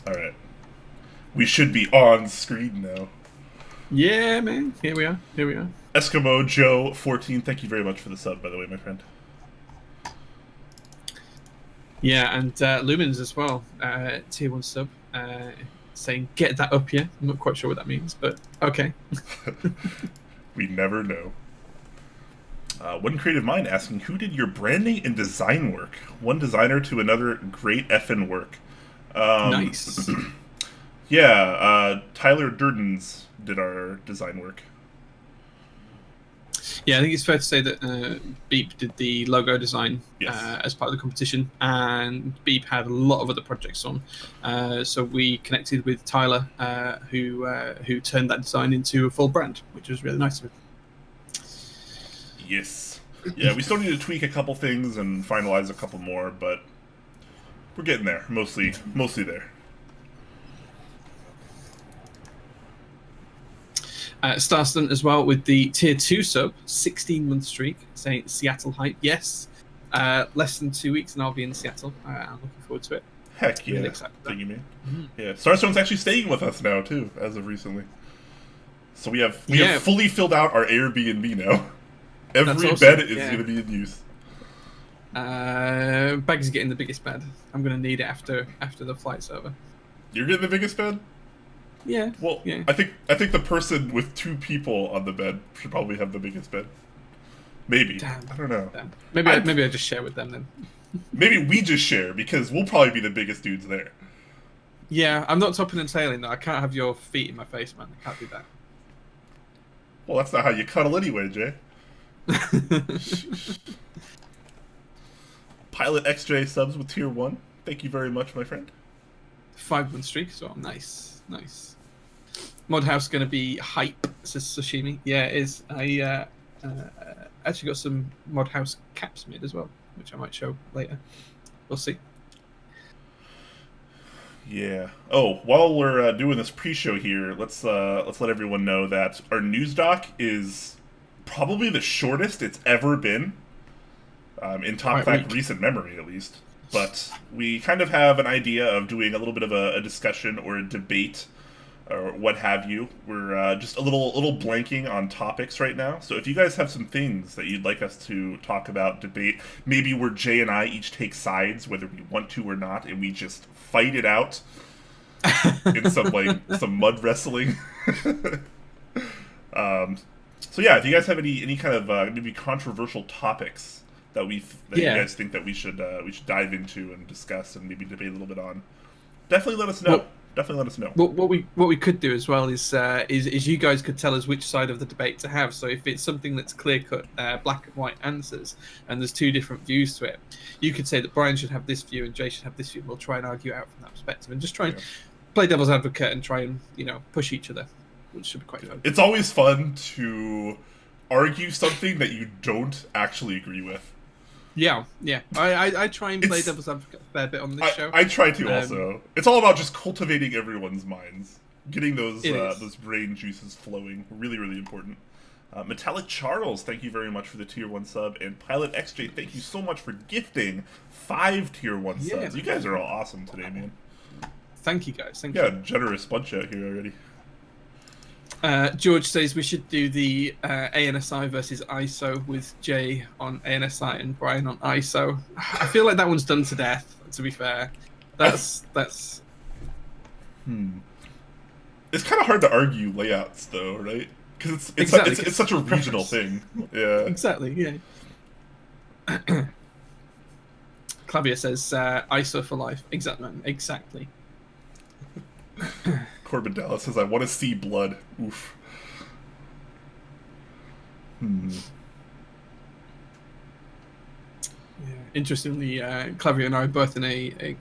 All right. We should be on screen now. Yeah, man. Here we are. Here we are. Eskimo Joe 14. Thank you very much for the sub, by the way, my friend. Yeah, and Lumens as well. Tier 1 sub. Saying get that up here. I'm not quite sure what that means, but okay. We never know. One creative mind asking, who did your branding and design work? One designer to another, great effing work. Nice. Yeah, Tyler Durdens did our design work. Yeah, I think it's fair to say that Beep did the logo design as part of the competition, and Beep had a lot of other projects on. So we connected with Tyler, who turned that design into a full brand, which was really nice of him. Yes. Yeah, we still need to tweak a couple things and finalize a couple more, but we're getting there. Mostly there. Starstun as well with the tier 2 sub, 16-month streak, saying Seattle hype. Yes, less than 2 weeks and I'll be in Seattle. I'm looking forward to it. Heck yeah. Really excited. Thank you, man. Yeah, Starstun's actually staying with us now too, as of recently. So we have fully filled out our Airbnb now. Every awesome. Bed is going to be in use. Bag's getting the biggest bed. I'm going to need it after the flight's over. You're getting the biggest bed? Yeah. Well, yeah. I think the person with 2 people on the bed should probably have the biggest bed. Maybe. Damn. I don't know. Damn. Maybe I just share with them then. Maybe we just share because we'll probably be the biggest dudes there. Yeah, I'm not topping and tailing though. I can't have your feet in my face, man. I can't do that. Well, that's not how you cuddle anyway, Jay. Pilot XJ subs with tier 1. Thank you very much, my friend. 5-month streak as well. Nice. Modhouse going to be hype, says Sashimi. Yeah, it is. I actually got some Modhouse caps made as well, which I might show later. We'll see. Yeah. Oh, while we're doing this pre-show here, let's let everyone know that our news doc is probably the shortest it's ever been in Top Clack recent memory, at least. But we kind of have an idea of doing a little bit of a discussion or a debate or what have you. We're just a little blanking on topics right now. So if you guys have some things that you'd like us to talk about, debate, maybe where Jay and I each take sides, whether we want to or not, and we just fight it out in some mud wrestling. So yeah, if you guys have any kind of maybe controversial topics that you guys think that we should dive into and discuss and maybe debate a little bit on, definitely let us know. Well, definitely let us know. What we could do as well is you guys could tell us which side of the debate to have. So if it's something that's clear cut, black and white answers, and there's 2 different views to it, you could say that Brian should have this view and Jay should have this view. And we'll try and argue out from that perspective and just try and play devil's advocate and try and push each other, which should be quite fun. It's always fun to argue something that you don't actually agree with. Yeah. I try and play devil's advocate a fair bit on this show. I try to also. It's all about just cultivating everyone's minds, getting those brain juices flowing. Really, really important. Metallic Charles, thank you very much for the tier 1 sub, and Pilot XJ, thank you so much for gifting 5 tier 1 subs. You guys are all awesome today, man. Thank you, guys. Thank you. Yeah, generous bunch out here already. George says we should do the ANSI versus ISO with Jay on ANSI and Brian on ISO. I feel like that one's done to death, to be fair. That's... It's kind of hard to argue layouts, though, right? Because it's such a regional thing. Yeah. Exactly, yeah. Clavier says ISO for life. Exactly. Corbin Dallas says, I want to see blood. Oof. Yeah. Interestingly, Clavier and I are both in a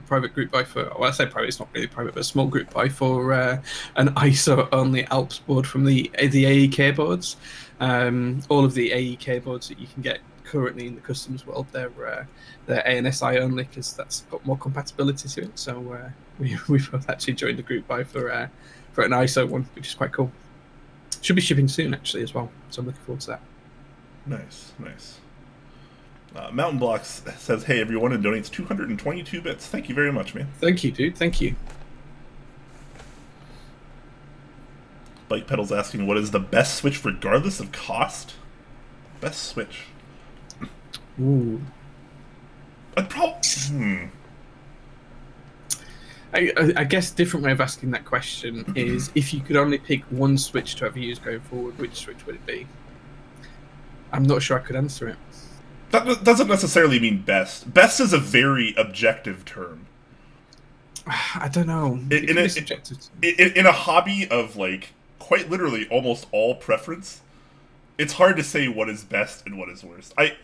private group buy for, well, I say private, it's not really private, but a small group buy for an ISO-only Alps board from the AEK boards. All of the AEK boards that you can get currently in the customs world, they're ANSI only because that's got more compatibility to it. So we've both actually joined the group buy for an ISO one, which is quite cool. Should be shipping soon actually as well, so I'm looking forward to that. Nice. Mountain Blocks says, "Hey everyone," and donates 222 bits. Thank you very much, man. Thank you, dude. Thank you. Bike Pedal's asking, "What is the best Switch regardless of cost?" Best Switch. Ooh. I'd probably. I guess a different way of asking that question is, if you could only pick one Switch to ever use going forward, which Switch would it be? I'm not sure I could answer it. That doesn't necessarily mean best. Best is a very objective term. I don't know. In a hobby of, like, quite literally almost all preference, it's hard to say what is best and what is worst. I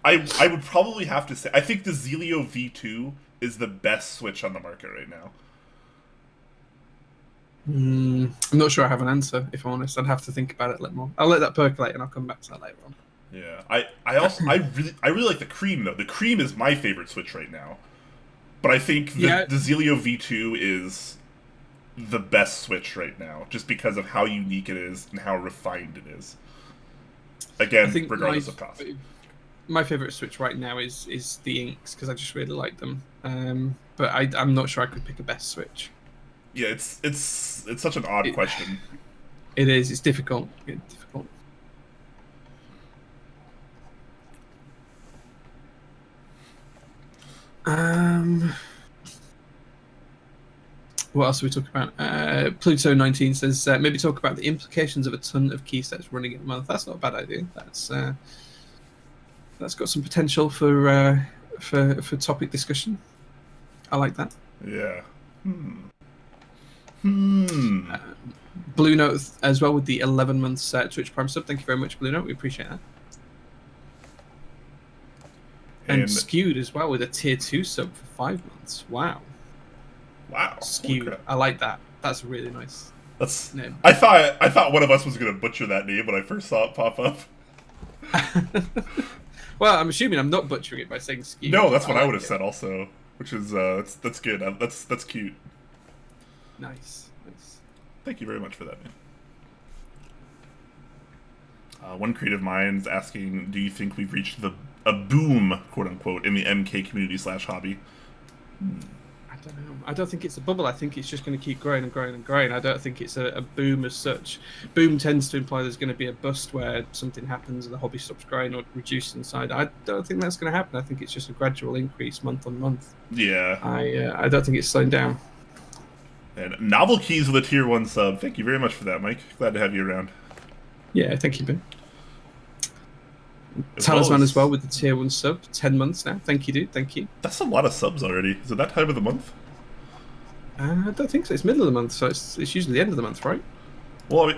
would probably have to say, I think the Zelio V2 is the best Switch on the market right now. I'm not sure I have an answer, if I'm honest. I'd have to think about it a little more. I'll let that percolate and I'll come back to that later on. Yeah, I really like the Cream though. The Cream is my favorite Switch right now, but I think the Zelio V2 is the best Switch right now, just because of how unique it is and how refined it is. Again, regardless of cost. My favorite Switch right now is the Inks, because I just really like them. But I'm not sure I could pick a best Switch. Yeah, it's such an odd question. It is. It's difficult. It's difficult. What else are we talking about? Pluto19 says, maybe talk about the implications of a ton of key sets running in a month. That's not a bad idea. That's got some potential for topic discussion. I like that. Yeah. Blue Note as well with the 11 months Twitch Prime sub. Thank you very much, Blue Note. We appreciate that. And Skewed as well with a tier 2 sub for 5 months. Wow. Skewed. Okay. I like that. That's really nice. That's name. I thought one of us was gonna butcher that name when I first saw it pop up. Well, I'm assuming I'm not butchering it by saying Skewed. No, that's what I would have said also, which is that's good. That's cute. Nice. Thank you very much for that, man. One creative mind's asking, do you think we've reached a boom, quote unquote, in the MK community / hobby? I don't know. I don't think it's a bubble. I think it's just going to keep growing and growing and growing. I don't think it's a boom as such. Boom tends to imply there's going to be a bust where something happens and the hobby stops growing or reduces inside. I don't think that's going to happen. I think it's just a gradual increase month on month. Yeah. I don't think it's slowing down. And Novel Keys with a tier 1 sub. Thank you very much for that, Mike. Glad to have you around. Yeah, thank you, Ben. Talisman as well with the tier 1 sub. 10 months now. Thank you, dude. Thank you. That's a lot of subs already. Is it that time of the month? I don't think so. It's middle of the month, so it's usually the end of the month, right? Well,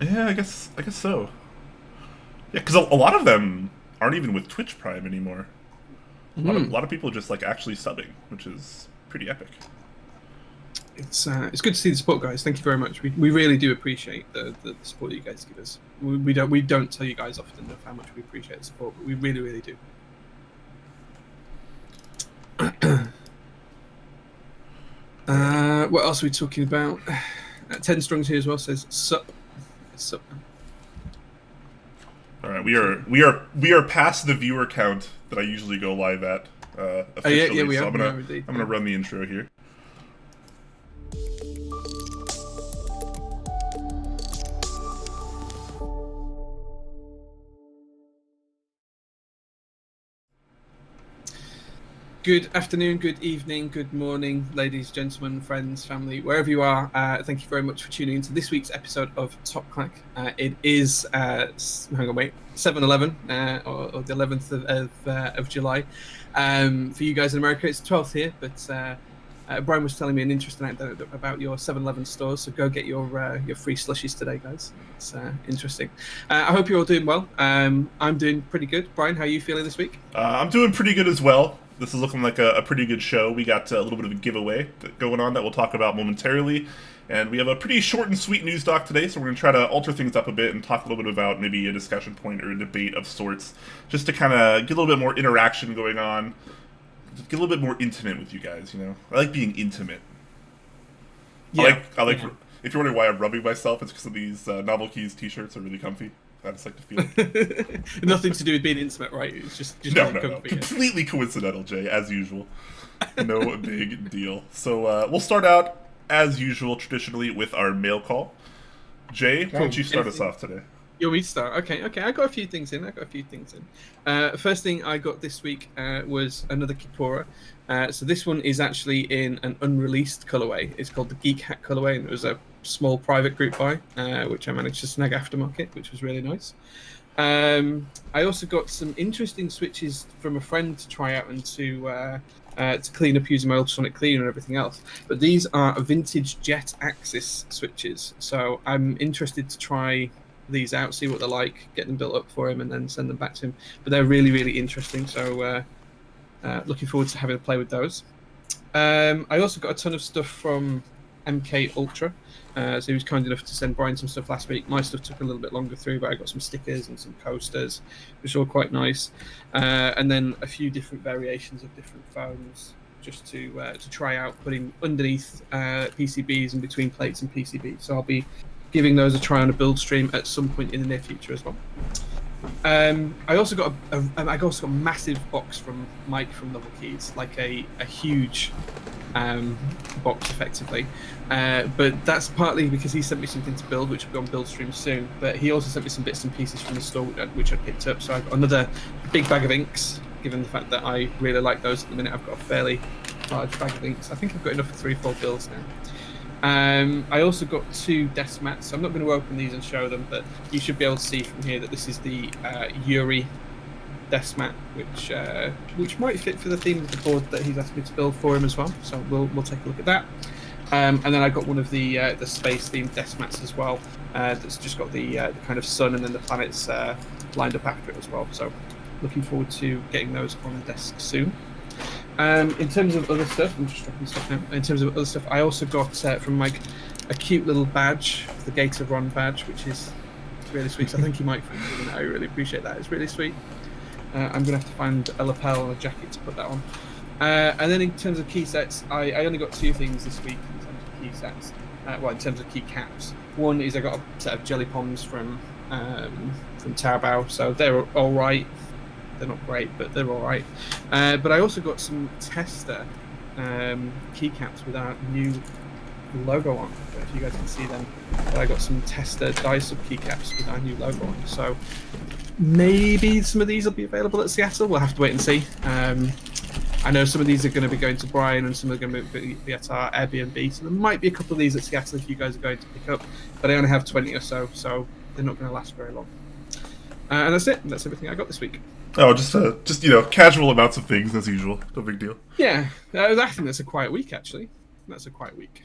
yeah, I guess so. Yeah, because a lot of them aren't even with Twitch Prime anymore. A lot of people just like actually subbing, which is pretty epic. It's good to see the support, guys. Thank you very much. We really do appreciate the support that you guys give us. We don't tell you guys often of how much we appreciate the support, but we really, really do. What else are we talking about? 10 Strong's here as well says sup. Sup. All right, we are past the viewer count that I usually go live at officially. Yeah, we so are. I'm gonna run the intro here. Good afternoon, good evening, good morning, ladies, gentlemen, friends, family, wherever you are. Thank you very much for tuning into this week's episode of Top Clack. It is 7/11 or the 11th of July. For you guys in America, it's 12th here, but Brian was telling me an interesting anecdote about your 7-Eleven stores, so go get your free slushies today, guys. It's interesting. I hope you're all doing well. I'm doing pretty good. Brian, how are you feeling this week? I'm doing pretty good as well. This is looking like a pretty good show. We got a little bit of a giveaway going on that we'll talk about momentarily. And we have a pretty short and sweet news doc today, so we're going to try to alter things up a bit and talk a little bit about maybe a discussion point or a debate of sorts, just to kind of get a little bit more interaction going on, get a little bit more intimate with you guys, you know? I like being intimate. Yeah. I like. If you're wondering why I'm rubbing myself, it's because of these Novel Keys t-shirts are really comfy. I just like to feel. Nothing to do with being intimate, right? It's just No. comfy, Completely coincidental, Jay, as usual. No big deal. So we'll start out, as usual, traditionally, with our mail call. Jay, why don't you start us off today? You want me to start? Okay. I got a few things in. First thing I got this week was another Kipora. So this one is actually in an unreleased colorway. It's called the Geek Hat colorway, and it was a small private group buy, which I managed to snag aftermarket, which was really nice. I also got some interesting switches from a friend to try out and to clean up using my ultrasonic cleaner and everything else. But these are vintage jet axis switches, so I'm interested to try these out, see what they're like, get them built up for him, and then send them back to him. But they're really, really interesting, so looking forward to having a play with those. I also got a ton of stuff from MK Ultra. So he was kind enough to send Brian some stuff last week. My stuff took a little bit longer through, but I got some stickers and some posters, which were quite nice. And then a few different variations of different phones, just to try out, putting underneath PCBs and between plates and PCBs. So I'll be giving those a try on a build stream at some point in the near future as well. I also got a massive box from Mike from Level Keys, like a huge box effectively, but that's partly because he sent me something to build, which will be on build stream soon. But he also sent me some bits and pieces from the store which I picked up. So I've got another big bag of inks. Given the fact that I really like those at the minute, I've got a fairly large bag of inks. I think I've got enough for 3-4 builds now. I also got 2 desk mats. So I'm not going to open these and show them, but you should be able to see from here that this is the Yuri desk mat, which might fit for the theme of the board that he's asked me to build for him as well. So we'll take a look at that. And then I got one of the space themed desk mats as well. That's just got the kind of sun and then the planets lined up after it as well. So looking forward to getting those on the desk soon. In terms of other stuff, I'm just dropping stuff now. In terms of other stuff, I also got from Mike a cute little badge, the Gator Ron badge, which is really sweet. So I think he might find it. I really appreciate that. It's really sweet. I'm going to have to find a lapel and a jacket to put that on. And then in terms of key sets, I only got 2 things this week in terms of key sets. In terms of key caps. One is I got a set of jelly poms from Taobao, so they're all right. They're not great, but they're all right. But I also got some tester keycaps with our new logo on. I don't know if you guys can see them. But I got some tester die-sub keycaps with our new logo on. So maybe some of these will be available at Seattle. We'll have to wait and see. I know some of these are going to be going to Brian and some are going to be at our Airbnb. So there might be a couple of these at Seattle if you guys are going to pick up. But I only have 20 or so they're not going to last very long. And that's it. That's everything I got this week. Oh, just casual amounts of things as usual. No big deal. Yeah, I think that's a quiet week actually. That's a quiet week.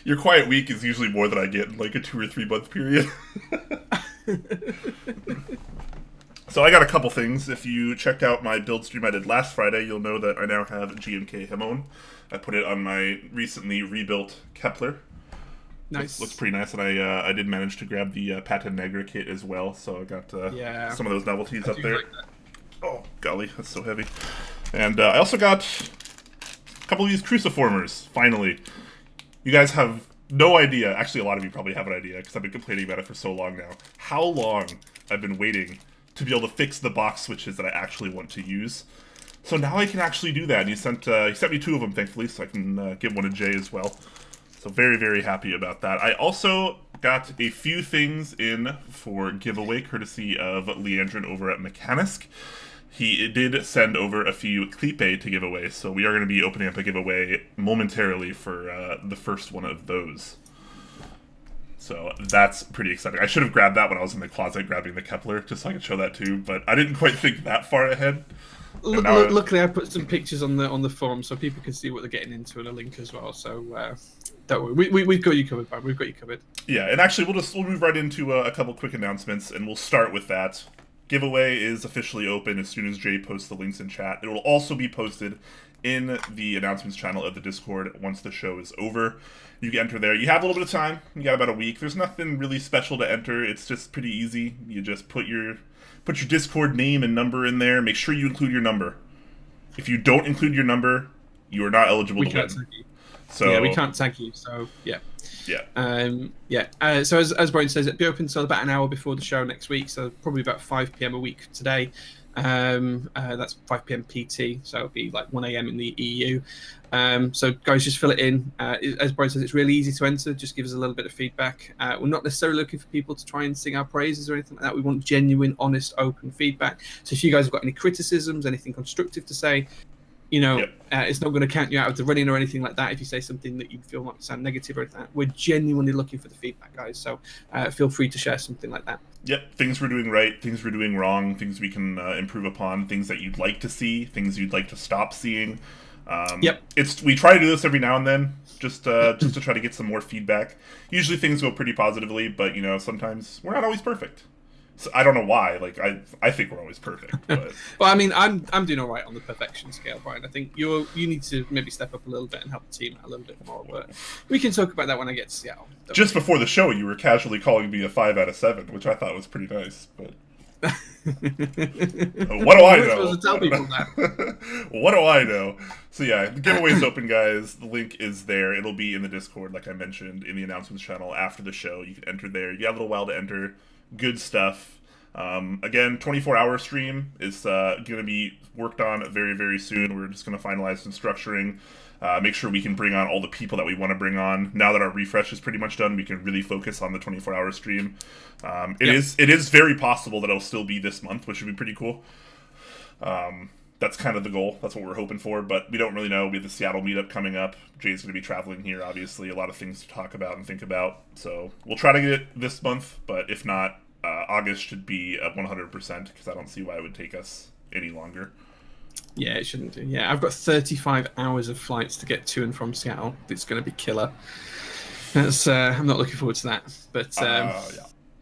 Your quiet week is usually more than I get in like a 2 or 3 month period. So I got a couple things. If you checked out my build stream I did last Friday, you'll know that I now have GMK Hemon. I put it on my recently rebuilt Kepler. Nice. Looks pretty nice, and I did manage to grab the Pata Negra kit as well, so I got some of those novelties up there. Like oh, golly, that's so heavy. And I also got a couple of these cruciformers, finally. You guys have no idea, actually a lot of you probably have an idea, because I've been complaining about it for so long now, how long I've been waiting to be able to fix the box switches that I actually want to use. So now I can actually do that, and he sent me 2 of them, thankfully, so I can give one to Jay as well. So very, very happy about that. I also got a few things in for giveaway, courtesy of Leandrin over at Mechanisk. He did send over a few Clipe to give away, so we are going to be opening up a giveaway momentarily for the first one of those. So that's pretty exciting. I should have grabbed that when I was in the closet grabbing the Kepler, just so I could show that too, but I didn't quite think that far ahead. Luckily, I put some pictures on the forum so people can see what they're getting into and a link as well. So don't worry, we've got you covered, man. We've got you covered. Yeah, and actually, we'll move right into a couple quick announcements, and we'll start with that. Giveaway is officially open as soon as Jay posts the links in chat. It will also be posted in the announcements channel of the Discord once the show is over. You can enter there. You have a little bit of time. You got about a week. There's nothing really special to enter. It's just pretty easy. You just put your Discord name and number in there. Make sure you include your number. If you don't include your number, you are not eligible to win. So yeah, we can't tag you. So yeah. So as Brian says, it'll be open until about an hour before the show next week, so probably about 5 p.m. a week today. That's 5 p.m. PT, so it'll be like 1 a.m. in the EU. So guys, just fill it in. As Brian says, it's really easy to enter. Just give us a little bit of feedback. We're not necessarily looking for people to try and sing our praises or anything like that. We want genuine, honest, open feedback. So if you guys have got any criticisms, anything constructive to say, it's not going to count you out of the running or anything like that if you say something that you feel might sound negative or anything like that. We're genuinely looking for the feedback, guys. So feel free to share something like that. Yep, things we're doing right, things we're doing wrong, things we can improve upon, things that you'd like to see, things you'd like to stop seeing. We try to do this every now and then, just to try to get some more feedback. Usually things go pretty positively, but sometimes we're not always perfect. So I don't know why. Like I think we're always perfect. But... well, I mean, I'm doing all right on the perfection scale, Brian. I think you need to maybe step up a little bit and help the team out a little bit more. But we can talk about that when I get to Seattle. Just before the show, you were casually calling me a 5 out of 7, which I thought was pretty nice. But what do I know? To tell people that. What do I know? So yeah, the giveaway's open, guys. The link is there. It'll be in the Discord, like I mentioned, in the announcements channel after the show. You can enter there. You have a little while to enter. Good stuff. Again, 24-hour stream is going to be worked on very, very soon. We're just going to finalize some structuring, make sure we can bring on all the people that we want to bring on. Now that our refresh is pretty much done, we can really focus on the 24-hour stream. It is very possible that it'll still be this month, which would be pretty cool. That's kind of the goal. That's what we're hoping for, but we don't really know. We have the Seattle meetup coming up. Jay's going to be traveling here, obviously. A lot of things to talk about and think about. So we'll try to get it this month, but if not, August should be at 100% because I don't see why it would take us any longer. Yeah, it shouldn't do. Yeah, I've got 35 hours of flights to get to and from Seattle. It's going to be killer. I'm not looking forward to that, but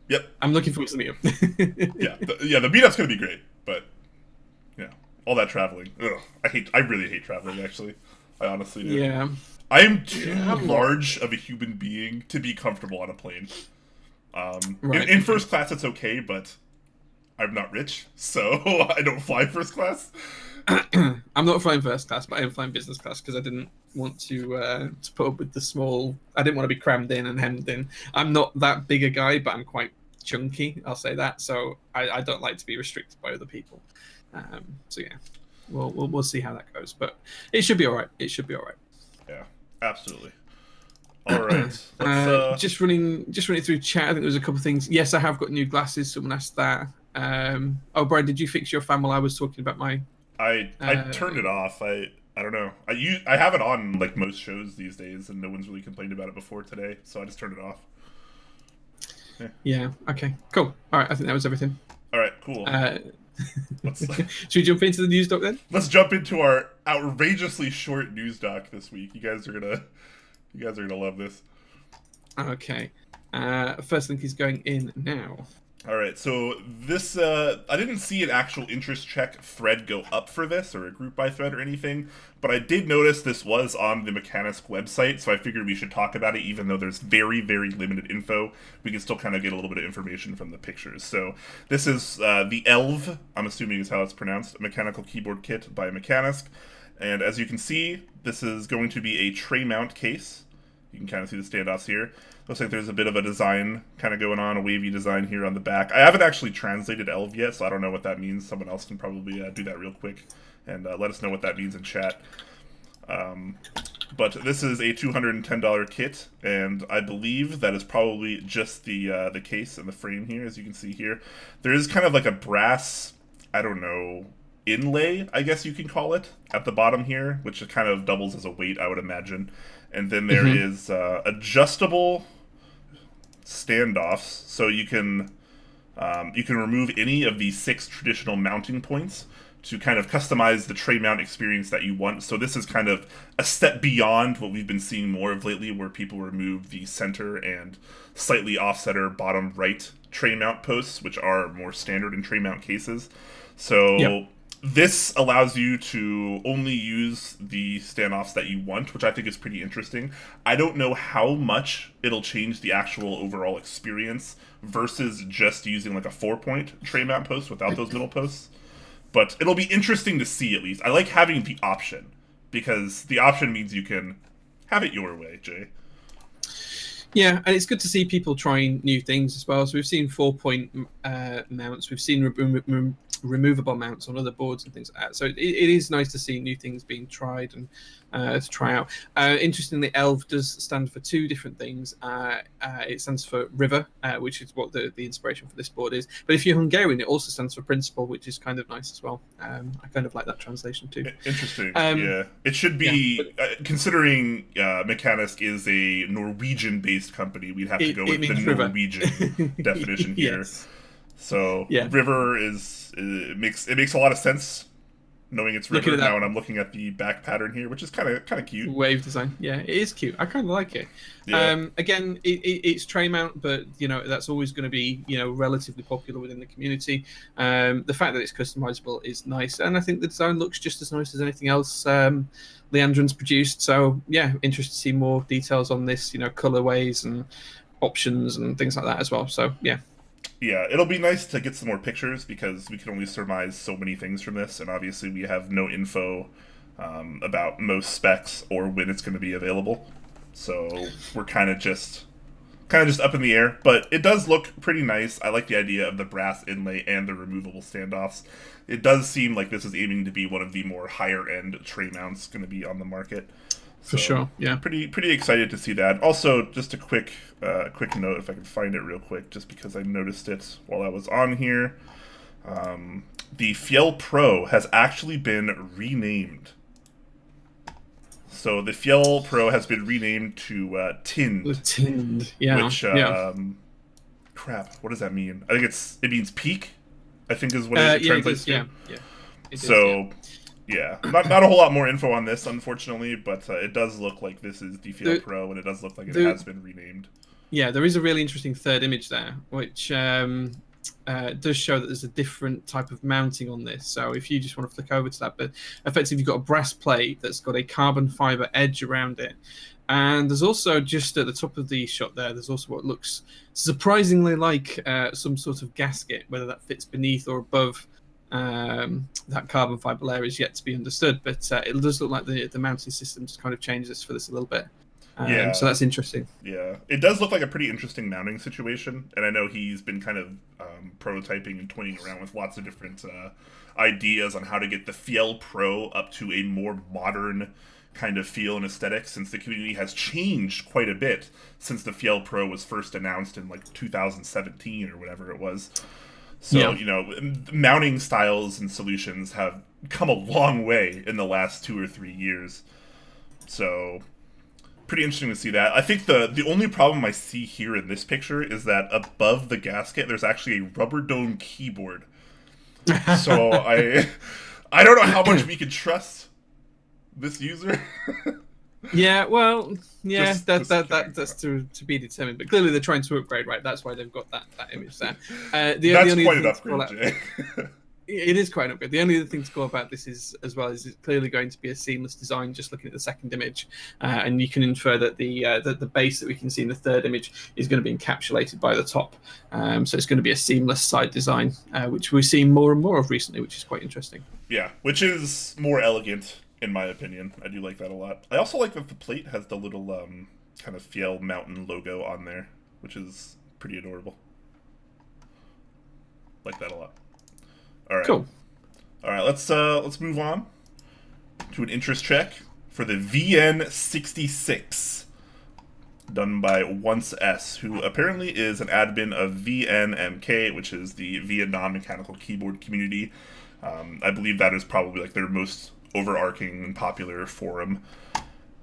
Yep. I'm looking forward to the meetup. The meetup's going to be great, but all that traveling. Ugh, I really hate traveling, actually. I honestly do. Yeah. I am too large of a human being to be comfortable on a plane. In first class, it's okay, but I'm not rich, so I don't fly first class. I'm not flying first class, but I am flying business class because I didn't want to put up with the small... I didn't want to be crammed in and hemmed in. I'm not that big a guy, but I'm quite chunky, I'll say that, so I don't like to be restricted by other people. So yeah, we'll see how that goes, but it should be all right. It should be all right. Yeah, absolutely. All right. Just running through chat. I think there was a couple of things. Yes, I have got new glasses. Someone asked that. Brian, did you fix your fan while I was talking about my? I turned it off. I don't know. I have it on like most shows these days, and no one's really complained about it before today, so I just turned it off. Yeah. Okay. Cool. All right. I think that was everything. All right. Cool. Should we jump into the news doc then? Let's jump into our outrageously short news doc this week. You guys are gonna love this. Okay. First link is going in now. All right, so this, I didn't see an actual interest check thread go up for this, or a group by thread or anything, but I did notice this was on the Mechanisk website, so I figured we should talk about it, even though there's very, very limited info. We can still kind of get a little bit of information from the pictures. So this is the ELV, I'm assuming is how it's pronounced, a mechanical keyboard kit by Mechanisk, and as you can see, this is going to be a tray mount case. You can kind of see the standoffs here. Looks like there's a bit of a design kind of going on, a wavy design here on the back. I haven't actually translated ELV yet, so I don't know what that means. Someone else can probably do that real quick and let us know what that means in chat. But this is a $210 kit, and I believe that is probably just the case and the frame here, as you can see here. There is kind of like a brass, I don't know, inlay, I guess you can call it, at the bottom here, which kind of doubles as a weight, I would imagine. And then there is adjustable standoffs, so you can remove any of the 6 traditional mounting points to kind of customize the tray mount experience that you want. So this is kind of a step beyond what we've been seeing more of lately, where people remove the center and slightly offsetter bottom right tray mount posts, which are more standard in tray mount cases. So this allows you to only use the standoffs that you want, which I think is pretty interesting. I don't know how much it'll change the actual overall experience versus just using like a 4-point tray mount post without those middle posts. But it'll be interesting to see, at least. I like having the option, because the option means you can have it your way, Jay. Yeah, and it's good to see people trying new things as well. So we've seen 4-point mounts, we've seen removable mounts on other boards and things like that. So it is nice to see new things being tried and to try out. Interestingly, ELV does stand for two different things. It stands for river, which is what the inspiration for this board is. But if you're Hungarian, it also stands for principle, which is kind of nice as well. I kind of like that translation too. Interesting. Yeah, it should be considering Mechanisk is a Norwegian-based company. We'd have to go with the Norwegian definition here. Yes. So river it makes a lot of sense knowing it's river now, and I'm looking at the back pattern here, which is kind of cute. Wave design, yeah, it is cute. I kind of like it. Yeah. Again, it's tray mount, but that's always going to be relatively popular within the community. The fact that it's customizable is nice, and I think the design looks just as nice as anything else Leandrin's produced. So yeah, interested to see more details on this, colorways and options and things like that as well. So yeah. Yeah, it'll be nice to get some more pictures because we can only surmise so many things from this, and obviously we have no info about most specs or when it's going to be available. So we're kind of just up in the air, but it does look pretty nice. I like the idea of the brass inlay and the removable standoffs. It does seem like this is aiming to be one of the more higher end tray mounts going to be on the market. For sure, yeah. Pretty excited to see that. Also, just a quick note, if I can find it real quick, just because I noticed it while I was on here. The Fjell Pro has actually been renamed. So the Fjell Pro has been renamed to Tinned. Tinned, yeah. Which, crap, what does that mean? I think it means peak, I think is what it translates to. Yeah. So... Yeah, not a whole lot more info on this, unfortunately, but it does look like this is the Fjell Pro, and it does look like it has been renamed. Yeah, there is a really interesting third image there, which does show that there's a different type of mounting on this. So if you just want to flick over to that, but effectively you've got a brass plate that's got a carbon fiber edge around it. And there's also, just at the top of the shot there, there's also what looks surprisingly like some sort of gasket, whether that fits beneath or above that carbon fiber layer is yet to be understood, but it does look like the mounting system just kind of changes for this a little bit. So that's interesting. Yeah, it does look like a pretty interesting mounting situation, and I know he's been kind of prototyping and toying around with lots of different ideas on how to get the Fjell Pro up to a more modern kind of feel and aesthetic, since the community has changed quite a bit since the Fjell Pro was first announced in like 2017 or whatever it was. So, mounting styles and solutions have come a long way in the last 2 or 3 years. So, pretty interesting to see that. I think the only problem I see here in this picture is that above the gasket, there's actually a rubber dome keyboard. So, I don't know how much we can trust this user. That's to be determined. But clearly they're trying to upgrade, right? That's why they've got that image there. That's quite an upgrade, Jay. It is quite an upgrade. The only other thing to go about this is, as well, is it's clearly going to be a seamless design, just looking at the second image. And you can infer that the base that we can see in the third image is going to be encapsulated by the top. So it's going to be a seamless side design, which we're seeing more and more of recently, which is quite interesting. Yeah, which is more elegant, in my opinion. I do like that a lot. I also like that the plate has the little kind of Fjell Mountain logo on there, which is pretty adorable. Like that a lot. All right. Cool. All right, let's move on to an interest check for the VN66, done by Once S, who apparently is an admin of VNMK, which is the Vietnam Mechanical Keyboard Community. I believe that is probably like their most overarching and popular forum,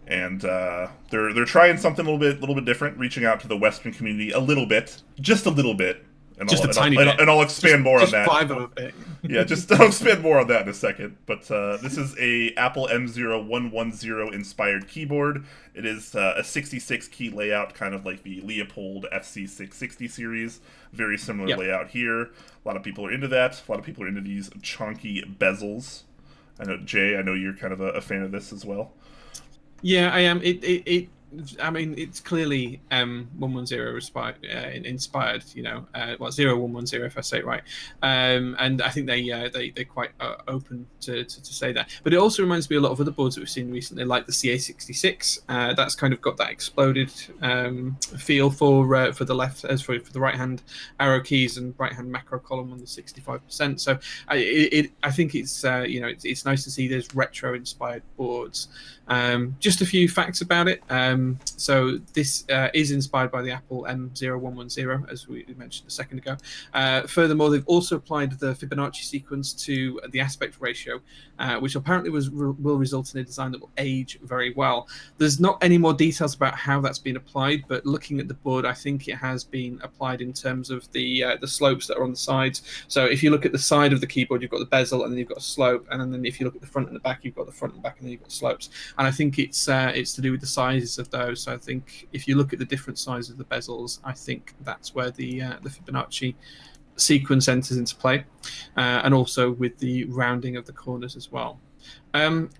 and they're trying something a little bit different, reaching out to the Western community a little bit, just a little bit, and I'll expand more on that. Yeah, I'll expand more on that in a second. But this is a Apple M0110 inspired keyboard. It is a 66 key layout, kind of like the Leopold FC660 series. Very similar layout here. A lot of people are into that. A lot of people are into these chunky bezels. I know, Jay, you're kind of a fan of this as well. Yeah, I am. It I mean, it's clearly 110 inspired. 0110 if I say it right. And I think they're quite open to say that. But it also reminds me a lot of other boards that we've seen recently, like the CA66. That's kind of got that exploded feel for the left as for the right hand arrow keys and right hand macro column on the 65%. So I think it's it's nice to see those retro inspired boards. Just a few facts about it. So this is inspired by the Apple M0110, as we mentioned a second ago. Furthermore, they've also applied the Fibonacci sequence to the aspect ratio, which apparently will result in a design that will age very well. There's not any more details about how that's been applied, but looking at the board, I think it has been applied in terms of the slopes that are on the sides. So if you look at the side of the keyboard, you've got the bezel, and then you've got a slope, and then if you look at the front and the back, you've got the front and the back, and then you've got slopes. And I think it's to do with the sizes of those. So I think if you look at the different sizes of the bezels, I think that's where the Fibonacci sequence enters into play, and also with the rounding of the corners as well.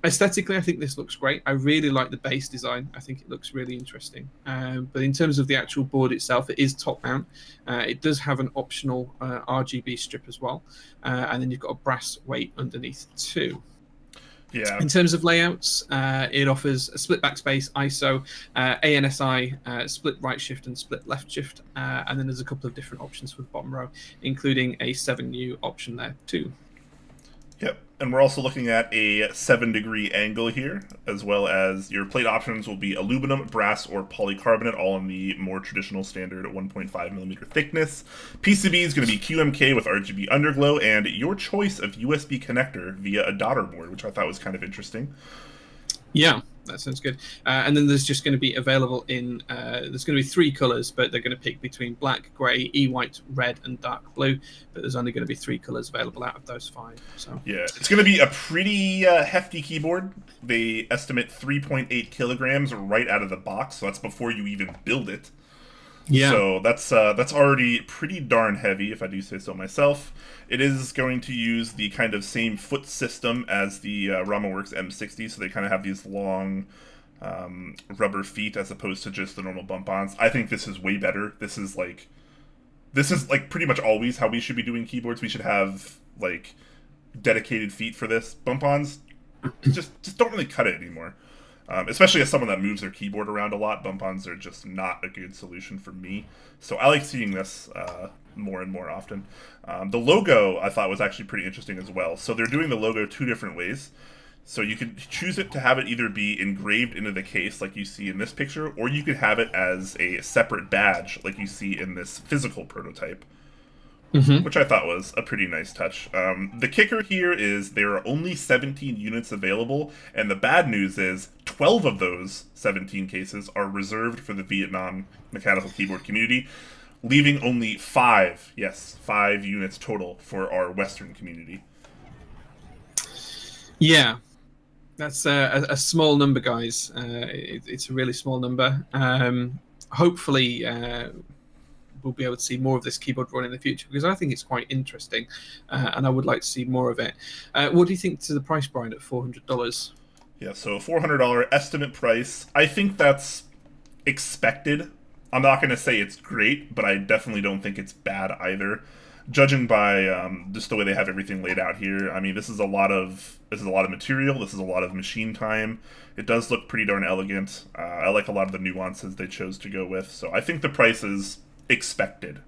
Aesthetically, I think this looks great. I really like the base design. I think it looks really interesting. But in terms of the actual board itself, it is top mount. It does have an optional RGB strip as well, and then you've got a brass weight underneath too. Yeah. In terms of layouts, it offers a split backspace, ISO, ANSI, split right shift and split left shift, and then there's a couple of different options for the bottom row, including a 7U option there too. Yep, and we're also looking at a 7-degree angle here, as well as your plate options will be aluminum, brass, or polycarbonate, all in the more traditional standard 1.5mm thickness. PCB is going to be QMK with RGB underglow, and your choice of USB connector via a daughter board, which I thought was kind of interesting. Yeah, that sounds good. And then there's just going to be available in, there's going to be 3 colors, but they're going to pick between black, gray, e-white, red, and dark blue. But there's only going to be 3 colors available out of those 5. So yeah, it's going to be a pretty hefty keyboard. They estimate 3.8 kilograms right out of the box, so that's before you even build it. Yeah. So that's already pretty darn heavy, if I do say so myself. It is going to use the kind of same foot system as the RamaWorks M60, so they kind of have these long rubber feet as opposed to just the normal bump-ons. I think this is way better. This is like pretty much always how we should be doing keyboards. We should have like dedicated feet for this. Bump-ons just don't really cut it anymore. Especially as someone that moves their keyboard around a lot, bump-ons are just not a good solution for me. So I like seeing this more and more often. The logo I thought was actually pretty interesting as well. So they're doing the logo 2 different ways. So you can choose it to have it either be engraved into the case like you see in this picture, or you could have it as a separate badge like you see in this physical prototype. Mm-hmm. Which I thought was a pretty nice touch. The kicker here is there are only 17 units available, and the bad news is 12 of those 17 cases are reserved for the Vietnam mechanical keyboard community, leaving only 5 units total for our Western community. Yeah, that's a small number, guys. It's a really small number. Hopefully we'll be able to see more of this keyboard run in the future, because I think it's quite interesting, and I would like to see more of it. What do you think to the price, Brian, at $400? Yeah, so $400 estimate price. I think that's expected. I'm not going to say it's great, but I definitely don't think it's bad either. Judging by just the way they have everything laid out here, I mean, this is a lot of material. This is a lot of machine time. It does look pretty darn elegant. I like a lot of the nuances they chose to go with. So I think the price is expected.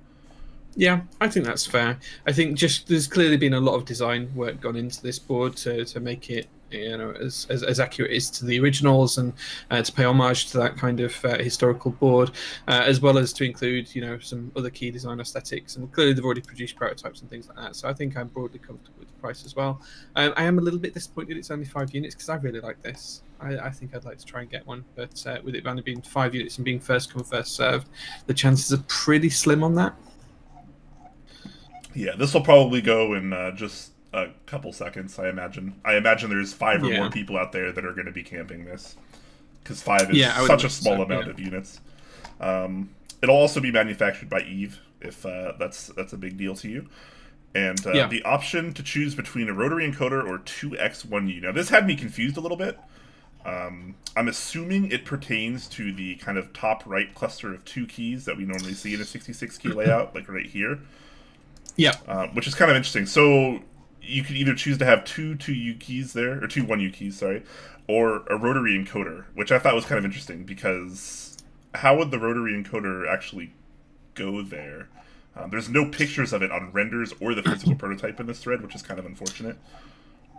Yeah, I think that's fair. I think just there's clearly been a lot of design work gone into this board to make it, as accurate as to the originals, and to pay homage to that kind of historical board, as well as to include some other key design aesthetics. And clearly they've already produced prototypes and things like that. So I think I'm broadly comfortable with the price as well. I am a little bit disappointed it's only 5 units, because I really like this. I think I'd like to try and get one, but with it only being 5 units and being first come first served, the chances are pretty slim on that. Yeah, this will probably go in just a couple seconds, I imagine. I imagine there's 5 or more people out there that are going to be camping this, because 5 is such a small amount of units. It'll also be manufactured by Eve, if that's a big deal to you. And the option to choose between a rotary encoder or 2x1U. Now, this had me confused a little bit. I'm assuming it pertains to the kind of top right cluster of 2 keys that we normally see in a 66 key layout, like right here. Yeah. Which is kind of interesting. So you could either choose to have two 2U keys there, or two 1U keys, sorry, or a rotary encoder, which I thought was kind of interesting because how would the rotary encoder actually go there? There's no pictures of it on renders or the physical prototype in this thread, which is kind of unfortunate.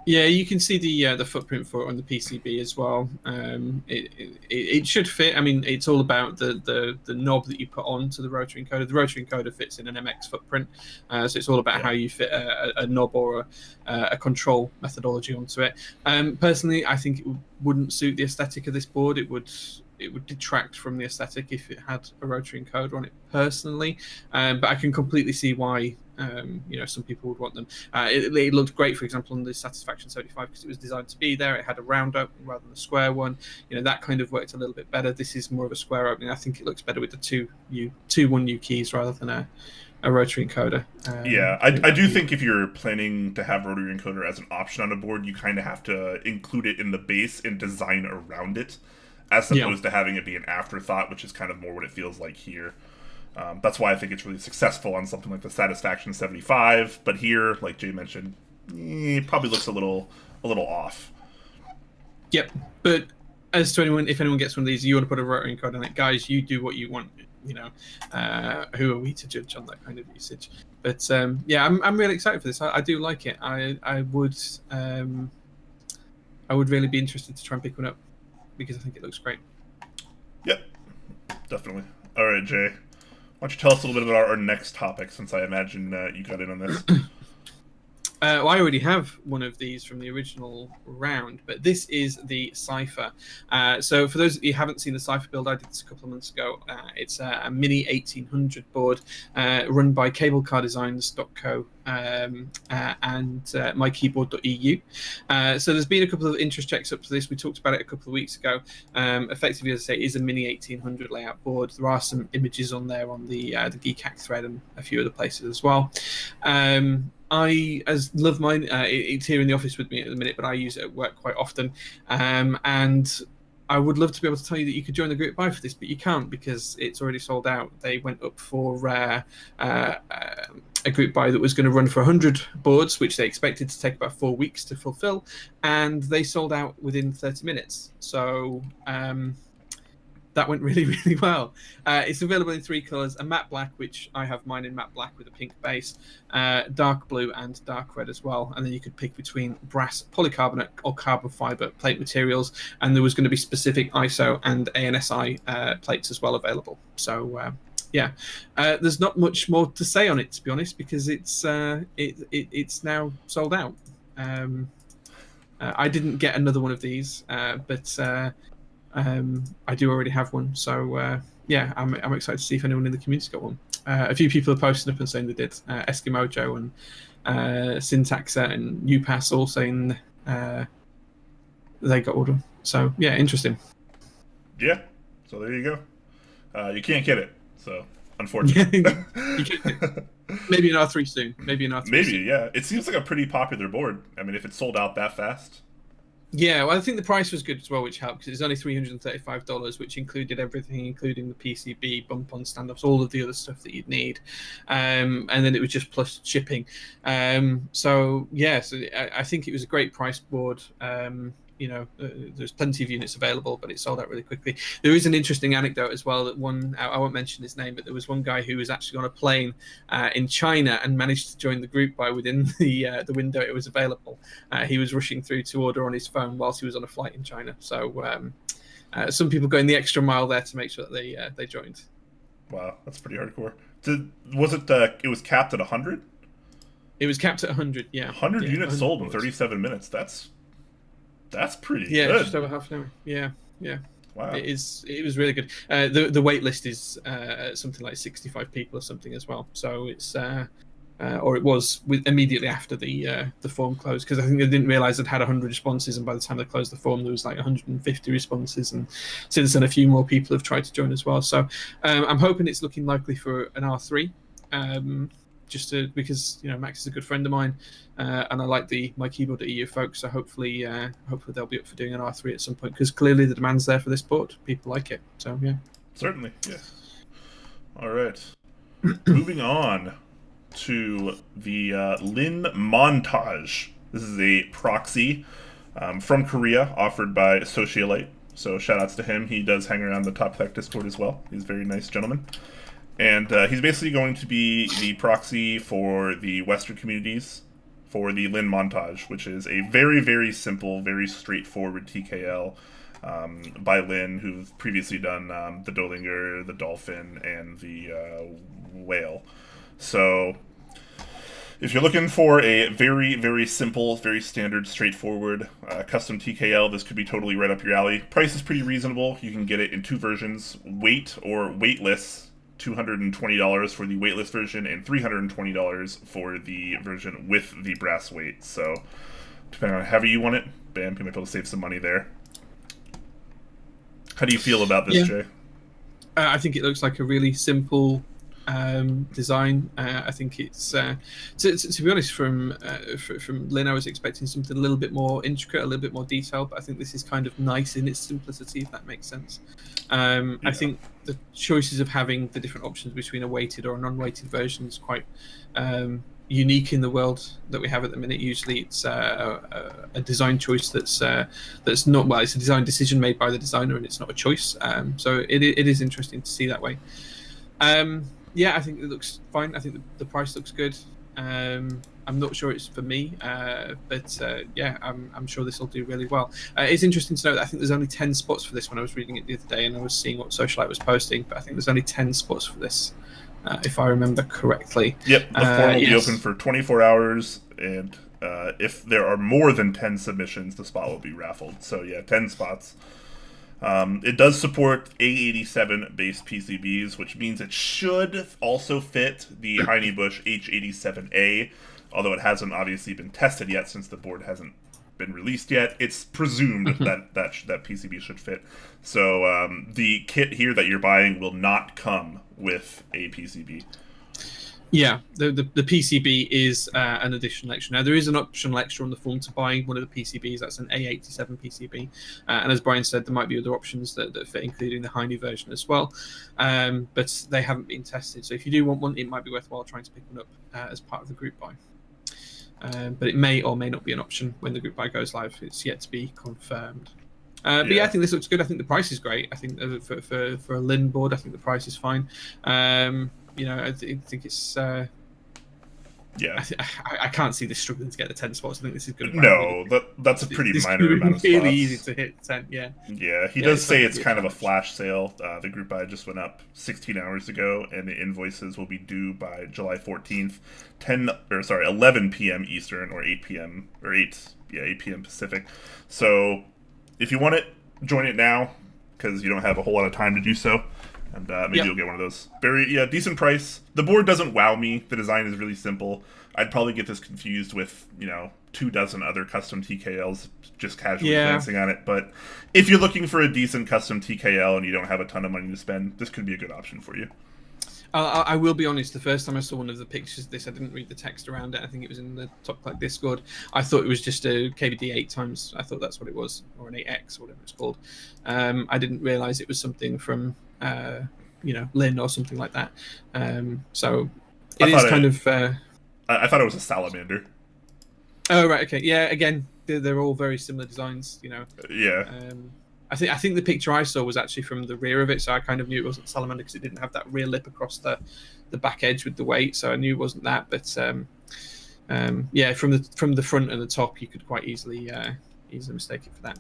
Yeah, you can see the footprint for it on the PCB as well. It should fit. I mean, it's all about the knob that you put onto the rotary encoder. The rotary encoder fits in an MX footprint, so it's all about how you fit a knob or a control methodology onto it. Personally, I think it wouldn't suit the aesthetic of this board. It would detract from the aesthetic if it had a rotary encoder on it personally, but I can completely see why some people would want them. It looked great, for example, on the Satisfaction 75 because it was designed to be there. It had a round opening rather than a square one. That kind of worked a little bit better. This is more of a square opening. I think it looks better with the two 1U keys rather than a rotary encoder. I do think if you're planning to have rotary encoder as an option on a board, you kind of have to include it in the base and design around it, as opposed to having it be an afterthought, which is kind of more what it feels like here. That's why I think it's really successful on something like the Satisfaction 75, but here, like Jay mentioned, it probably looks a little off. Yep, but as to anyone, if anyone gets one of these, you want to put a rotary encoder on it, guys, you do what you want. Who are we to judge on that kind of usage? But I'm really excited for this. I do like it. I would really be interested to try and pick one up because I think it looks great. Yep, definitely. All right, Jay. Why don't you tell us a little bit about our next topic, since I imagine you got in on this. Well, I already have one of these from the original round, but this is the Cypher. So for those of you who haven't seen the Cypher build, I did this a couple of months ago. It's a mini 1800 board run by cablecarddesigns.co and mykeyboard.eu. So there's been a couple of interest checks up to this. We talked about it a couple of weeks ago. Effectively, as I say, it is a mini 1800 layout board. There are some images on there on the Keycap thread and a few other places as well. I love mine. It's here in the office with me at the minute, but I use it at work quite often. And I would love to be able to tell you that you could join the group buy for this, but you can't because it's already sold out. They went up for a group buy that was going to run for 100 boards, which they expected to take about 4 weeks to fulfill, and they sold out within 30 minutes. So that went really, really well. It's available in 3 colours, a matte black, which I have mine in matte black with a pink base, dark blue and dark red as well. And then you could pick between brass, polycarbonate or carbon fibre plate materials. And there was going to be specific ISO and ANSI plates as well available. So there's not much more to say on it, to be honest, because it's now sold out. I didn't get another one of these, but I do already have one, so I'm excited to see if anyone in the community's got one. A few people are posting up and saying they did. Eskimojo and Syntaxa and UPass all saying they got one. So interesting. Yeah, so there you go. You can't get it, so unfortunately. You can't. Maybe an R3 soon. Maybe, yeah. It seems like a pretty popular board. I mean, if it sold out that fast. Yeah, well, I think the price was good as well, which helped because it's only $335, which included everything, including the PCB, bump-on stand-ups, all of the other stuff that you'd need, and then it was just plus shipping. So I think it was a great price board. There's plenty of units available, but it sold out really quickly. There is an interesting anecdote as well that I won't mention his name, but there was one guy who was actually on a plane in China and managed to join the group by within the window it was available. He was rushing through to order on his phone whilst he was on a flight in China. So some people going the extra mile there to make sure that they joined. Wow, that's pretty hardcore. Was it? It was capped at 100. It was capped at 100. Yeah, 100 units sold in 37 minutes. That's pretty good. Yeah, just over half an hour. Yeah. Wow. It was really good. The wait list is something like 65 people or something as well. So it's or it was immediately after the form closed, because I think they didn't realise they'd had 100 responses, and by the time they closed the form there was like 150 responses, and since then a few more people have tried to join as well. So I'm hoping it's looking likely for an R3. because Max is a good friend of mine, and I like my keyboard at EU folks. So hopefully they'll be up for doing an R3 at some point, because clearly the demand's there for this board. People like it. So yeah. Certainly, yeah. All right. Moving on to the Lynn Montage. This is a proxy from Korea, offered by Socialite. So shout outs to him. He does hang around the Top Tech Discord as well. He's a very nice gentleman. And he's basically going to be the proxy for the Western communities for the Lynn Montage, which is a very, very simple, very straightforward TKL by Lynn, who's previously done the Dolinger, the Dolphin, and the Whale. So if you're looking for a very, very simple, very standard, straightforward custom TKL, this could be totally right up your alley. Price is pretty reasonable. You can get it in two versions, weight or weightless, $220 for the weightless version, and $320 for the version with the brass weight. So depending on however you want it, bam, you might be able to save some money there. How do you feel about this, Jay? I think it looks like a really simple design. I think it's to be honest, from Lynn, I was expecting something a little bit more intricate, a little bit more detailed, but I think this is kind of nice in its simplicity, if that makes sense. I think the choices of having the different options between a weighted or a non-weighted version is quite unique in the world that we have at the minute. Usually it's a design choice that's not, well, it's a design decision made by the designer, and it's not a choice. So it is interesting to see that way. Yeah, I think it looks fine. I think the price looks good. I'm not sure it's for me, but yeah, I'm sure this will do really well. It's interesting to know that I think there's only 10 spots for this when I was reading it the other day, and I was seeing what Socialite was posting, but I think there's only 10 spots for this, if I remember correctly. Yep, the form will be open for 24 hours, and if there are more than 10 submissions, the spot will be raffled. So yeah, 10 spots. It does support A87 based PCBs, which means it should also fit the Heinebusch H87A, although it hasn't obviously been tested yet since the board hasn't been released yet. It's presumed that PCB should fit. So the kit here that you're buying will not come with a PCB. Yeah, the PCB is an additional extra. Now, there is an optional extra on the form to buy one of the PCBs. That's an A87 PCB. And as Brian said, there might be other options that fit, including the Heine version as well. But they haven't been tested. So if you do want one, it might be worthwhile trying to pick one up as part of the group buy. But it may or may not be an option when the group buy goes live. It's yet to be confirmed. But yeah, I think this looks good. I think the price is great. I think for a Lynn board, I think the price is fine. I think it's. Yeah, I can't see this struggling to get the 10 spots. I think this is good. No, that's a pretty minor amount of spots. Really easy to hit 10. Yeah. Yeah, he does say it's kind of a flash sale. The group buy just went up 16 hours ago, and the invoices will be due by July 14th, 11 p.m. Eastern or 8 p.m. or 8 p.m. Pacific. So if you want it, join it now because you don't have a whole lot of time to do so. And maybe you'll get one of those. Very decent price. The board doesn't wow me. The design is really simple. I'd probably get this confused with 24 other custom TKLs just casually glancing on it. But if you're looking for a decent custom TKL and you don't have a ton of money to spend, this could be a good option for you. I will be honest, the first time I saw one of the pictures of this, I didn't read the text around it. I think it was in the Top Clack Discord. I thought it was just a KBD 8 times. I thought that's what it was, or an 8X, or whatever it's called. I didn't realise it was something from, Lynn or something like that. So it is kind of... I thought it was a salamander. Oh, right, okay. Yeah, again, they're all very similar designs, Yeah. I think the picture I saw was actually from the rear of it, so I kind of knew it wasn't salamander because it didn't have that rear lip across the back edge with the weight, so I knew it wasn't that. But yeah, from the front and the top, you could quite easily mistake it for that.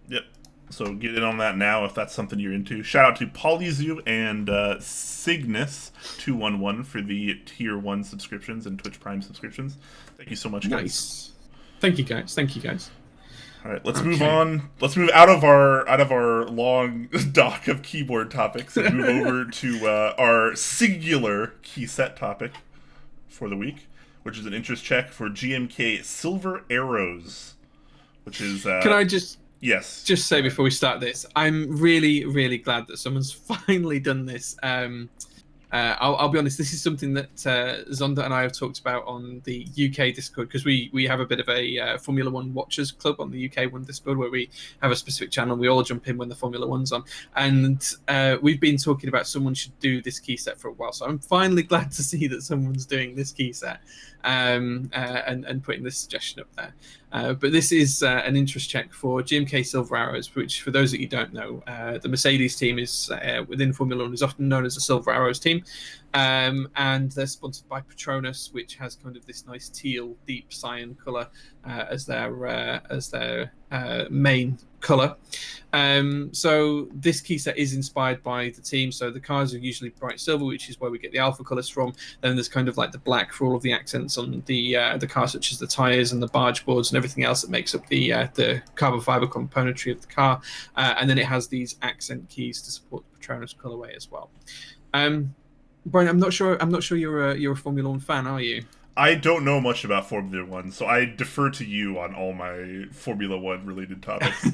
Yep. So get in on that now if that's something you're into. Shout out to Polyzoo and Cygnus211 for the Tier 1 subscriptions and Twitch Prime subscriptions. Thank you so much, guys. Nice. Thank you, guys. All right, let's move on. Let's move out of our long dock of keyboard topics and move over to our singular key set topic for the week, which is an interest check for GMK Silver Arrows, which is. Can I just say before we start this, I'm really, really glad that someone's finally done this. I'll be honest, this is something that Zonda and I have talked about on the UK Discord, because we have a bit of a Formula One watchers club on the UK One Discord, where we have a specific channel. We all jump in when the Formula One's on, and we've been talking about someone should do this key set for a while. So I'm finally glad to see that someone's doing this key set and putting this suggestion up there. But this is an interest check for GMK Silver Arrows, which, for those that you don't know, the Mercedes team is within Formula One is often known as the Silver Arrows team, and they're sponsored by Petronas, which has kind of this nice teal, deep cyan color as their main color. So this key set is inspired by the team. So the cars are usually bright silver, which is where we get the alpha colors from. Then there's kind of like the black for all of the accents on the car, such as the tires and the barge boards and everything else that makes up the carbon fiber componentry of the car. And then it has these accent keys to support the Patronus colorway as well. Brian, I'm not sure you're a Formula One fan, are you? I don't know much about Formula One, so I defer to you on all my Formula One related topics.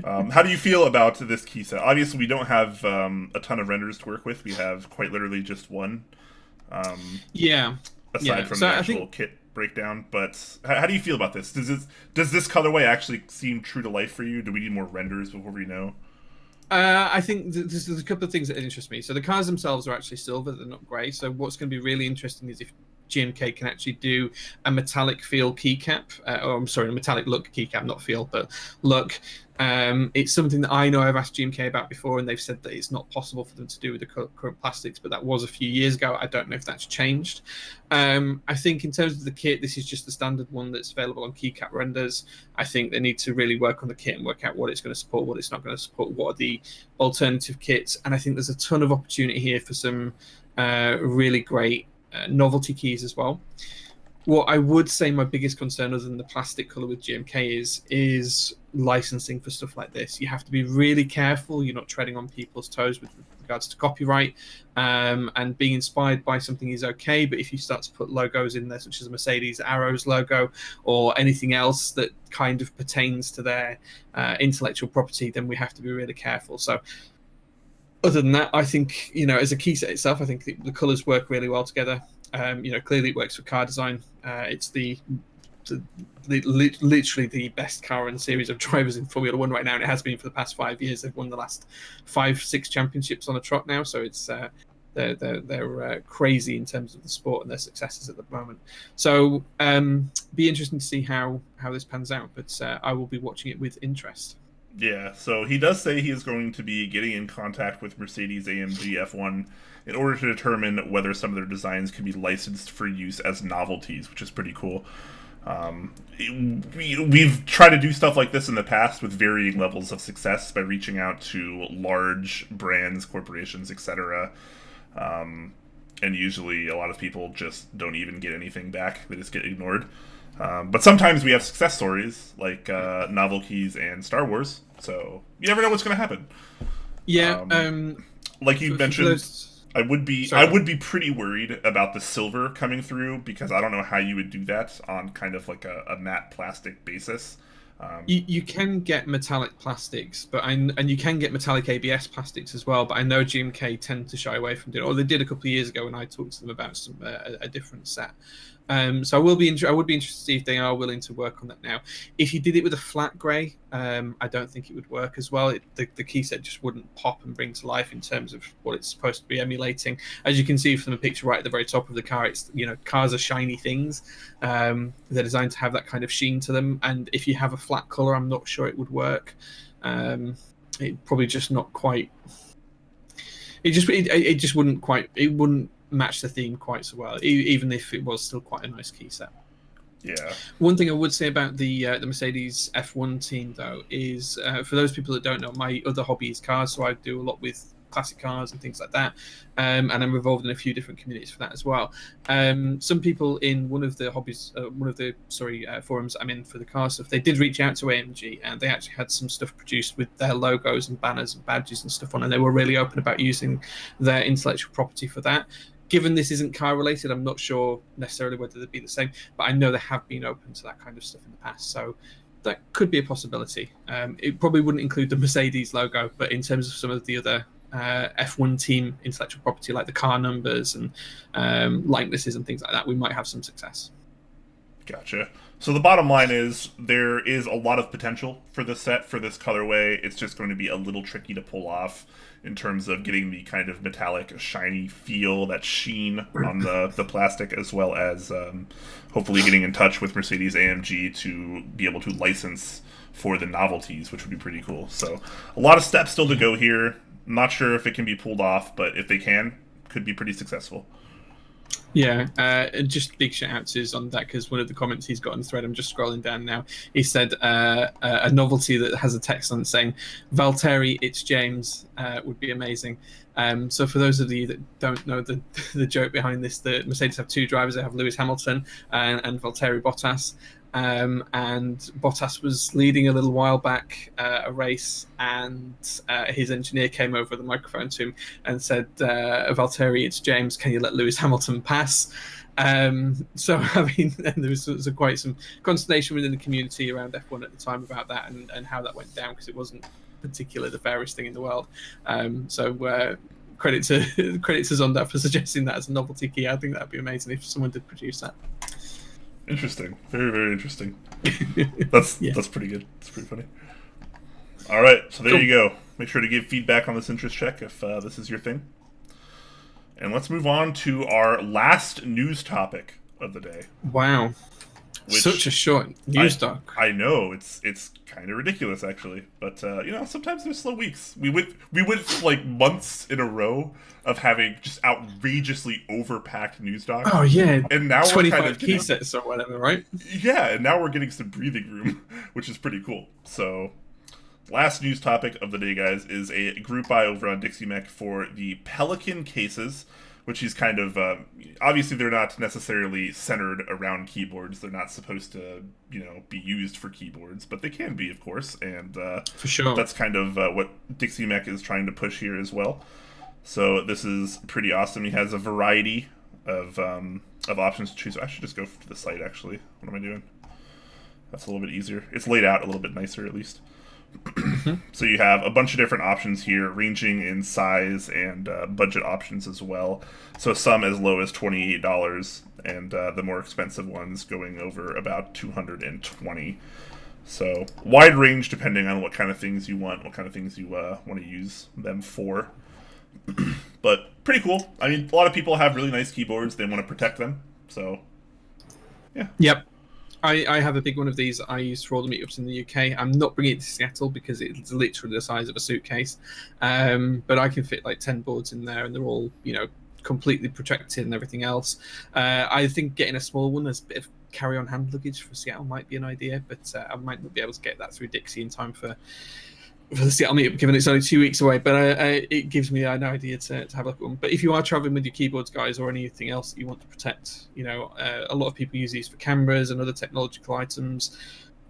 How do you feel about this key set? Obviously, we don't have a ton of renders to work with. We have quite literally just one. Aside from the actual kit breakdown, but how do you feel about this? Does this colorway actually seem true to life for you? Do we need more renders before we know? I think there's a couple of things that interest me. So the cars themselves are actually silver; they're not grey. So what's going to be really interesting is if GMK can actually do a metallic feel keycap, or I'm sorry, a metallic look keycap, not feel, but look. It's something that I know I've asked GMK about before, and they've said that it's not possible for them to do with the current plastics, but that was a few years ago. I don't know if that's changed. I think in terms of the kit, this is just the standard one that's available on Keycap renders. I think they need to really work on the kit and work out what it's going to support, what it's not going to support, what are the alternative kits. And I think there's a ton of opportunity here for some really great novelty keys as well. What I would say my biggest concern, other than the plastic color with GMK, is licensing for stuff like this. You have to be really careful. You're not treading on people's toes with regards to copyright. And being inspired by something is okay, but if you start to put logos in there, such as a Mercedes Arrows logo or anything else that kind of pertains to their intellectual property, then we have to be really careful. So other than that, I think, as a key set itself, I think the colors work really well together. Clearly it works for car design. It's literally the best car in the series of drivers in Formula One right now, and it has been for the past 5 years. They've won the last 5-6 championships on a trot now, so it's they're crazy in terms of the sport and their successes at the moment. So be interesting to see how this pans out, but I will be watching it with interest. Yeah, so he does say he is going to be getting in contact with Mercedes-AMG F1 in order to determine whether some of their designs can be licensed for use as novelties, which is pretty cool. We've tried to do stuff like this in the past with varying levels of success by reaching out to large brands, corporations, etc. And usually a lot of people just don't even get anything back. They just get ignored. But sometimes we have success stories like Novel Keys and Star Wars, so you never know what's going to happen. Yeah, like you mentioned, I would be pretty worried about the silver coming through, because I don't know how you would do that on kind of like a matte plastic basis. You can get metallic plastics, and you can get metallic ABS plastics as well. But I know GMK tend to shy away from doing it, or they did a couple of years ago when I talked to them about a different set. So I would be interested to see if they are willing to work on that now. If you did it with a flat grey, I don't think it would work as well. The key set just wouldn't pop and bring to life in terms of what it's supposed to be emulating. As you can see from the picture right at the very top of the car, it's cars are shiny things. They're designed to have that kind of sheen to them, and if you have a flat colour, I'm not sure it would work. It probably just not quite. It just wouldn't quite. It wouldn't match the theme quite so well, even if it was still quite a nice key set. Yeah. One thing I would say about the Mercedes F1 team, though, is for those people that don't know, my other hobby is cars, so I do a lot with classic cars and things like that, and I'm involved in a few different communities for that as well. Some people in one of the forums I'm in for the car stuff, they did reach out to AMG, and they actually had some stuff produced with their logos and banners and badges and stuff on, and they were really open about using their intellectual property for that. Given this isn't car related, I'm not sure necessarily whether they'd be the same, but I know they have been open to that kind of stuff in the past, so that could be a possibility. It probably wouldn't include the Mercedes logo, but in terms of some of the other F1 team intellectual property, like the car numbers and likenesses and things like that, we might have some success. Gotcha. So the bottom line is there is a lot of potential for this set, for this colorway. It's just going to be a little tricky to pull off in terms of getting the kind of metallic, shiny feel, that sheen on the plastic, as well as hopefully getting in touch with Mercedes-AMG to be able to license for the novelties, which would be pretty cool. So a lot of steps still to go here. Not sure if it can be pulled off, but if they can, could be pretty successful. Yeah, and just big shout out to us on that, because one of the comments he's got on the thread, I'm just scrolling down now, he said a novelty that has a text on it saying, Valtteri, it's James, would be amazing. So for those of you that don't know the joke behind this, the Mercedes have two drivers. They have Lewis Hamilton and Valtteri Bottas. And Bottas was leading a little while back a race, and his engineer came over the microphone to him and said, Valtteri, it's James, can you let Lewis Hamilton pass? So, I mean, there was quite some consternation within the community around F1 at the time about that and how that went down, because it wasn't particularly the fairest thing in the world. Credit to Zonda for suggesting that as a novelty key. I think that'd be amazing if someone did produce that. Interesting. Very, very interesting. That's pretty good. It's pretty funny. All right, so there you go. Make sure to give feedback on this interest check if this is your thing. And let's move on to our last news topic of the day. Wow. Such a short news doc. I know, it's kind of ridiculous actually, but sometimes there's slow weeks. We went like months in a row of having just outrageously overpacked news docs. Oh yeah, and now 25 we're kind of key sets or whatever, right? Yeah, and now we're getting some breathing room, which is pretty cool. So, last news topic of the day, guys, is a group buy over on Dixiemech for the Pelican cases, which is kind of obviously they're not necessarily centered around keyboards. They're not supposed to, be used for keyboards, but they can be, of course. And for sure, that's kind of what Dixiemech is trying to push here as well. So this is pretty awesome. He has a variety of options to choose. I should just go to the site actually. What am I doing? That's a little bit easier. It's laid out a little bit nicer at least. So you have a bunch of different options here, ranging in size and budget options as well. So some as low as $28, and the more expensive ones going over about $220. So wide range depending on what kind of things you want, what kind of things you want to use them for. But pretty cool. I mean, a lot of people have really nice keyboards. They want to protect them. So yeah. Yep. I have a big one of these I use for all the meetups in the UK. I'm not bringing it to Seattle because it's literally the size of a suitcase. But I can fit like 10 boards in there, and they're all, completely protected and everything else. I think getting a small one as a bit of carry-on hand luggage for Seattle might be an idea, but I might not be able to get that through Dixie in time for the Seattle meetup, given it's only 2 weeks away. But it gives me an idea to have a look at one. But if you are traveling with your keyboards, guys, or anything else that you want to protect, a lot of people use these for cameras and other technological items.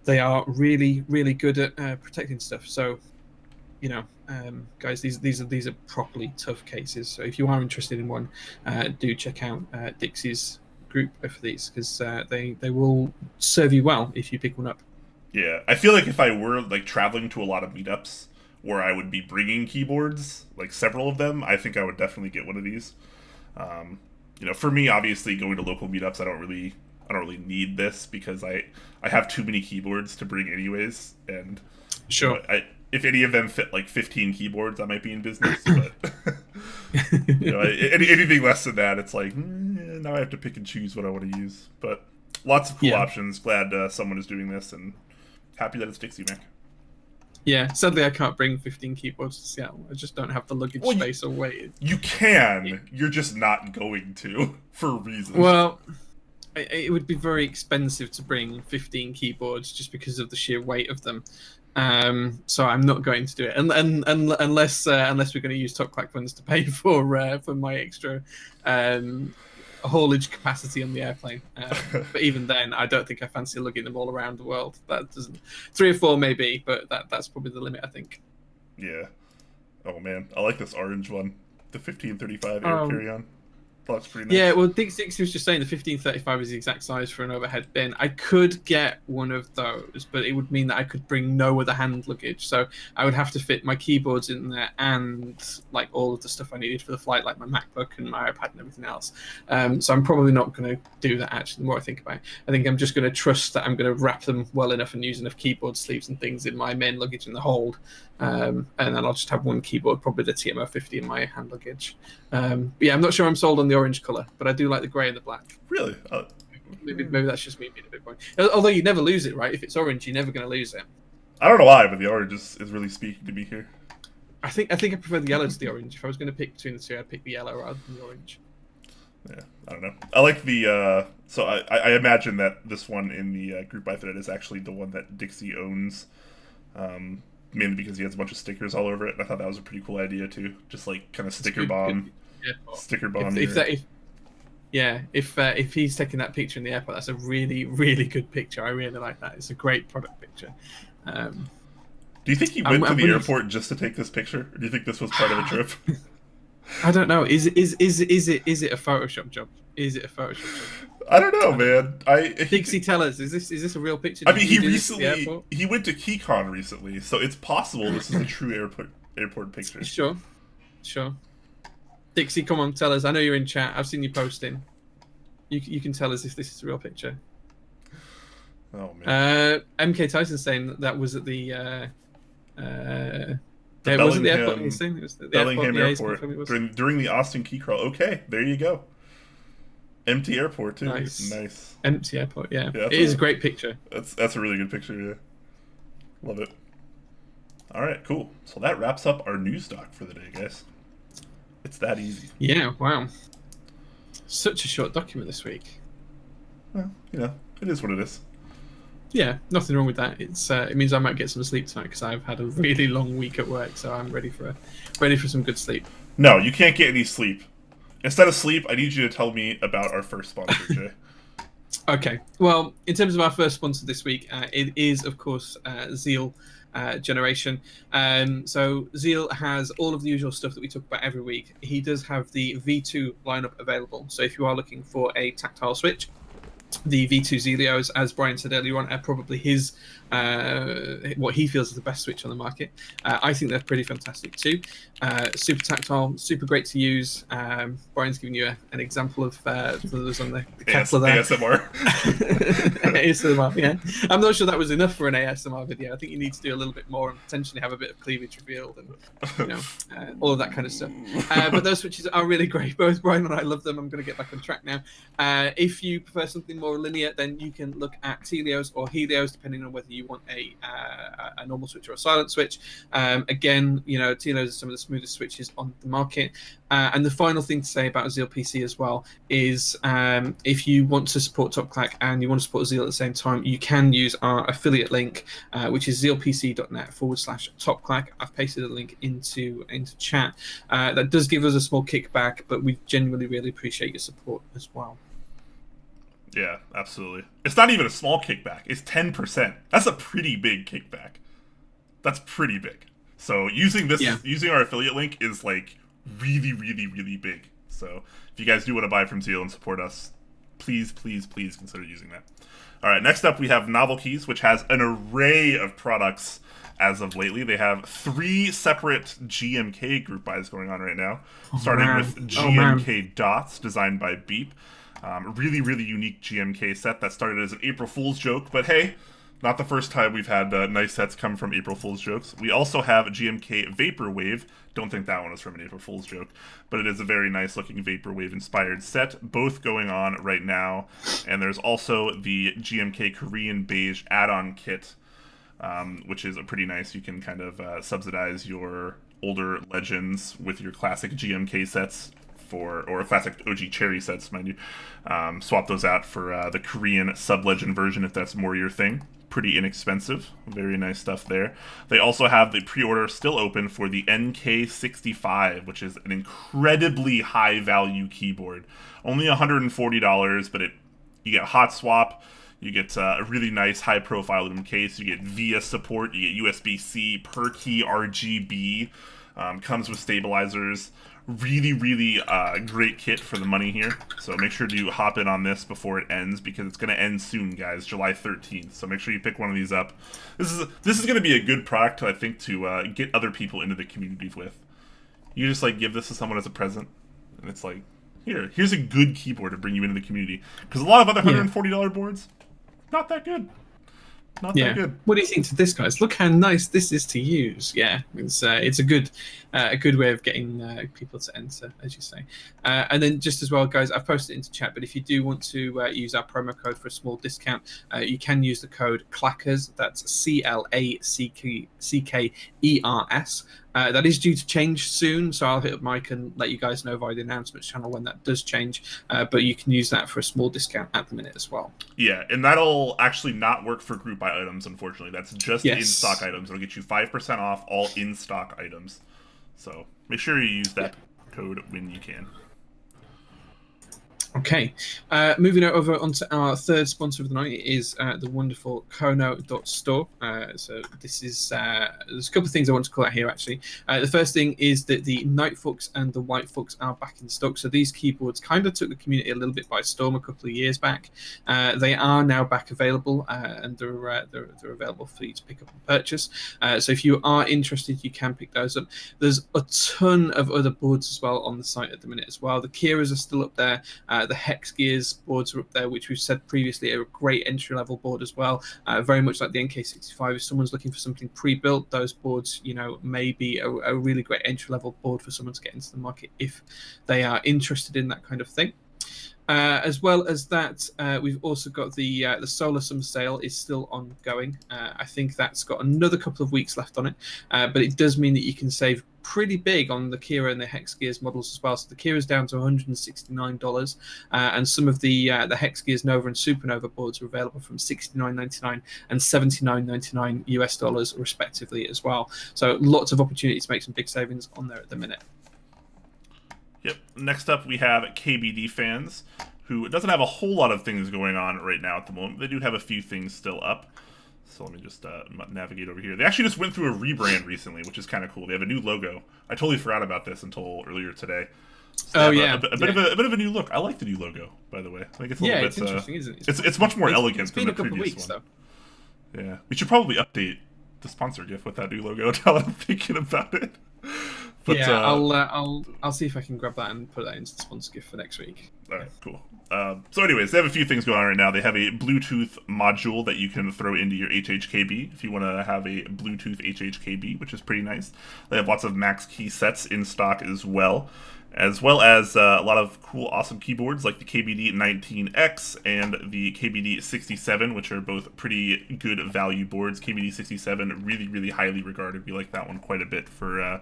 They are really, really good at protecting stuff. So, guys, these are properly tough cases. So if you are interested in one, do check out Dixie's group for these, because they will serve you well if you pick one up. Yeah, I feel like if I were like traveling to a lot of meetups where I would be bringing keyboards, like several of them, I think I would definitely get one of these. For me, obviously, going to local meetups, I don't really need this because I have too many keyboards to bring anyways. And sure, if any of them fit like 15 keyboards, I might be in business. But anything less than that, it's like now I have to pick and choose what I want to use. But lots of cool options. Glad someone is doing this, and happy that it's Dixiemech. Yeah, sadly I can't bring 15 keyboards to Seattle. I just don't have the luggage space or weight. You can. You're just not going to, for reasons. Well, it would be very expensive to bring 15 keyboards just because of the sheer weight of them. So I'm not going to do it, unless we're going to use Top Clack funds to pay for my extra haulage capacity on the airplane. But even then, I don't think I fancy lugging them all around the world. That doesn't. 3 or 4 maybe, but that's probably the limit, I think. Yeah. Oh man, I like this orange one, the 1535 air carry-on. That's pretty nice. Yeah, well, Dixie was just saying the 1535 is the exact size for an overhead bin. I could get one of those, but it would mean that I could bring no other hand luggage. So I would have to fit my keyboards in there and like all of the stuff I needed for the flight, like my MacBook and my iPad and everything else. So I'm probably not going to do that, actually, the more I think about it. I think I'm just going to trust that I'm going to wrap them well enough and use enough keyboard sleeves and things in my main luggage in the hold. And then I'll just have one keyboard, probably the TMO50 in my hand luggage. But yeah, I'm not sure I'm sold on the orange colour, but I do like the grey and the black. Really? Maybe that's just me being a bit boring. Although you never lose it, right? If it's orange, you're never going to lose it. I don't know why, but the orange is really speaking to me here. I think I prefer the yellow to the orange. If I was going to pick between the two, I'd pick the yellow rather than the orange. Yeah, I don't know. I like the, so I imagine that this one in the group buy thread is actually the one that Dixie owns, mainly because he has a bunch of stickers all over it, and I thought that was a pretty cool idea, too. Just, like, kind of sticker bomb. If he's taking that picture in the airport, that's a really, really good picture. I really like that. It's a great product picture. Do you think he went to the airport just to take this picture, or do you think this was part of a trip? I don't know. Is it a Photoshop job? Is it a Photoshop job? I don't know, man. Dixie, tell us, is this a real picture? I mean, he went to KeyCon recently, so it's possible this is a true airport picture. Sure. Dixie, come on, tell us. I know you're in chat. I've seen you posting. You can tell us if this is a real picture. Oh man. MK Tyson saying that was at the. The was it the airport? It was the Bellingham Airport during the Austin Key Crawl. Okay, there you go. Empty airport too. Nice. Empty airport. Yeah, it is a great picture. That's a really good picture. Yeah, love it. All right, cool. So that wraps up our news doc for the day, guys. It's that easy. Yeah. Wow. Such a short document this week. Well, it is what it is. Yeah, nothing wrong with that. It means I might get some sleep tonight because I've had a really long week at work, so I'm ready for some good sleep. No, you can't get any sleep. Instead of sleep, I need you to tell me about our first sponsor, Jay. Okay. Well, in terms of our first sponsor this week, it is, of course, Zeal Generation. So Zeal has all of the usual stuff that we talk about every week. He does have the V2 lineup available. So if you are looking for a tactile switch, the V2 Zealios, as Brian said earlier on, are probably his what he feels is the best switch on the market. I think they're pretty fantastic too. Super tactile, super great to use. Brian's giving you an example of those on the kettle there. ASMR. ASMR, yeah. I'm not sure that was enough for an ASMR video. I think you need to do a little bit more and potentially have a bit of cleavage revealed and all of that kind of stuff. But those switches are really great. Both Brian and I love them. I'm going to get back on track now. If you prefer something more linear, then you can look at Telios or Helios, depending on whether you want a normal switch or a silent switch. Again, Telios are some of the smoothest switches on the market. And the final thing to say about Zeal PC as well is if you want to support TopClack and you want to support Zeal at the same time, you can use our affiliate link, which is zealpc.net/TopClack. I've pasted a link into chat. That does give us a small kickback, but we genuinely really appreciate your support as well. Yeah, absolutely. It's not even a small kickback. It's 10%. That's a pretty big kickback. That's pretty big. So using our affiliate link is like really, really, really big. So if you guys do want to buy from Zeal and support us, please, please, please consider using that. All right, next up we have Novel Keys, which has an array of products as of lately. They have 3 separate GMK group buys going on right now, starting with GMK Dots, designed by Beep. Really, really unique GMK set that started as an April Fool's joke, but hey, not the first time we've had nice sets come from April Fool's jokes. We also have a GMK Vaporwave. Don't think that one was from an April Fool's joke, but it is a very nice looking Vaporwave-inspired set, both going on right now. And there's also the GMK Korean Beige add-on kit, which is a pretty nice. You can kind of subsidize your older Legends with your classic GMK sets. Or classic OG Cherry sets, mind you. Swap those out for the Korean sub-legend version if that's more your thing. Pretty inexpensive. Very nice stuff there. They also have the pre-order still open for the NK65, which is an incredibly high-value keyboard. Only $140, but you get a hot swap. You get a really nice high-profile aluminum case. You get VIA support. You get USB-C, per key RGB. Comes with stabilizers. Really, really great kit for the money here. So make sure to hop in on this before it ends, because it's going to end soon, guys, July 13th. So make sure you pick one of these up. This is going to be a good product, I think, to get other people into the community with. You just like give this to someone as a present, and it's like, here's a good keyboard to bring you into the community. Because a lot of other $140 boards, not that good. Not that good. What do you think to this, guys? Look how nice this is to use. Yeah, it's a good way of getting people to enter, as you say. And then just as well, guys, I've posted it into chat, but if you do want to use our promo code for a small discount, you can use the code CLACKERS. That's CLACKERS. That is due to change soon, so I'll hit up Mike and let you guys know via the announcements channel when that does change. But you can use that for a small discount at the minute as well. Yeah, and that'll actually not work for group buy items, unfortunately. That's just in-stock items. It'll get you 5% off all in-stock items. So make sure you use that code when you can. Okay, moving over onto our third sponsor of the night is the wonderful Kono.store. So this is there's a couple of things I want to call out here actually. The first thing is that the Night Fox and the White Fox are back in stock. So these keyboards kind of took the community a little bit by storm a couple of years back. They are now back available, and they're available for you to pick up and purchase. So if you are interested, you can pick those up. There's a ton of other boards as well on the site at the minute as well. The Kiras are still up there. The Hex Gears boards are up there, which we've said previously are a great entry-level board as well. Very much like the NK65. If someone's looking for something pre-built, those boards, may be a really great entry-level board for someone to get into the market if they are interested in that kind of thing. As well as that, we've also got the Solar Summer Sale is still ongoing. I think that's got another couple of weeks left on it, but it does mean that you can save pretty big on the Kira and the Hex Gears models as well. So the Kira's down to $169, and some of the Hex Gears Nova and Supernova boards are available from $69.99 and $79.99 US dollars respectively as well. So lots of opportunity to make some big savings on there at the minute. Yep. Next up, we have KBDfans, who doesn't have a whole lot of things going on right now at the moment. They do have a few things still up. So let me just navigate over here. They actually just went through a rebrand recently, which is kind of cool. They have a new logo. I totally forgot about this until earlier today. So a bit of a new look. I like the new logo, by the way. I think it's a little bit. It's interesting, isn't it? It's much more elegant than the previous one. Though. Yeah, we should probably update the sponsor GIF with that new logo. Now that I'm thinking about it. But, I'll see if I can grab that and put that into the sponsor GIF for next week. All right, cool. So anyways, they have a few things going on right now. They have a Bluetooth module that you can throw into your HHKB if you want to have a Bluetooth HHKB, which is pretty nice. They have lots of max key sets in stock as well as a lot of cool, awesome keyboards like the KBD19X and the KBD67, which are both pretty good value boards. KBD67, really, really highly regarded. We like that one quite a bit for a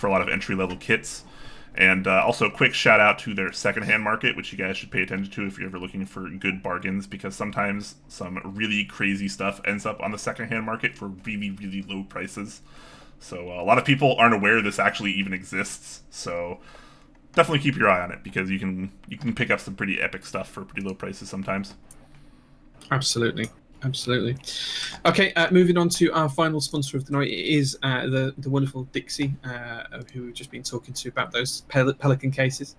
lot of entry-level kits. And also a quick shout out to their secondhand market, which you guys should pay attention to if you're ever looking for good bargains, because sometimes some really crazy stuff ends up on the secondhand market for really, really low prices. So a lot of people aren't aware this actually even exists. So definitely keep your eye on it, because you can pick up some pretty epic stuff for pretty low prices sometimes. Absolutely. Okay, moving on to our final sponsor of the night. It is the wonderful Dixie, who we've just been talking to about those Pelican cases.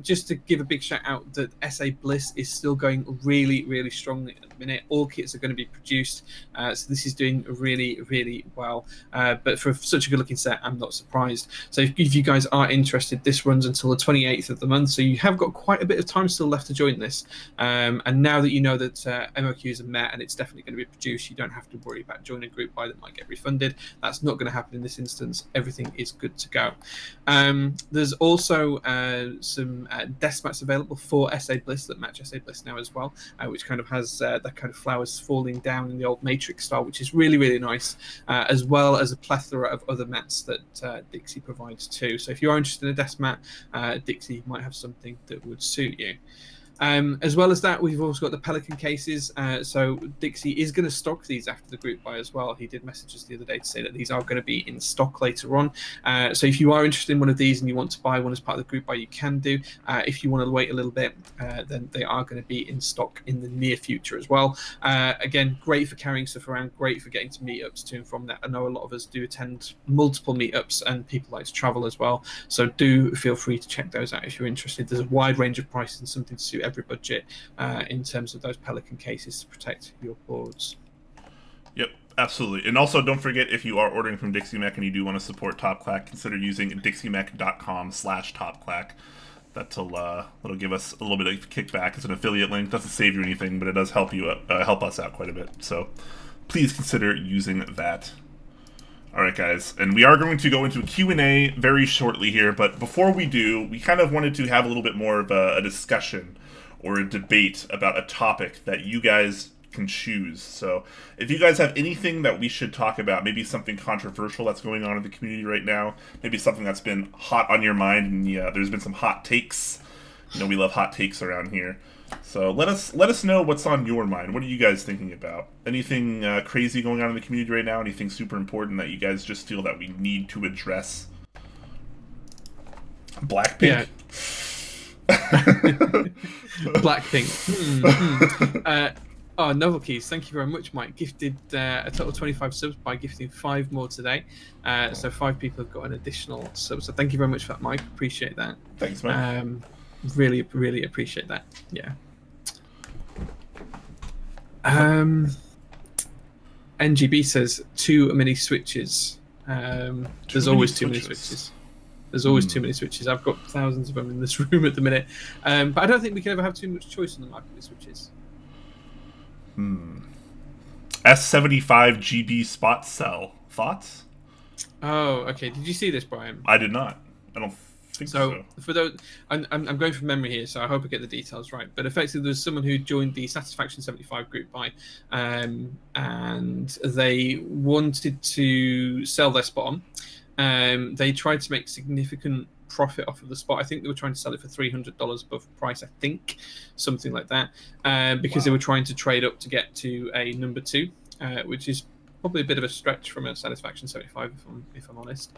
Just to give a big shout out that SA Bliss is still going really, really strongly at the minute. All kits are going to be produced, so this is doing really, really well. But for such a good looking set, I'm not surprised. So if you guys are interested, this runs until the 28th of the month, so you have got quite a bit of time still left to join this. And now that you know that MOQs are met and it's definitely going to be produced, you don't have to worry about joining a group buy that might get refunded. That's not going to happen in this instance. Everything is good to go. There's also some desk mats available for SA Bliss that match SA Bliss now as well, which kind of has that kind of flowers falling down in the old Matrix style, which is really, really nice, as well as a plethora of other mats that Dixie provides too. So if you are interested in a desk mat, Dixie might have something that would suit you. As well as that, we've also got the Pelican cases. So Dixie is going to stock these after the group buy as well. He did message us the other day to say that these are going to be in stock later on. So if you are interested in one of these and you want to buy one as part of the group buy, you can do. If you want to wait a little bit, then they are going to be in stock in the near future as well. Again, great for carrying stuff around, great for getting to meetups to and from that. I know a lot of us do attend multiple meetups and people like to travel as well. So do feel free to check those out if you're interested. There's a wide range of prices and something to suit every budget in terms of those Pelican cases to protect your boards. Yep, absolutely. And also, don't forget, if you are ordering from Dixiemech and you do want to support Top Clack, consider using dixiemech.com/TopClack. That'll give us a little bit of kickback. It's an affiliate link. Doesn't save you anything, but it does help us out quite a bit. So please consider using that. All right, guys, and we are going to go into a Q&A very shortly here, but before we do, we kind of wanted to have a little bit more of a discussion or a debate about a topic that you guys can choose. So if you guys have anything that we should talk about, maybe something controversial that's going on in the community right now, maybe something that's been hot on your mind, and there's been some hot takes. You know, we love hot takes around here. So let us know what's on your mind. What are you guys thinking about? Anything crazy going on in the community right now? Anything super important that you guys just feel that we need to address? Blackpink? Yeah. Blackpink. Novel Keys, thank you very much, Mike. Gifted a total of 25 subs by gifting 5 more today. So 5 people have got an additional sub. So thank you very much for that, Mike. Appreciate that. Thanks, Mike. Really appreciate that. Yeah. NGB says too many switches. There's always too many switches. There's always too many switches. I've got thousands of them in this room at the minute. But I don't think we can ever have too much choice on the market with switches. S75 GB spot cell. Thoughts? Oh, okay. Did you see this, Brian? I did not. I don't think so. For those, I'm going from memory here, so I hope I get the details right. But effectively, there's someone who joined the Satisfaction 75 group buy, and they wanted to sell their spot on. They tried to make significant profit off of the spot. I think they were trying to sell it for $300 above price, I think, something like that, because they were trying to trade up to get to a number 2, which is probably a bit of a stretch from a Satisfaction 75, if I'm honest.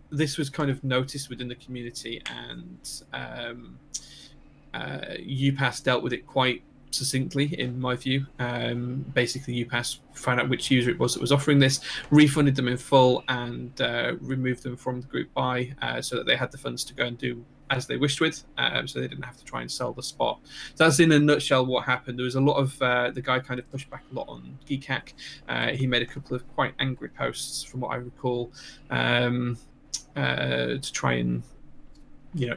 This was kind of noticed within the community, and UPass dealt with it quite succinctly, in my view. Basically, UPass found out which user it was that was offering this, refunded them in full, and removed them from the group buy so that they had the funds to go and do as they wished with, so they didn't have to try and sell the spot. So that's in a nutshell what happened. There was a lot of the guy kind of pushed back a lot on Keycap. He made a couple of quite angry posts, from what I recall, to try and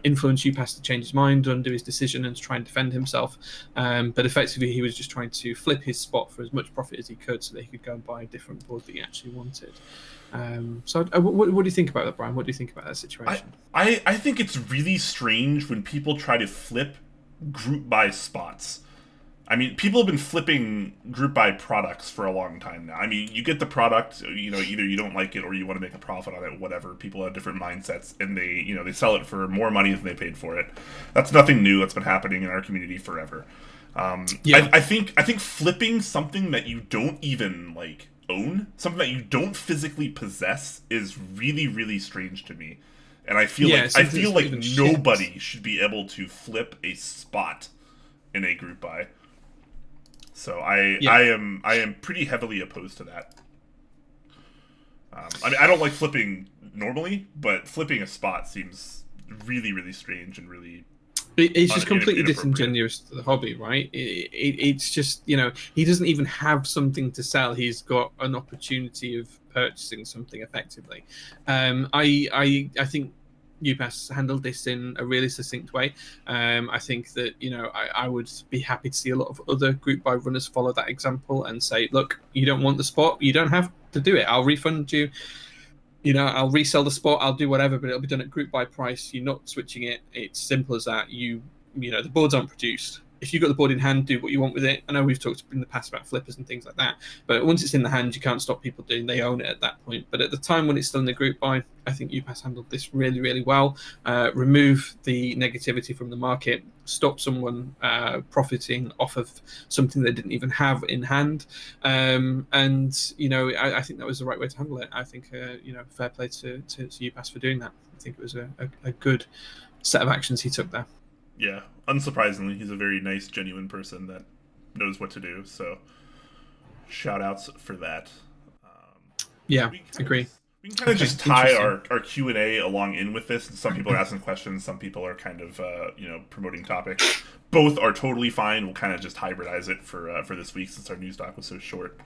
influence UPass to change his mind, undo his decision, and to try and defend himself. But effectively, he was just trying to flip his spot for as much profit as he could, so that he could go and buy a different board that he actually wanted. So, what do you think about that, Brian? What do you think about that situation? I think it's really strange when people try to flip group buy spots. I mean, people have been flipping group buy products for a long time now. I mean, you get the product, either you don't like it or you want to make a profit on it, whatever. People have different mindsets, and they sell it for more money than they paid for it. That's nothing new. That's been happening in our community forever. I think flipping something that you don't even own, something that you don't physically possess, is really, really strange to me. And I feel like nobody should be able to flip a spot in a group buy. So I am pretty heavily opposed to that. I mean, I don't like flipping normally, but flipping a spot seems really, really strange and really. It's just completely disingenuous to the hobby, right? It's just, he doesn't even have something to sell. He's got an opportunity of purchasing something effectively. I think UPass handled this in a really succinct way. I think that, I would be happy to see a lot of other group buy runners follow that example and say, look, you don't want the spot, you don't have to do it. I'll refund you. I'll resell the spot, I'll do whatever, but it'll be done at group buy price. You're not switching it. It's simple as that. The boards aren't produced. if you've got the board in hand, do what you want with it. I know we've talked in the past about flippers and things like that, but once it's in the hand, you can't stop people doing. They own it at that point. But at the time when it's still in the group buy, I think UPass handled this really, really well. Remove the negativity from the market, stop someone profiting off of something they didn't even have in hand, and I think that was the right way to handle it. I think fair play to UPass for doing that. I think it was a good set of actions he took there. Yeah, unsurprisingly, he's a very nice, genuine person that knows what to do. So, shout outs for that. Yeah, agree. We can kind of just tie our Q&A along in with this. Some people are asking questions. Some people are kind of, promoting topics. Both are totally fine. We'll kind of just hybridize it for this week since our news doc was so short.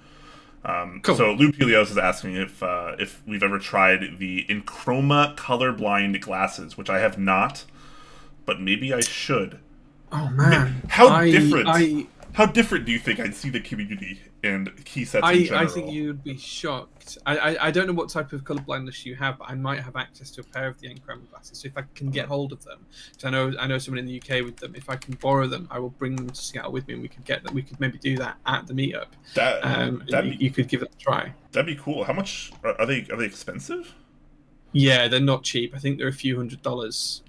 Cool. So Lou Pelios is asking if we've ever tried the Enchroma colorblind glasses, which I have not. But maybe I should. Oh man, how different do you think I'd see the community and key sets in general? I think you'd be shocked. I don't know what type of color blindness you have, but I might have access to a pair of the Enchroma glasses. So if I can get hold of them, because I know someone in the UK with them. If I can borrow them, I will bring them to Seattle with me, and we could get them. We could maybe do that at the meetup. You could give it a try. That'd be cool. How much are they? Are they expensive? Yeah, they're not cheap. I think they're a few $100s.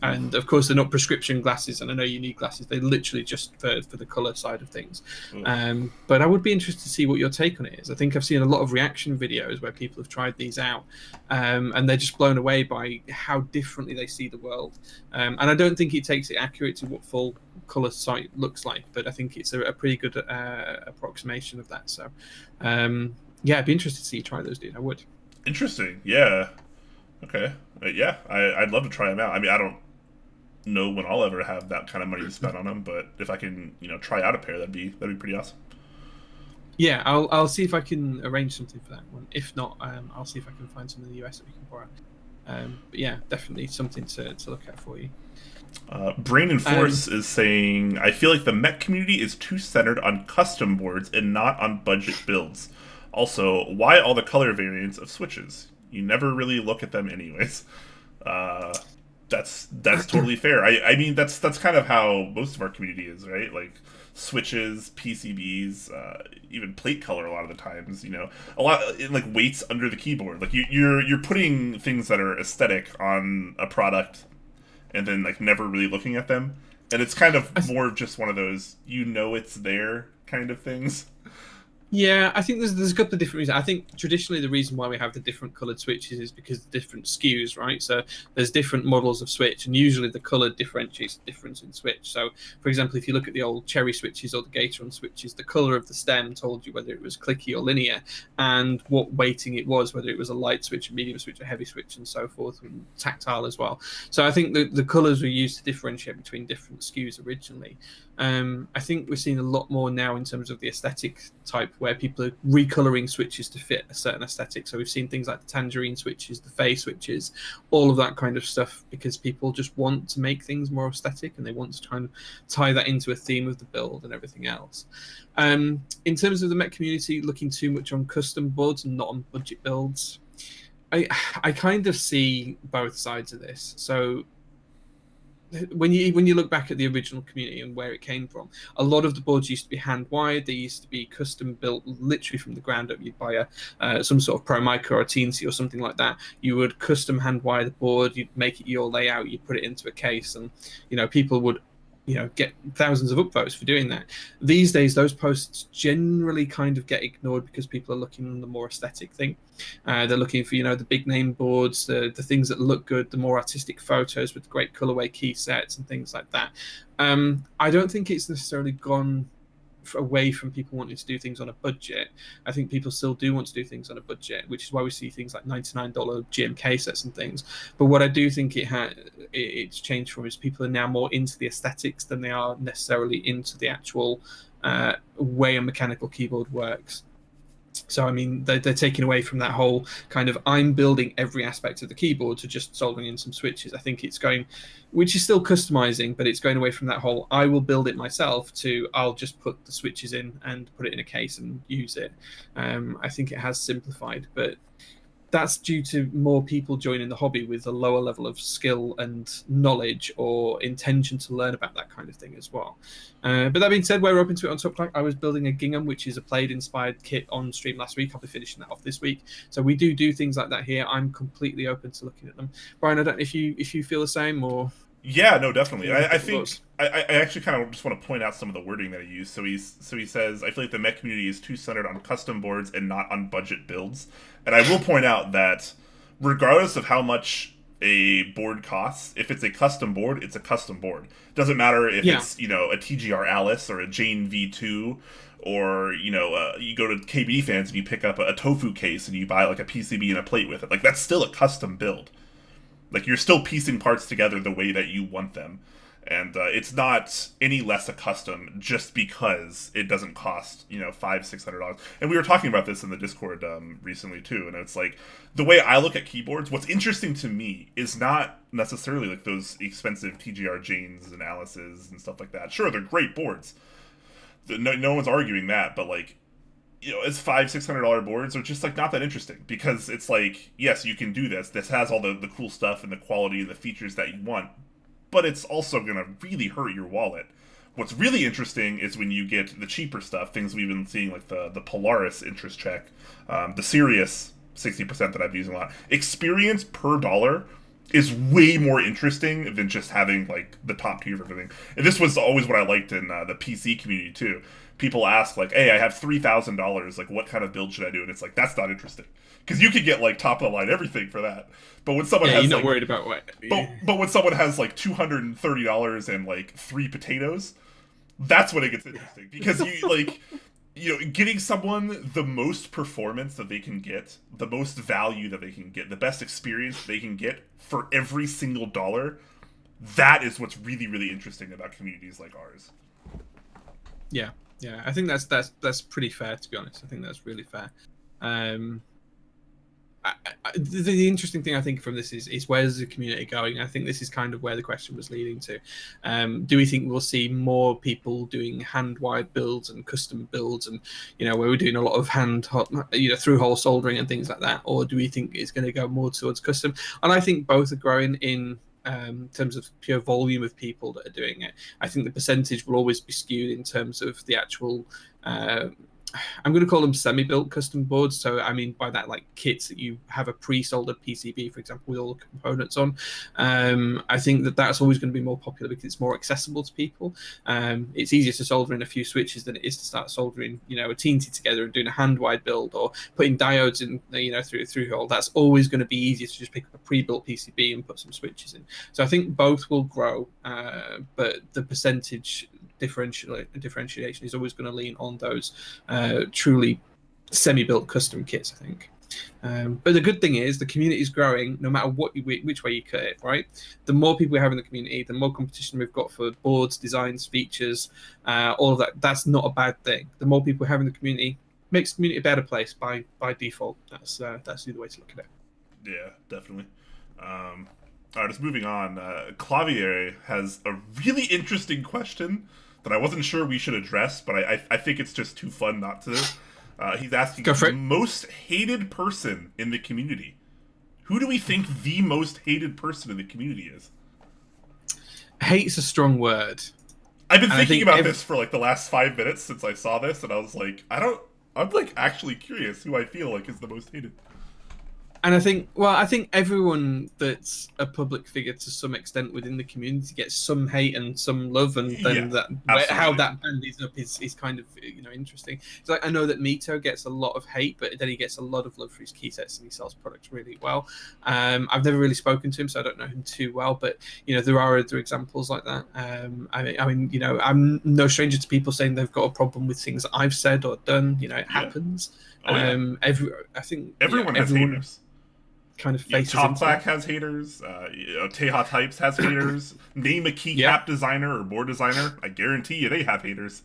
And of course, they're not prescription glasses, and I know you need glasses. They're literally just for the color side of things. But I would be interested to see what your take on it is. I think I've seen a lot of reaction videos where people have tried these out, and they're just blown away by how differently they see the world. And I don't think it takes it accurate to what full color sight looks like, but I think it's a pretty good approximation of that. So, yeah, I'd be interested to see you try those, dude. I would. Interesting. Yeah. Okay. Yeah, I'd love to try them out. I mean, I don't know when I'll ever have that kind of money to spend on them, but if I can, try out a pair, that'd be pretty awesome. Yeah, I'll see if I can arrange something for that one. If not, I'll see if I can find some in the US that we can borrow. But yeah, definitely something to look at for you. Brain and Force is saying, I feel like the mech community is too centered on custom boards and not on budget builds. Also, why all the color variants of switches? You never really look at them anyways. That's totally fair. I mean, that's kind of how most of our community is, right? Like switches, PCBs, even plate color a lot of the times. A lot like weights under the keyboard. Like you're putting things that are aesthetic on a product, and then like never really looking at them. And it's kind of more of just one of those it's there kind of things. Yeah, I think there's a couple of different reasons. I think traditionally the reason why we have the different coloured switches is because of different SKUs, right? So there's different models of switch, and usually the colour differentiates the difference in switch. So, for example, if you look at the old Cherry switches or the Gateron switches, the colour of the stem told you whether it was clicky or linear, and what weighting it was, whether it was a light switch, a medium switch, a heavy switch, and so forth, and tactile as well. So I think the colours were used to differentiate between different SKUs originally. I think we're seeing a lot more now in terms of the aesthetic type, where people are recoloring switches to fit a certain aesthetic. So we've seen things like the tangerine switches, the Fey switches, all of that kind of stuff, because people just want to make things more aesthetic, and they want to try and tie that into a theme of the build and everything else. In terms of the mech community looking too much on custom boards and not on budget builds, I kind of see both sides of this. So when you look back at the original community and where it came from, a lot of the boards used to be hand wired. They used to be custom built, literally from the ground up. You'd buy some sort of Pro Micro or a TNC or something like that. You would custom hand wire the board. You'd make it your layout. You'd put it into a case, and people would get thousands of upvotes for doing that. These days, those posts generally kind of get ignored because people are looking on the more aesthetic thing. They're looking for, the big name boards, the things that look good, the more artistic photos with great colorway key sets and things like that. I don't think it's necessarily gone away from people wanting to do things on a budget. I think people still do want to do things on a budget, which is why we see things like $99 GMK sets and things. But what I do think it's changed from is people are now more into the aesthetics than they are necessarily into the actual way a mechanical keyboard works. So, I mean, they're taking away from that whole kind of I'm building every aspect of the keyboard to just soldering in some switches. I think it's going, which is still customizing, but it's going away from that whole I will build it myself to I'll just put the switches in and put it in a case and use it. I think it has simplified, but that's due to more people joining the hobby with a lower level of skill and knowledge or intention to learn about that kind kind of thing as well. But that being said, we're open to it on Top Clack. I was building a gingham, which is a Played-inspired kit on stream last week. I'll be finishing that off this week. So we do things like that here. I'm completely open to looking at them. Brian, I don't know if you feel the same or... Yeah, no, definitely. I think I actually kind of just want to point out some of the wording that he used. So he says, I feel like the mech community is too centered on custom boards and not on budget builds. And I will point out that regardless of how much a board costs, if it's a custom board, it's a custom board. Doesn't matter if it's, you know, a TGR Alice or a Jane V2, or, you know, you go to KBDfans and you pick up a tofu case and you buy like a PCB and a plate with it. Like, that's still a custom build. Like, you're still piecing parts together the way that you want them. And it's not any less a custom just because it doesn't cost, you know, $500-$600. And we were talking about this in the Discord recently, too. And it's like, the way I look at keyboards, what's interesting to me is not necessarily like those expensive TGR Janes and Alices and stuff like that. Sure, they're great boards. No one's arguing that, but like, you know, it's $500-$600 boards are just like not that interesting, because it's like, yes, you can do this. This has all the cool stuff and the quality and the features that you want, but it's also gonna really hurt your wallet. What's really interesting is when you get the cheaper stuff, things we've been seeing like the Polaris interest check, the Sirius 60% that I've been using a lot. Experience per dollar is way more interesting than just having like the top tier of everything. And this was always what I liked in the PC community too. People ask like, hey, I have $3,000, like what kind of build should I do? And it's like, that's not interesting, because you could get like top of the line everything for that. But when someone has, you're not like, worried about what. But when someone has like $230 and like 3 potatoes, that's when it gets interesting, because you like, you know, getting someone the most performance that they can get, the most value that they can get, the best experience they can get for every single dollar. That is what's really, really interesting about communities like ours. Yeah. Yeah, I think that's pretty fair, to be honest. I think that's really fair. The interesting thing I think from this is where's the community going? I think this is kind of where the question was leading to. Do we think we'll see more people doing hand-wired builds and custom builds, and, you know, where we're doing a lot of through-hole soldering and things like that, or do we think it's going to go more towards custom? And I think both are growing in terms of pure volume of people that are doing it. I think the percentage will always be skewed in terms of the actual I'm going to call them semi-built custom boards. So I mean by that, like kits that you have a pre-soldered PCB, for example, with all the components on. I think that's always going to be more popular because it's more accessible to people. It's easier to solder in a few switches than it is to start soldering, you know, a TNT together and doing a hand-wide build, or putting diodes in, you know, through hole. That's always going to be easier to just pick up a pre-built PCB and put some switches in. So I think both will grow, but the percentage differentiation is always going to lean on those truly semi-built custom kits, I think. But the good thing is the community is growing no matter which way you cut it, right? The more people we have in the community, the more competition we've got for boards, designs, features, all of that. That's not a bad thing. The more people we have in the community makes the community a better place by default. That's the other way to look at it. Yeah, definitely. All right, just moving on. Clavier has a really interesting question that I wasn't sure we should address, but I think it's just too fun not to. He's asking the most hated person in the community. Who do we think the most hated person in the community is? Hate's a strong word. I've been thinking about this for like the last 5 minutes since I saw this, and I was like, I'm like actually curious who I feel like is the most hated. And I think everyone that's a public figure to some extent within the community gets some hate and some love, and then how that band is up is kind of, you know, interesting. It's like, I know that Mito gets a lot of hate, but then he gets a lot of love for his key sets and he sells products really well. I've never really spoken to him, so I don't know him too well, but, you know, there are other examples like that. I mean, you know, I'm no stranger to people saying they've got a problem with things that I've said or done. You know, it happens. I think everyone has haters. Kind of faces. Top Clack has haters. Teha Types has haters. Name a keycap designer or board designer, I guarantee you they have haters.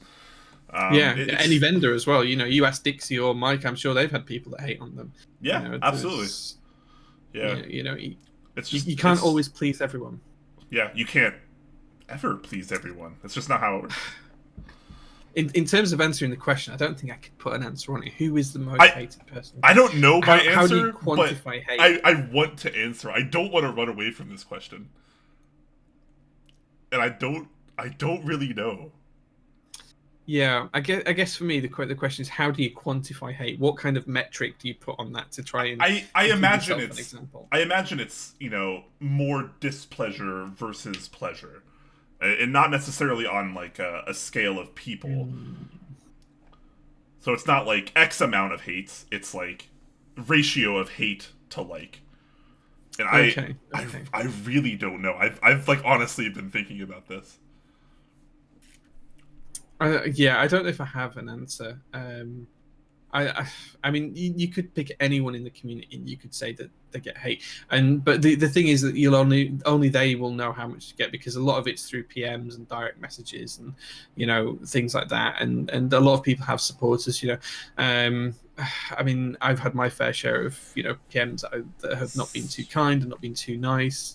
Any vendor as well. You know, you ask Dixie or Mike, I'm sure they've had people that hate on them. Yeah, you know, absolutely. You know, you can't always please everyone. Yeah, you can't ever please everyone. That's just not how it works. In terms of answering the question, I don't think I could put an answer on it. Who is the most hated person? I don't know my answer, how do you quantify hate? I want to answer. I don't want to run away from this question. And I don't I don't really know. Yeah, I guess for me the question is, how do you quantify hate? What kind of metric do you put on that to try and I give imagine yourself an it's example? I imagine it's more displeasure versus pleasure, and not necessarily on like a scale of people. So it's not like X amount of hates. It's like ratio of hate to like. And Okay, okay. I really don't know. I've like honestly been thinking about this. Yeah, I don't know if I have an answer. I, I mean, you could pick anyone in the community, and you could say that they get hate, but the thing is that you'll only they will know how much to get, because a lot of it's through PMs and direct messages and things like that, and a lot of people have supporters. I mean, I've had my fair share of PMs that have not been too kind and not been too nice.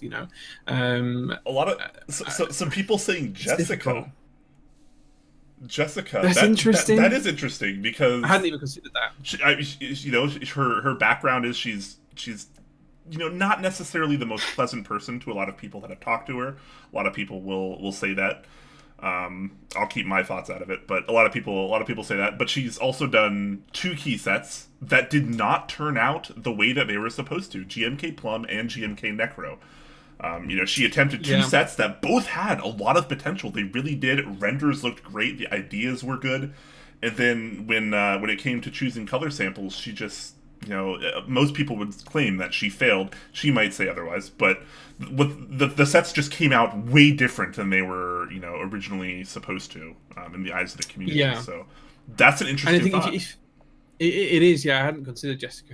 A lot of some people saying it's difficult. Jessica, That's interesting. That is interesting, because I hadn't even considered that. Her background is she's not necessarily the most pleasant person to a lot of people that have talked to her. A lot of people will say that. I'll keep my thoughts out of it, but a lot of people say that. But she's also done 2 key sets that did not turn out the way that they were supposed to: GMK Plum and GMK Necro. She attempted 2 sets that both had a lot of potential. They really did. Renders looked great. The ideas were good. And then when it came to choosing color samples, she just, most people would claim that she failed. She might say otherwise, but the sets just came out way different than they were, originally supposed to, in the eyes of the community. Yeah. So that's an interesting thought. It is, yeah. I hadn't considered Jessica.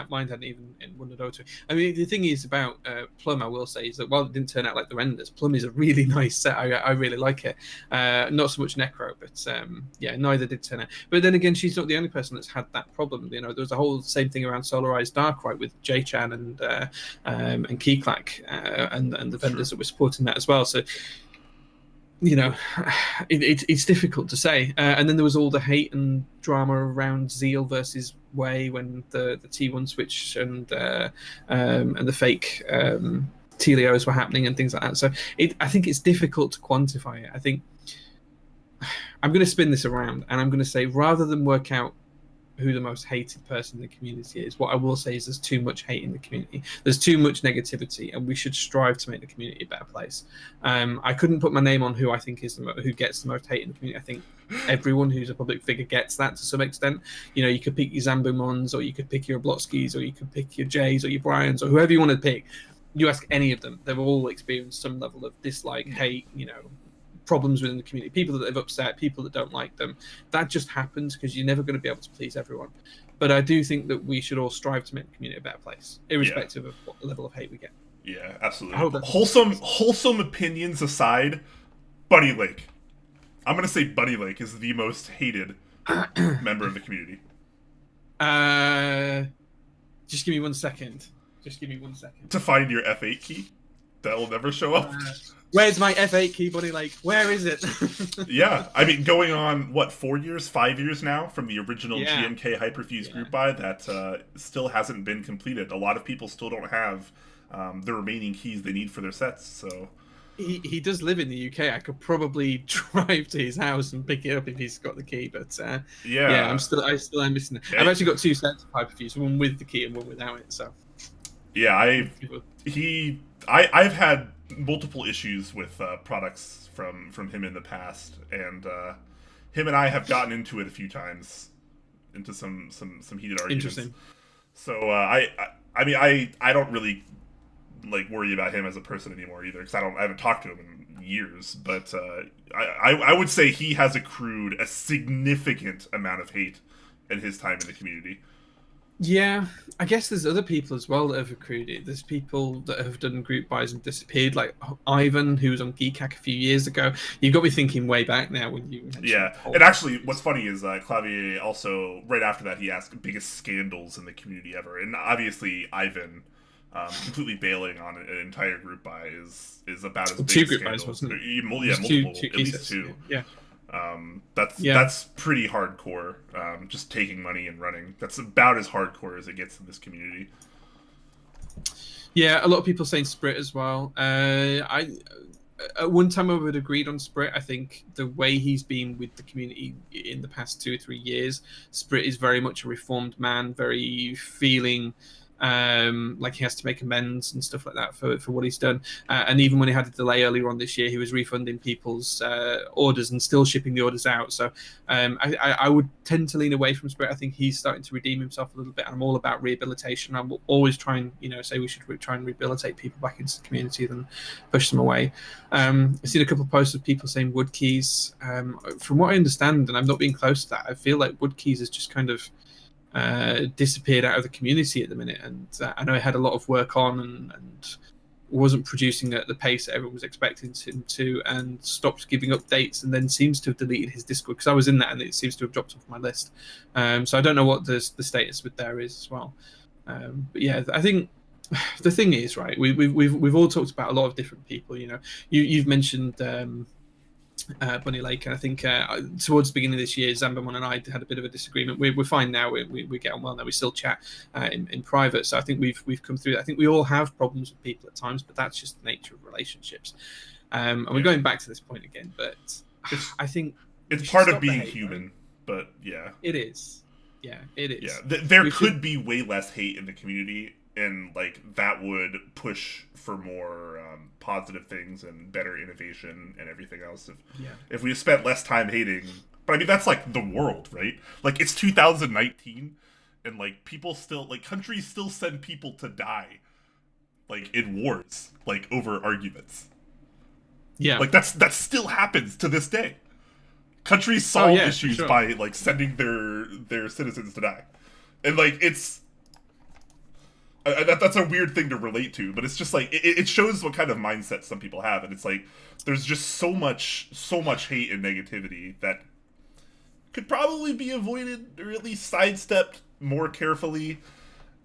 Mine hadn't even wandered over to it. I mean, the thing is about Plum, I will say, is that while it didn't turn out like the renders, Plum is a really nice set. I really like it. Not so much Necro, but neither did turn out. But then again, she's not the only person that's had that problem. There was a whole same thing around Solarized Darkrai with J-Chan and Keycap and the vendors that were supporting that as well. So it's difficult to say. And then there was all the hate and drama around Zeal versus Way when the T1 switch and the fake Telios were happening and things like that. So I think it's difficult to quantify it. I think I'm going to spin this around, and I'm going to say, rather than work out who the most hated person in the community is, what I will say is there's too much hate in the community. There's too much negativity, and we should strive to make the community a better place. I couldn't put my name on who I think is who gets the most hate in the community. I think everyone who's a public figure gets that to some extent. You could pick your Zambumons, or you could pick your Blotzkis, or you could pick your Jays or your Bryans, or whoever you want to pick. You ask any of them, they've all experienced some level of dislike, hate, problems within the community, people that they've upset, people that don't like them. That just happens because you're never going to be able to please everyone. But I do think that we should all strive to make the community a better place, irrespective of what level of hate we get. Yeah, absolutely. Wholesome opinions aside, Buddy Lake. I'm going to say Buddy Lake is the most hated member of the community. Just give me 1 second. To find your F8 key? That'll never show up. Where's my F8 key, Buddy Lake? Where is it? Yeah, I mean, going on, 5 years now from the original GMK Hyperfuse group buy that still hasn't been completed. A lot of people still don't have the remaining keys they need for their sets, so... He does live in the UK. I could probably drive to his house and pick it up if he's got the key, but I still am missing it. I've actually got 2 sets of Hyperfuse, one with the key and one without it, so... Yeah, I've had multiple issues with products from him in the past, and him and I have gotten into it a few times, into some heated arguments. Interesting. So I don't really worry about him as a person anymore either, because I haven't talked to him in years. But I would say he has accrued a significant amount of hate in his time in the community. Yeah, I guess there's other people as well that have accrued it. There's people that have done group buys and disappeared, like Ivan, who was on Keycap a few years ago. You've got me thinking way back now when you mentioned. Yeah, and actually, what's funny is Clavier also, right after that, he asked biggest scandals in the community ever. And obviously, Ivan completely bailing on an entire group buy is about as big 2 a group scandal. buys, wasn't it? Multiple, at least 2. Yeah. That's pretty hardcore. Just taking money and running. That's about as hardcore as it gets in this community. Yeah, a lot of people saying Sprit as well. at one time I would have agreed on Sprit. I think the way he's been with the community in the past 2 or 3 years, Sprit is very much a reformed man, very feeling like he has to make amends and stuff like that for what he's done. And even when he had a delay earlier on this year, he was refunding people's orders and still shipping the orders out. So I would tend to lean away from Spirit. I think he's starting to redeem himself a little bit. And I'm all about rehabilitation. I will always try and say we should try and rehabilitate people back into the community than push them away. I've seen a couple of posts of people saying wood keys. From what I understand, and I'm not being close to that, I feel like wood keys is just kind of disappeared out of the community at the minute, and I know he had a lot of work on and wasn't producing at the pace that everyone was expecting him to, and stopped giving updates, and then seems to have deleted his Discord, because I was in that and it seems to have dropped off my list. So I don't know what the status with there is as well. But yeah, I think the thing is, right, we've all talked about a lot of different people. You've mentioned Bunny Lake, and I think towards the beginning of this year, Zambamon and I had a bit of a disagreement. We're fine now. We get on well now. We still chat in private. So I think we've come through that. I think we all have problems with people at times, but that's just the nature of relationships. And we're going back to this point again, but I think it's part of being human. Right? But yeah, it is. Yeah, it is. Yeah, there could be way less hate in the community, and like that would push for more positive things and better innovation and everything else if we spent less time hating. But I mean, that's like the world, right? Like, it's 2019 and like people still, like, countries still send people to die like in wars, like over arguments. Yeah, like that still happens to this day. Countries solve issues by like sending their citizens to die. And like it's that's a weird thing to relate to, but it's just like it shows what kind of mindset some people have, and it's like there's just so much hate and negativity that could probably be avoided or at least sidestepped more carefully,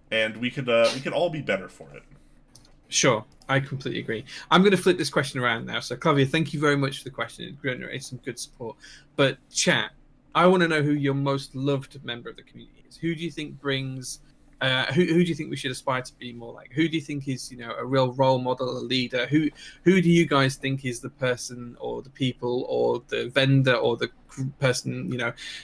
and we could all be better for it. Sure, I completely agree. I'm going to flip this question around now. So, Claudia, thank you very much for the question. It generated some good support. But chat, I want to know who your most loved member of the community is. Who do you think brings? Who do you think we should aspire to be more like? Who do you think is a real role model, a leader? Who do you guys think is the person or the people or the vendor or the person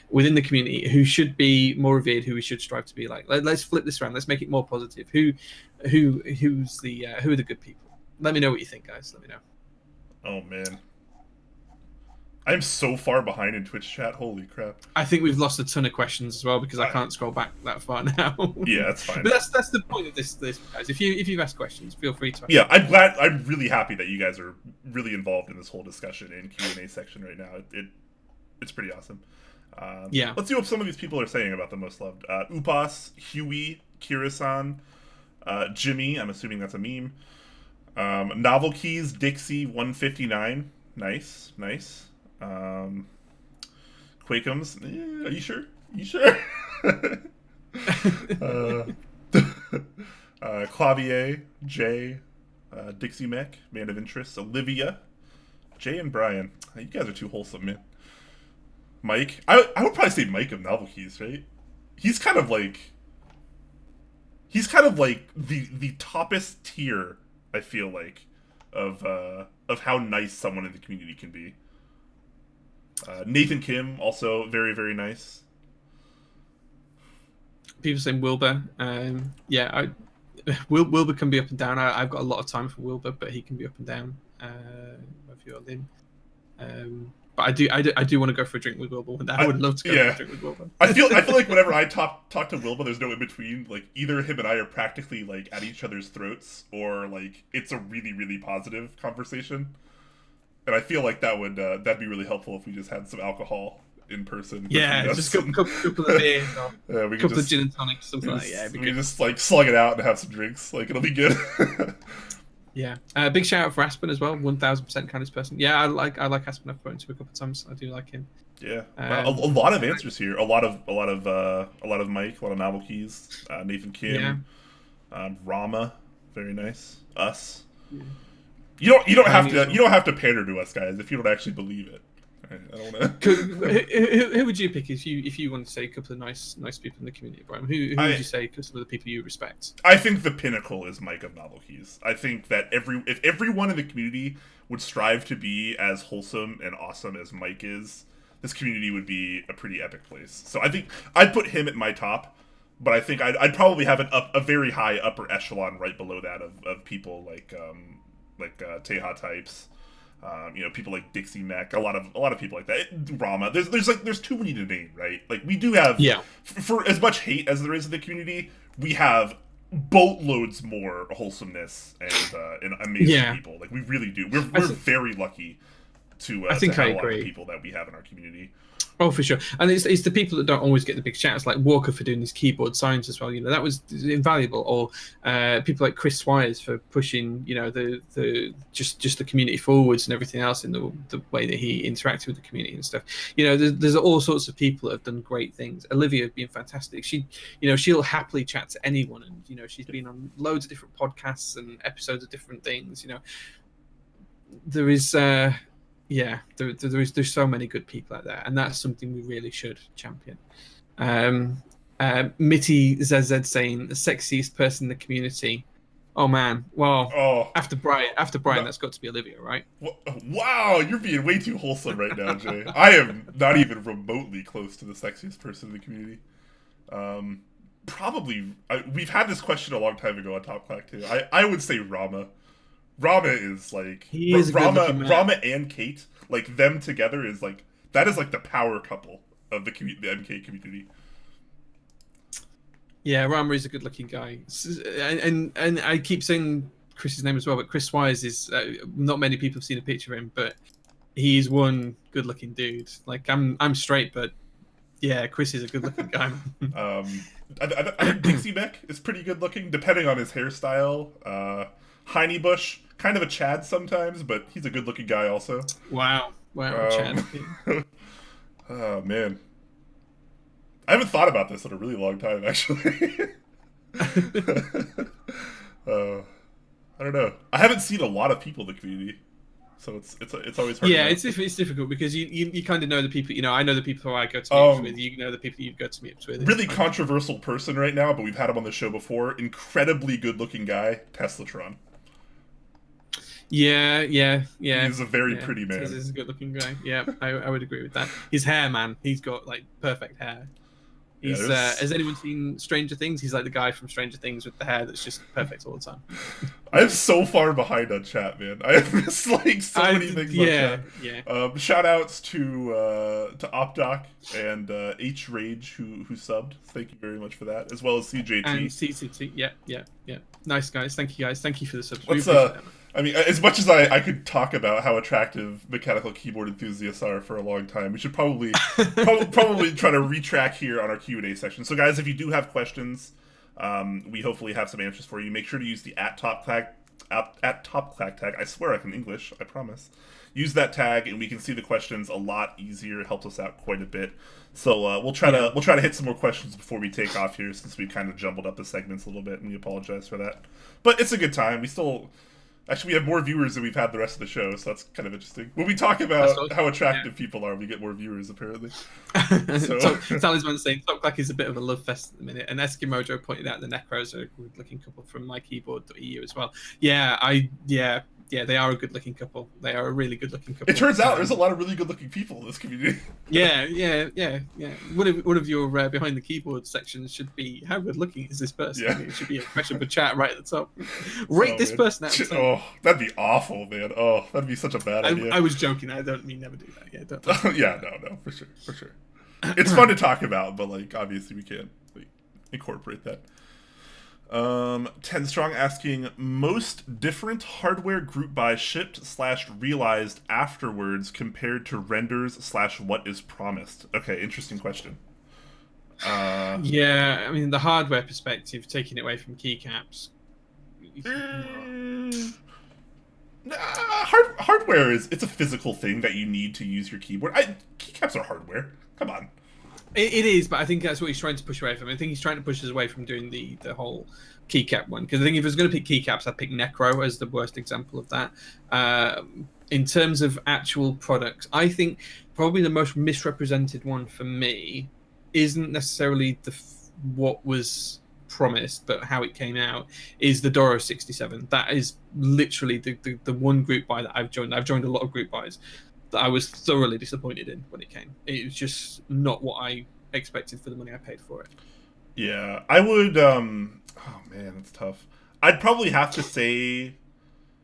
within the community who should be more revered, who we should strive to be like? Let's flip this around. Let's make it more positive. Who are the good people? Let me know what you think, guys. Let me know. Oh man, I'm so far behind in Twitch chat. Holy crap! I think we've lost a ton of questions as well because I can't scroll back that far now. Yeah, that's fine. But that's the point of this, guys. If you've asked questions, feel free to ask. Yeah, I'm glad. I'm really happy that you guys are really involved in this whole discussion in Q&A section right now. It's pretty awesome. Yeah. Let's see what some of these people are saying about the most loved. Upas, Huey, Kira-san, Jimmy. I'm assuming that's a meme. Novel Keys, Dixie 159. Nice. Quakeums, are you sure? Clavier, Jay, Dixiemech, Man of Interest, Olivia, Jay and Brian. You guys are too wholesome, man. Mike, I would probably say Mike of Novel Keys, right? He's kind of like the toppest tier, I feel like, of how nice someone in the community can be. Nathan Kim, also very, very nice. People saying Wilbur. Wilbur can be up and down. I've got a lot of time for Wilbur, but he can be up and down. If you're Lynn. But I do want to go for a drink with Wilbur. I would love to go for a drink with Wilbur. I feel like whenever I talk to Wilbur, there's no in between. Like, either him and I are practically like at each other's throats, or like it's a really, really positive conversation. And I feel like that'd be really helpful if we just had some alcohol in person. Yeah, just a couple of beers, or a couple of gin and tonics, something like that. Yeah, we can just like slug it out and have some drinks. Like, it'll be good. Yeah, big shout out for Aspen as well. 1000% kindest person. Yeah, I like Aspen. I've spoken to him a couple of times. I do like him. Yeah, a lot of answers here. A lot of Mike. A lot of Novel Keys. Nathan Kim. Rama, very nice. Us. Yeah. You don't have to pander to us, guys, if you don't actually believe it. I don't know. Who would you pick if you wanted to say a couple of nice people in the community, Brian? Who would you say are some of the people you respect? I think the pinnacle is Mike of Novel Keys. I think that if everyone in the community would strive to be as wholesome and awesome as Mike is, this community would be a pretty epic place. So I think I'd put him at my top, but I think I'd probably have a very high upper echelon right below that of people like Teha types. People like Dixiemech, a lot of people like that. Rama, there's too many to name, right? Like we do have, for as much hate as there is in the community, we have boatloads more wholesomeness and amazing people. Like we really do. We're very lucky to have a lot of people that we have in our community. Oh, for sure. And it's the people that don't always get the big shouts, like Walker for doing his keyboard signs as well. That was invaluable. Or people like Chris Swires for pushing, the just the community forwards and everything else in the way that he interacted with the community and stuff. There's all sorts of people that have done great things. Olivia being fantastic. She'll happily chat to anyone, and she's been on loads of different podcasts and episodes of different things. There is. There's so many good people out there, and that's something we really should champion. Mitty ZZ saying the sexiest person in the community. Oh man, well, after Brian, that's got to be Olivia, right? Wow, you're being way too wholesome right now, Jay. I am not even remotely close to the sexiest person in the community. Probably, we've had this question a long time ago on Top Clack too. I would say Rama. Rama is like Rama and Kate, like them together is like that is like the power couple of the MK community. Yeah, Rama is a good-looking guy, and I keep saying Chris's name as well, but Chris Wise is not many people have seen a picture of him, but he's one good-looking dude. Like I'm straight, but yeah, Chris is a good-looking guy. I think Dixiemech is pretty good-looking, depending on his hairstyle. Heine Bush, kind of a Chad sometimes, but he's a good-looking guy also. Wow, Chad. Oh man, I haven't thought about this in a really long time, actually. I don't know. I haven't seen a lot of people in the community, so it's always hard. Yeah, it's difficult because you kind of know the people. I know the people who I go to meetups with. You know the people you go to meetups with. Really controversial person right now, but we've had him on the show before. Incredibly good-looking guy, Teslatron. Yeah. He's a very pretty man. He's a good-looking guy. Yeah, I would agree with that. His hair, man, he's got like perfect hair. He's has anyone seen Stranger Things? He's like the guy from Stranger Things with the hair that's just perfect all the time. I'm so far behind on chat, man. I missed like so many things. On chat. Shout outs to Opdoc and H Rage who subbed. Thank you very much for that, as well as CJT and CCT. Yeah. Nice guys. Thank you guys. Thank you for the subscription. I mean, as much as I could talk about how attractive mechanical keyboard enthusiasts are for a long time, we should probably try to retrack here on our Q&A section. So, guys, if you do have questions, we hopefully have some answers for you. Make sure to use the @TopClack tag. I swear I can English. I promise. Use that tag, and we can see the questions a lot easier. It helps us out quite a bit. So we'll try to hit some more questions before we take off here, since we kind of jumbled up the segments a little bit, and we apologize for that. But it's a good time. We have more viewers than we've had the rest of the show, so that's kind of interesting. When we talk about how attractive people are, we get more viewers, apparently. So Talisman's saying Top Clack is a bit of a love fest at the minute, and Eskimojo pointed out the Necros are a good-looking couple from MyKeyboard.eu as well. Yeah, they are a good-looking couple. They are a really good-looking couple. It turns out there's a lot of really good-looking people in this community. Yeah. One of your behind the keyboard sections should be, how good-looking is this person? Yeah. It should be a question for chat right at the top. Rate this person out. Oh, that'd be awful, man. Oh, that'd be such a bad idea. I was joking. I don't mean never do that. Yeah, no, for sure. It's fun to talk about, but like obviously we can't incorporate that. 10 Strong asking, most different hardware group buy shipped / realized afterwards compared to renders / what is promised. Okay, interesting question. Yeah, I mean the hardware perspective, taking it away from keycaps. Hardware it's a physical thing that you need to use your keyboard. Keycaps are hardware. Come on. It is, but I think that's what he's trying to push away from. I think he's trying to push us away from doing the whole keycap one. Because I think if I was going to pick keycaps, I'd pick Necro as the worst example of that. in terms of actual products, I think probably the most misrepresented one for me isn't necessarily what was promised, but how it came out is the Doro 67. That is literally the one group buy that I've joined. I've joined a lot of group buys that I was thoroughly disappointed in when it came. It was just not what I expected for the money I paid for it. Yeah, I would. Oh man, that's tough. I'd probably have to say,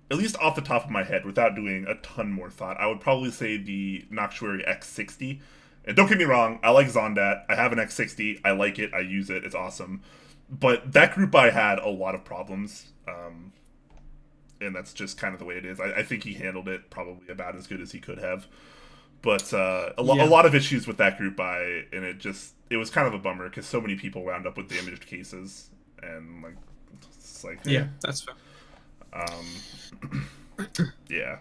at least off the top of my head, without doing a ton more thought, I would probably say the Noctuary X60. And don't get me wrong, I like Zondat. I have an X60. I like it. I use it. It's awesome. But that group I had a lot of problems. And that's just kind of the way it is. I think he handled it probably about as good as he could have. But a lot of issues with that group buy, and it was kind of a bummer because so many people wound up with damaged cases, and like, it's like, yeah, that's fair. Yeah.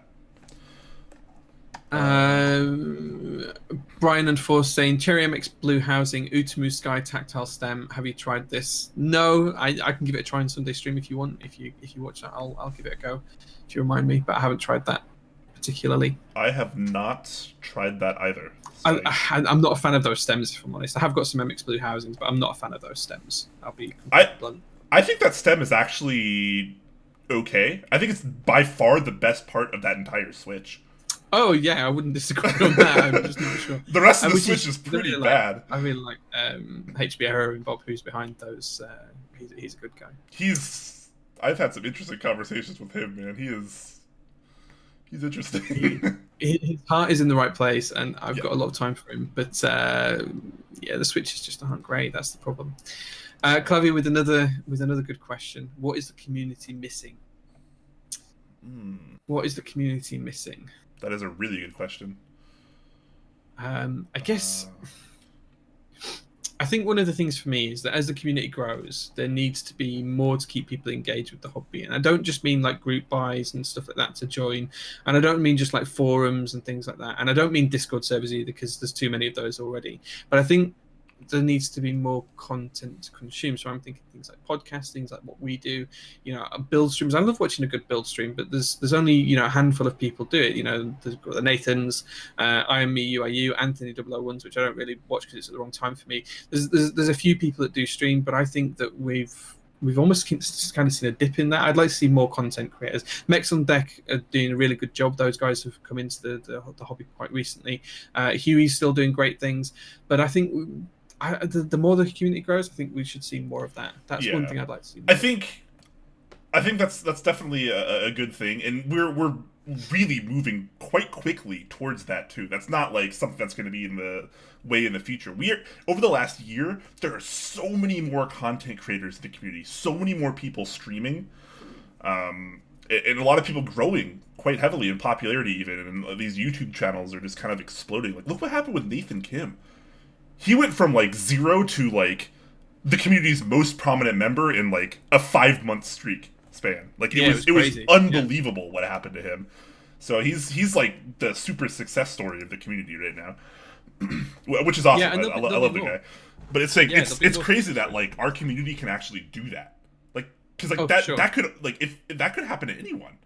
Brian and Force saying Cherry MX Blue housing, Utamu Sky tactile stem. Have you tried this? No, I can give it a try on Sunday stream if you want. If you watch that, I'll give it a go. If you remind me, but I haven't tried that particularly. I have not tried that either. So I'm not a fan of those stems, if I'm honest. I have got some MX Blue housings, but I'm not a fan of those stems. I'll be completely blunt. I think that stem is actually okay. I think it's by far the best part of that entire Switch. Oh yeah, I wouldn't disagree on that. I'm just not sure. The rest of the Switch is pretty bad. I really like HB Arrow and Bob, who's behind those. He's a good guy. I've had some interesting conversations with him, man. He's interesting. His heart is in the right place, and I've got a lot of time for him. But yeah, the Switches just aren't great. That's the problem. Clavier with another good question. What is the community missing? What is the community missing? That is a really good question. I guess I think one of the things for me is that as the community grows, there needs to be more to keep people engaged with the hobby. And I don't just mean like group buys and stuff like that to join. And I don't mean just like forums and things like that. And I don't mean Discord servers either, because there's too many of those already. But I think there needs to be more content to consume. So I'm thinking things like podcasts, things like what we do, build streams. I love watching a good build stream, but there's only, a handful of people do it. There's got the Nathans, I Am Me, UIU, Anthony 001s, which I don't really watch because it's at the wrong time for me. There's a few people that do stream, but I think that we've almost kind of seen a dip in that. I'd like to see more content creators. Mechs on Deck are doing a really good job. Those guys have come into the hobby quite recently. Huey's still doing great things, but I think the more the community grows, I think we should see more of that. That's one thing I'd like to see more. I think that's definitely a good thing, and we're really moving quite quickly towards that too. That's not like something that's going to be in the way in the future. Over the last year, there are so many more content creators in the community, so many more people streaming, and a lot of people growing quite heavily in popularity even, and these YouTube channels are just kind of exploding. Like, look what happened with Nathan Kim. He went from like 0 to like the community's most prominent member in like a 5-month streak span. Like it was unbelievable what happened to him. So he's like the super success story of the community right now, which is awesome. I love the guy. But it's like it's crazy that like our community can actually do that. Like, because like that could, like, if that could happen to anyone.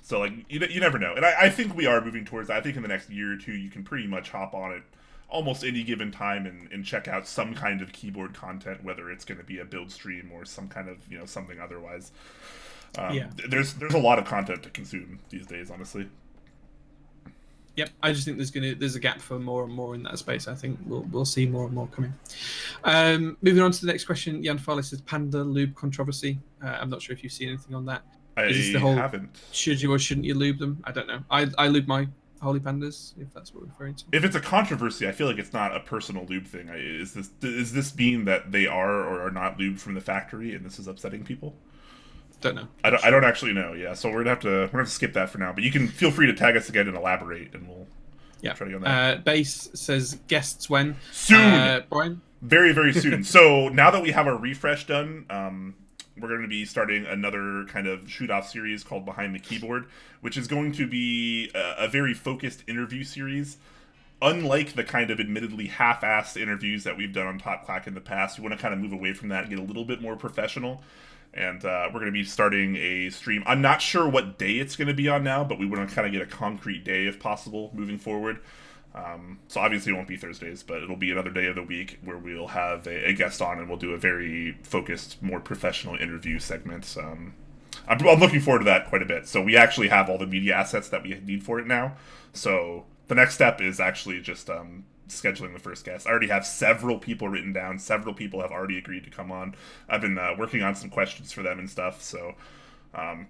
So, like, you never know. And I think we are moving towards that. I think in the next year or two, you can pretty much hop on it almost any given time and check out some kind of keyboard content, whether it's going to be a build stream or some kind of, something otherwise. There's a lot of content to consume these days, honestly. Yep, I just think there's a gap for more and more in that space. I think we'll see more and more coming. Moving on to the next question, Jan Farley says Panda lube controversy. I'm not sure if you've seen anything on that. Is this the whole haven't. Should you or shouldn't you lube them? I don't know. I lube my Holy Pandas, if that's what we're referring to. If it's a controversy, I feel like it's not a personal lube thing. Is this mean that they are or are not lubed from the factory, and this is upsetting people? Don't know. I don't actually know. Yeah, so we're gonna have to skip that for now. But you can feel free to tag us again and elaborate, and we'll try to get on that. Base says guests when soon. Brian, very very soon. So now that we have our refresh done, we're going to be starting another kind of shoot-off series called Behind the Keyboard, which is going to be a very focused interview series. Unlike the kind of admittedly half-assed interviews that we've done on Top Clack in the past, we want to kind of move away from that and get a little bit more professional. And we're going to be starting a stream. I'm not sure what day it's going to be on now, but we want to kind of get a concrete day if possible moving forward. So obviously it won't be Thursdays, but it'll be another day of the week where we'll have a guest on and we'll do a very focused, more professional interview segment. I'm looking forward to that quite a bit. So we actually have all the media assets that we need for it now. So the next step is actually just scheduling the first guest. I already have several people written down. Several people have already agreed to come on. I've been working on some questions for them and stuff. So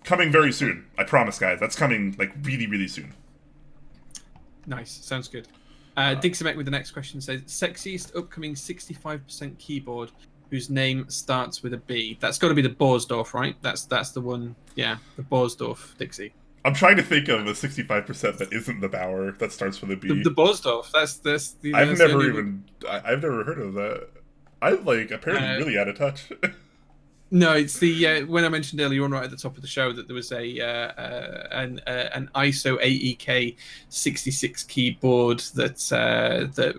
coming very soon. I promise, guys. That's coming like really, really soon. Nice. Sounds good. Dixiemech with the next question says, sexiest upcoming 65% keyboard whose name starts with a B. That's got to be the Borsdorf, right? That's the one. Yeah, the Borsdorf Dixie. I'm trying to think of the 65% that isn't the Bauer that starts with a B. The Borsdorf. I've never heard of that. I'm like apparently really out of touch. No, it's the when I mentioned earlier on right at the top of the show that there was an ISO AEK 66 keyboard that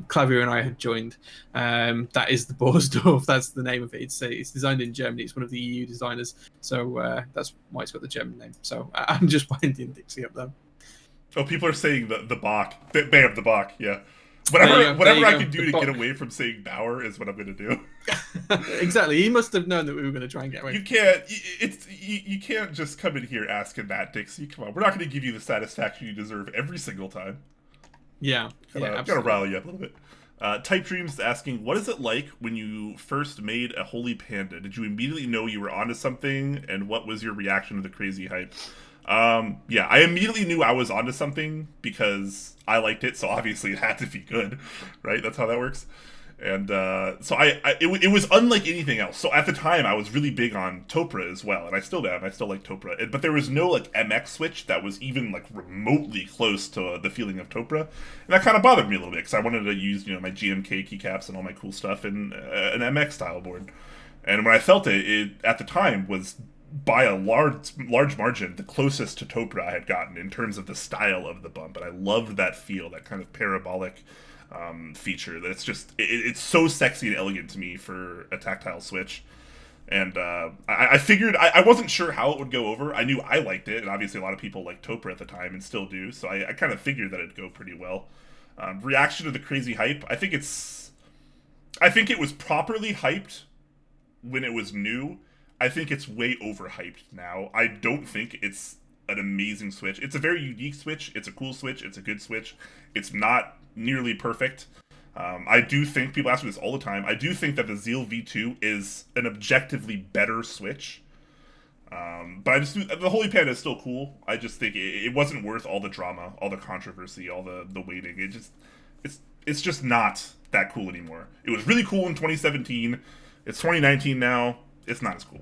Clavier and I had joined. That is the Borsdorf. That's the name of it. It's designed in Germany. It's one of the EU designers, so that's why it's got the German name. So I'm just winding Dixie up though. Oh, people are saying the Bach. Bam, the Bach. Yeah. Whatever I can do to get away from saying Bauer is what I'm going to do. Exactly. He must have known that we were going to try and get away. You can't just come in here asking that, Dixie. Come on, we're not going to give you the satisfaction you deserve every single time. Yeah, gotta rally you up a little bit. Type Dreams is asking, what is it like when you first made a Holy Panda? Did you immediately know you were onto something, and what was your reaction to the crazy hype? Yeah, I immediately knew I was onto something because I liked it, so obviously it had to be good, right? That's how that works. And so it was unlike anything else. So at the time, I was really big on Topra as well, and I still am. I still like Topra, but there was no like MX switch that was even like remotely close to the feeling of Topra, and that kind of bothered me a little bit because I wanted to use my GMK keycaps and all my cool stuff in an MX style board. And when I felt it at the time was by a large margin the closest to Topra I had gotten in terms of the style of the bump, and I loved that feel, that kind of parabolic feature. That's just it's so sexy and elegant to me for a tactile switch. And I figured I wasn't sure how it would go over. I knew I liked it, and obviously a lot of people liked Topra at the time and still do, so I kind of figured that it'd go pretty well. Reaction to the crazy hype, I think it was properly hyped when it was new. I think it's way overhyped now. I don't think it's an amazing switch. It's a very unique switch. It's a cool switch. It's a good switch. It's not nearly perfect. I do think, people ask me this all the time, I do think that the Zeal V2 is an objectively better switch. But the Holy Panda is still cool. I just think it wasn't worth all the drama, all the controversy, all the waiting. It's just not that cool anymore. It was really cool in 2017. It's 2019 now. It's not as cool.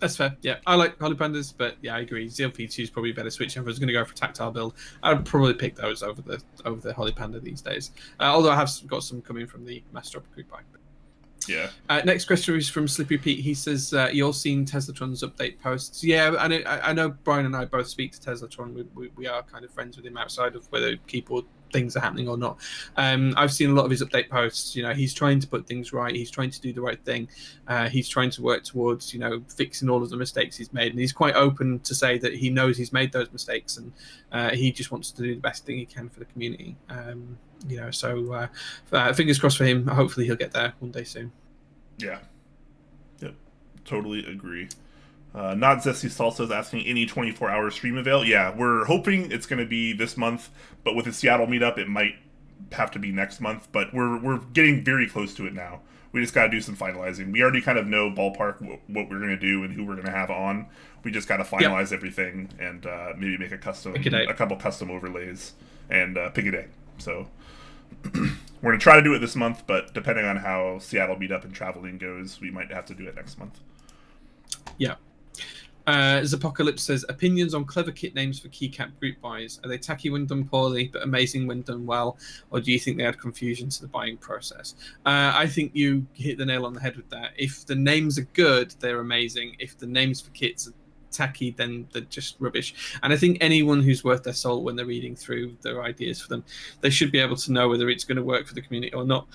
That's fair. Yeah, I like Holy Pandas, but yeah, I agree. Zeal V2 is probably a better switch. If I was going to go for a tactile build, I'd probably pick those over the Holy Panda these days. Although I have got some coming from the Master Up Group bike. Yeah. Next question is from Slippery Pete. He says, you all seen Teslatron's update posts? Yeah, I know Brian and I both speak to Teslatron. We are kind of friends with him outside of whether keyboard things are happening or not. I've seen a lot of his update posts. He's trying to put things right. He's trying to do the right thing. He's trying to work towards, fixing all of the mistakes he's made. And he's quite open to say that he knows he's made those mistakes, and he just wants to do the best thing he can for the community. So fingers crossed for him. Hopefully he'll get there one day soon. Yeah. Yep. Totally agree. Not Zesty Salsa is asking, any 24-hour stream avail? Yeah, we're hoping it's going to be this month, but with the Seattle meetup, it might have to be next month, but we're getting very close to it now. We just got to do some finalizing. We already kind of know ballpark what we're going to do and who we're going to have on. We just got to finalize everything and maybe make a couple custom overlays and pick a day. So we're going to try to do it this month, but depending on how Seattle meetup and traveling goes, we might have to do it next month. Yeah. Zapocalypse says, opinions on clever kit names for keycap group buys. Are they tacky when done poorly, but amazing when done well? Or do you think they add confusion to the buying process? I think you hit the nail on the head with that. If the names are good, they're amazing. If the names for kits are tacky, then they're just rubbish. And I think anyone who's worth their salt when they're reading through their ideas for them, they should be able to know whether it's going to work for the community or not.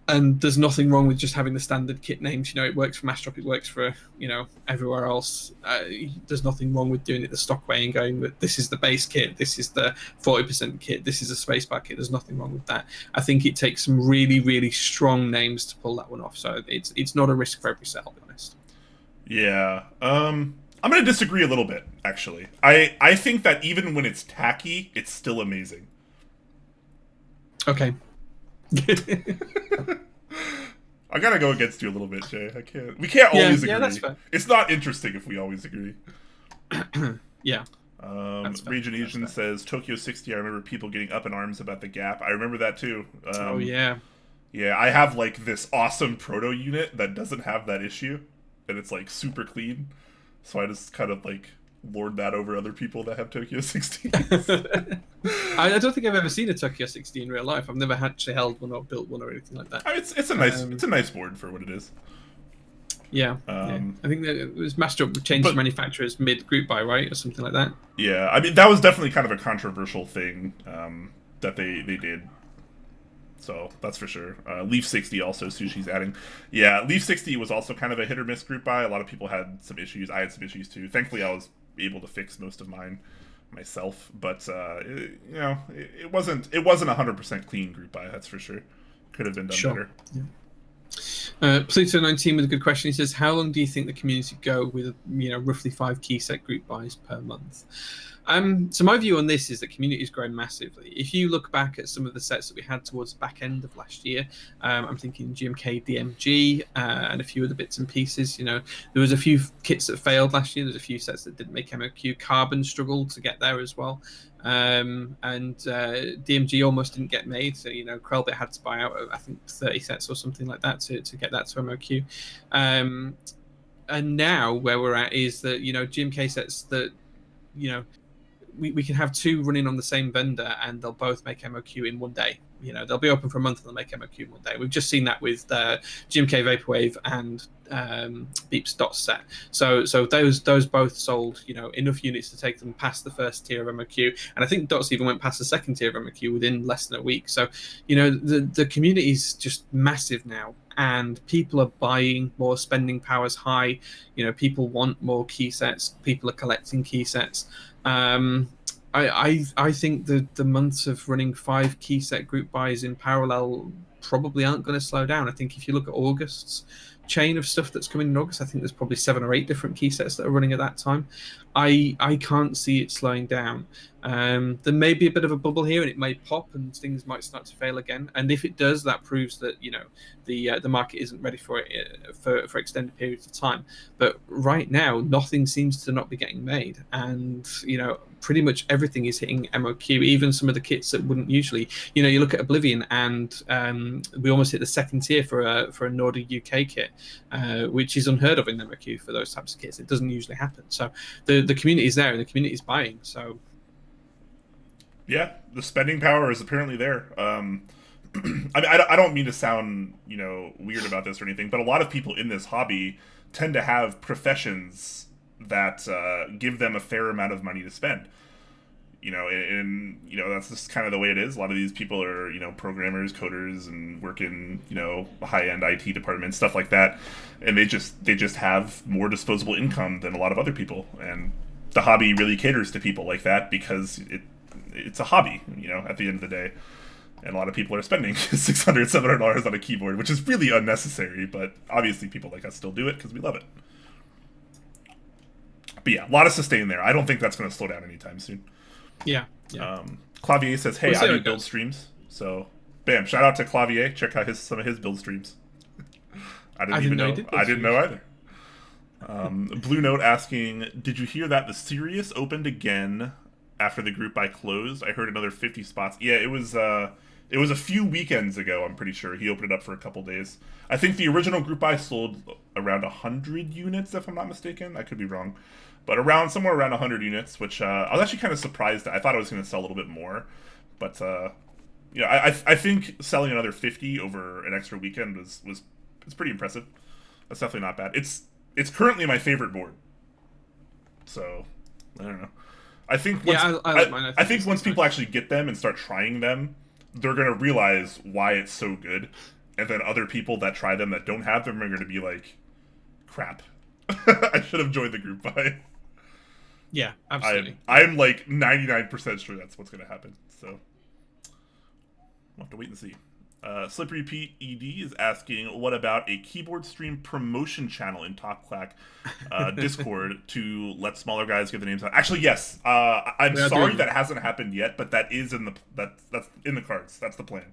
And there's nothing wrong with just having the standard kit names. It works for Mastrop, it works for everywhere else. There's nothing wrong with doing it the stock way and going that this is the base kit, this is the 40% kit, this is a spacebar kit. There's nothing wrong with that. I think it takes some really, really strong names to pull that one off. So it's not a risk for every set, I'll be honest. Yeah. I'm going to disagree a little bit, actually. I think that even when it's tacky, it's still amazing. Okay. I gotta go against you a little bit, Jay. I can't. We can't always agree. Yeah, that's fair. It's not interesting if we always agree. Yeah. Region Asian says Tokyo 60. I remember people getting up in arms about the gap. I remember that too. Oh yeah. Yeah, I have like this awesome proto unit that doesn't have that issue, and it's like super clean. So I just kind of like lord that over other people that have Tokyo 60. I don't think I've ever seen a Tokyo 60 in real life. I've never actually held one or built one or anything like that. I mean, it's a nice board for what it is. Yeah, I think that it was Mastrop changed manufacturers mid group buy, right, or something like that. Yeah, I mean that was definitely kind of a controversial thing that they did. So that's for sure. Leaf 60 also, Sushi's adding. Yeah, Leaf 60 was also kind of a hit or miss group buy. A lot of people had some issues. I had some issues too. Thankfully, I was able to fix most of mine myself. But it wasn't 100% clean group buy. That's for sure. Could have been done better. Yeah. Pluto19 with a good question. He says, "How long do you think the community go with roughly 5 key set group buys per month?" So my view on this is that community is growing massively. If you look back at some of the sets that we had towards the back end of last year, I'm thinking GMK DMG and a few other bits and pieces. There was a few kits that failed last year. There's a few sets that didn't make MOQ. Carbon struggled to get there as well. And DMG almost didn't get made. So, Krellbit had to buy out, I think, 30 sets or something like that to get that to MOQ. And now where we're at is that, GMK sets that, we can have 2 running on the same vendor and they'll both make MOQ in one day. They'll be open for a month and they'll make MOQ in one day. We've just seen that with GMK Vaporwave and Beep's Dot set. So those both sold, enough units to take them past the first tier of MOQ. And I think Dots even went past the second tier of MOQ within less than a week. So, the community is just massive now. And people are buying more, spending power's high. People want more key sets. People are collecting key sets. I think the months of running 5 key set group buys in parallel probably aren't going to slow down. I think if you look at August's chain of stuff that's coming in August, I think there's probably 7 or 8 different key sets that are running at that time. I can't see it slowing down. There may be a bit of a bubble here, and it may pop, and things might start to fail again. And if it does, that proves that the market isn't ready for it for extended periods of time. But right now, nothing seems to not be getting made, and pretty much everything is hitting MOQ. Even some of the kits that wouldn't usually. You look at Oblivion, and we almost hit the second tier for a Nordic UK kit, which is unheard of in MOQ for those types of kits. It doesn't usually happen. So the community is there, and the community is buying. So. Yeah, the spending power is apparently there. I mean, I don't mean to sound, weird about this or anything, but a lot of people in this hobby tend to have professions that give them a fair amount of money to spend. And that's just kind of the way it is. A lot of these people are, programmers, coders, and work in, high-end IT departments, stuff like that. And they just have more disposable income than a lot of other people. And the hobby really caters to people like that because it's a hobby, at the end of the day. And a lot of people are spending $600, $700 on a keyboard, which is really unnecessary, but obviously people like us still do it because we love it. But yeah, a lot of sustain there. I don't think that's going to slow down anytime soon. Yeah. Clavier says, "Hey, I do build streams." So, bam! Shout out to Clavier. Check out some of his build streams. I didn't know. I didn't know either. Blue Note asking, "Did you hear that the Sirius opened again after the group buy closed? I heard another 50 spots." Yeah, it was a few weekends ago. I'm pretty sure he opened it up for a couple days. I think the original group buy sold around 100 units, if I'm not mistaken. I could be wrong. But somewhere around 100 units, which I was actually kind of surprised at. I thought I was going to sell a little bit more. But, I think selling another 50 over an extra weekend was pretty impressive. That's definitely not bad. It's currently my favorite board. So, I don't know. I think I think once people actually get them and start trying them, they're going to realize why it's so good. and then other people that try them that don't have them are going to be like, crap. I should have joined the group buy. Yeah, absolutely. I'm like 99% sure that's what's going to happen. So we'll have to wait and see. Slippery Pete ED is asking, what about a keyboard stream promotion channel in Top Clack Discord to let smaller guys get the names out? Actually, yes. I'm sorry that hasn't happened yet, but that is in the that's in the cards. That's the plan.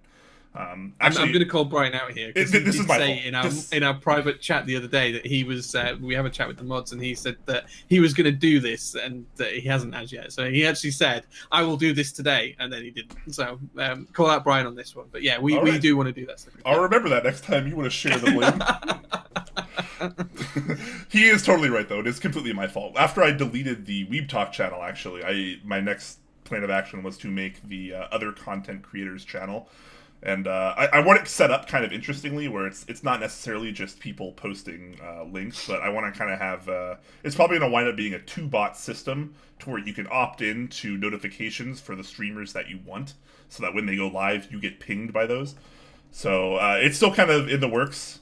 Actually, I'm going to call Brian out here because he did say in our private chat the other day that he was. We have a chat with the mods, and he said that he was going to do this, and that he hasn't as yet. So he actually said, "I will do this today," and then he didn't. So call out Brian on this one. But yeah, we do want to do that. I'll remember that next time you want to share the blame. He is totally right, though. It is completely my fault. After I deleted the Weeb Talk channel, actually, my next plan of action was to make the other content creators channel. And I want it set up kind of interestingly, where it's not necessarily just people posting links, but I want to kind of have... it's probably going to wind up being a 2-bot system to where you can opt in to notifications for the streamers that you want, so that when they go live, you get pinged by those. So it's still kind of in the works,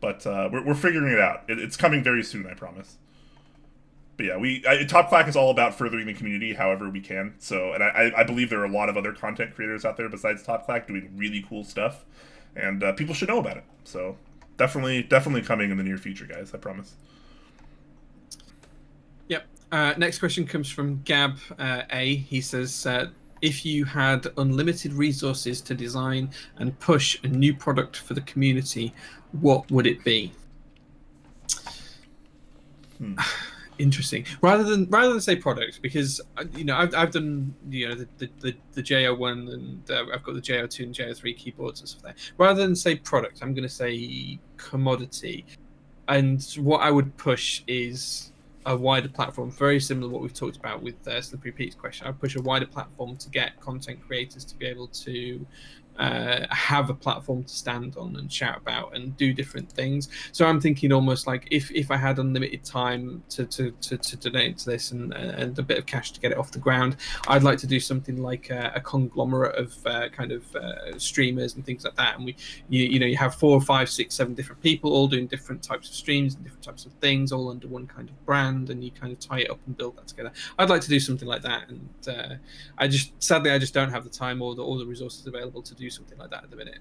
but we're figuring it out. It's coming very soon, I promise. But yeah, Top Clack is all about furthering the community however we can. So, and I believe there are a lot of other content creators out there besides Top Clack doing really cool stuff, and people should know about it. So, definitely coming in the near future, guys. I promise. Yep. Next question comes from Gab A. He says, if you had unlimited resources to design and push a new product for the community, what would it be? Interesting. Rather than say product, because I've done the JO1 and I've got the JO2 and JO3 keyboards and stuff there. Rather than say product, I'm going to say commodity. And what I would push is a wider platform, very similar to what we've talked about with Slippery Pete's question. I'd push a wider platform to get content creators to be able to have a platform to stand on and shout about and do different things. So I'm thinking almost like if I had unlimited time to donate to this and a bit of cash to get it off the ground, I'd like to do something like a conglomerate of streamers and things like that. And you have 4, 5, 6, 7 different people all doing different types of streams and different types of things, all under one kind of brand, and you kind of tie it up and build that together. I'd like to do something like that, and I just don't have the time or the resources available to do something like that at the minute.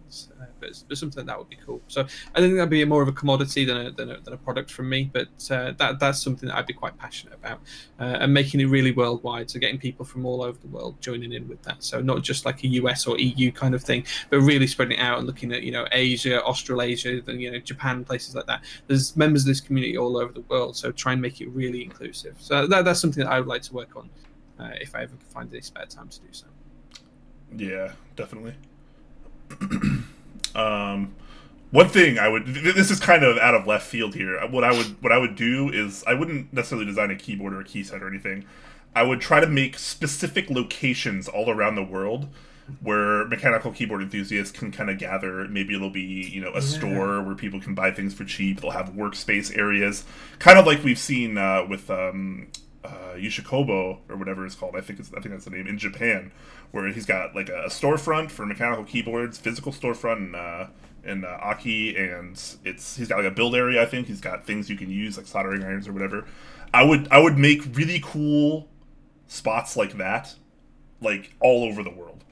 But something like that would be cool. So I think that'd be more of a commodity than a product from me. But that's something that I'd be quite passionate about, and making it really worldwide. So getting people from all over the world joining in with that. So not just like a US or EU kind of thing, but really spreading it out and looking at Asia, Australasia, then Japan, places like that. There's members of this community all over the world. So try and make it really inclusive. So that's something that I would like to work on if I ever find any spare time to do so. Yeah, definitely. One thing I would, this is kind of out of left field here. What I would do is I wouldn't necessarily design a keyboard or a key set or anything. I would try to make specific locations all around the world where mechanical keyboard enthusiasts can kind of gather. Maybe it'll be a store where people can buy things for cheap. They'll have workspace areas, kind of like we've seen with Yushikobo or whatever it's called. I think that's the name in Japan, where he's got like a storefront for mechanical keyboards, physical storefront in Aki, and he's got like a build area. I think he's got things you can use like soldering irons or whatever. I would make really cool spots like that, like all over the world.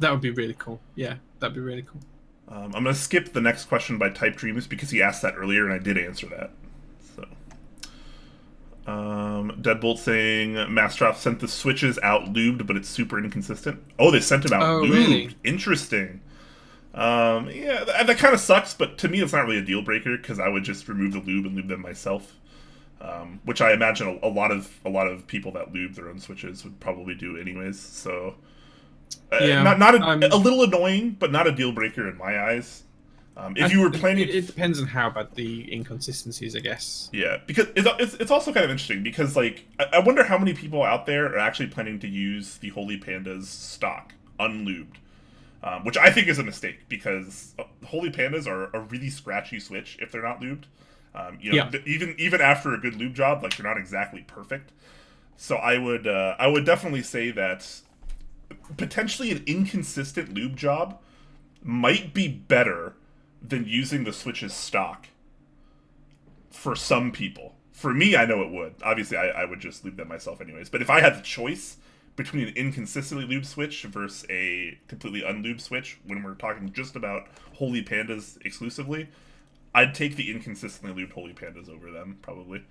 That would be really cool. Yeah, that'd be really cool. I'm gonna skip the next question by Type Dreams because he asked that earlier and I did answer that. Deadbolt saying Mastroff sent the switches out lubed, but it's super inconsistent. Oh, they sent them out lubed. Really? Interesting. Yeah, that kind of sucks, but to me it's not really a deal breaker because I would just remove the lube and lube them myself. Which I imagine a lot of people that lube their own switches would probably do anyways. So not a little annoying, but not a deal breaker in my eyes. If you were planning, it depends on how bad the inconsistencies, I guess. Yeah, because it's also kind of interesting because like I wonder how many people out there are actually planning to use the Holy Pandas stock unlubed, which I think is a mistake because Holy Pandas are a really scratchy switch if they're not lubed. Even after a good lube job, like they're not exactly perfect. So I would definitely say that potentially an inconsistent lube job might be better than using the Switch's stock for some people. For me, I know it would. Obviously, I would just lube them myself anyways. But if I had the choice between an inconsistently lubed Switch versus a completely unlubed Switch, when we're talking just about Holy Pandas exclusively, I'd take the inconsistently lubed Holy Pandas over them, probably.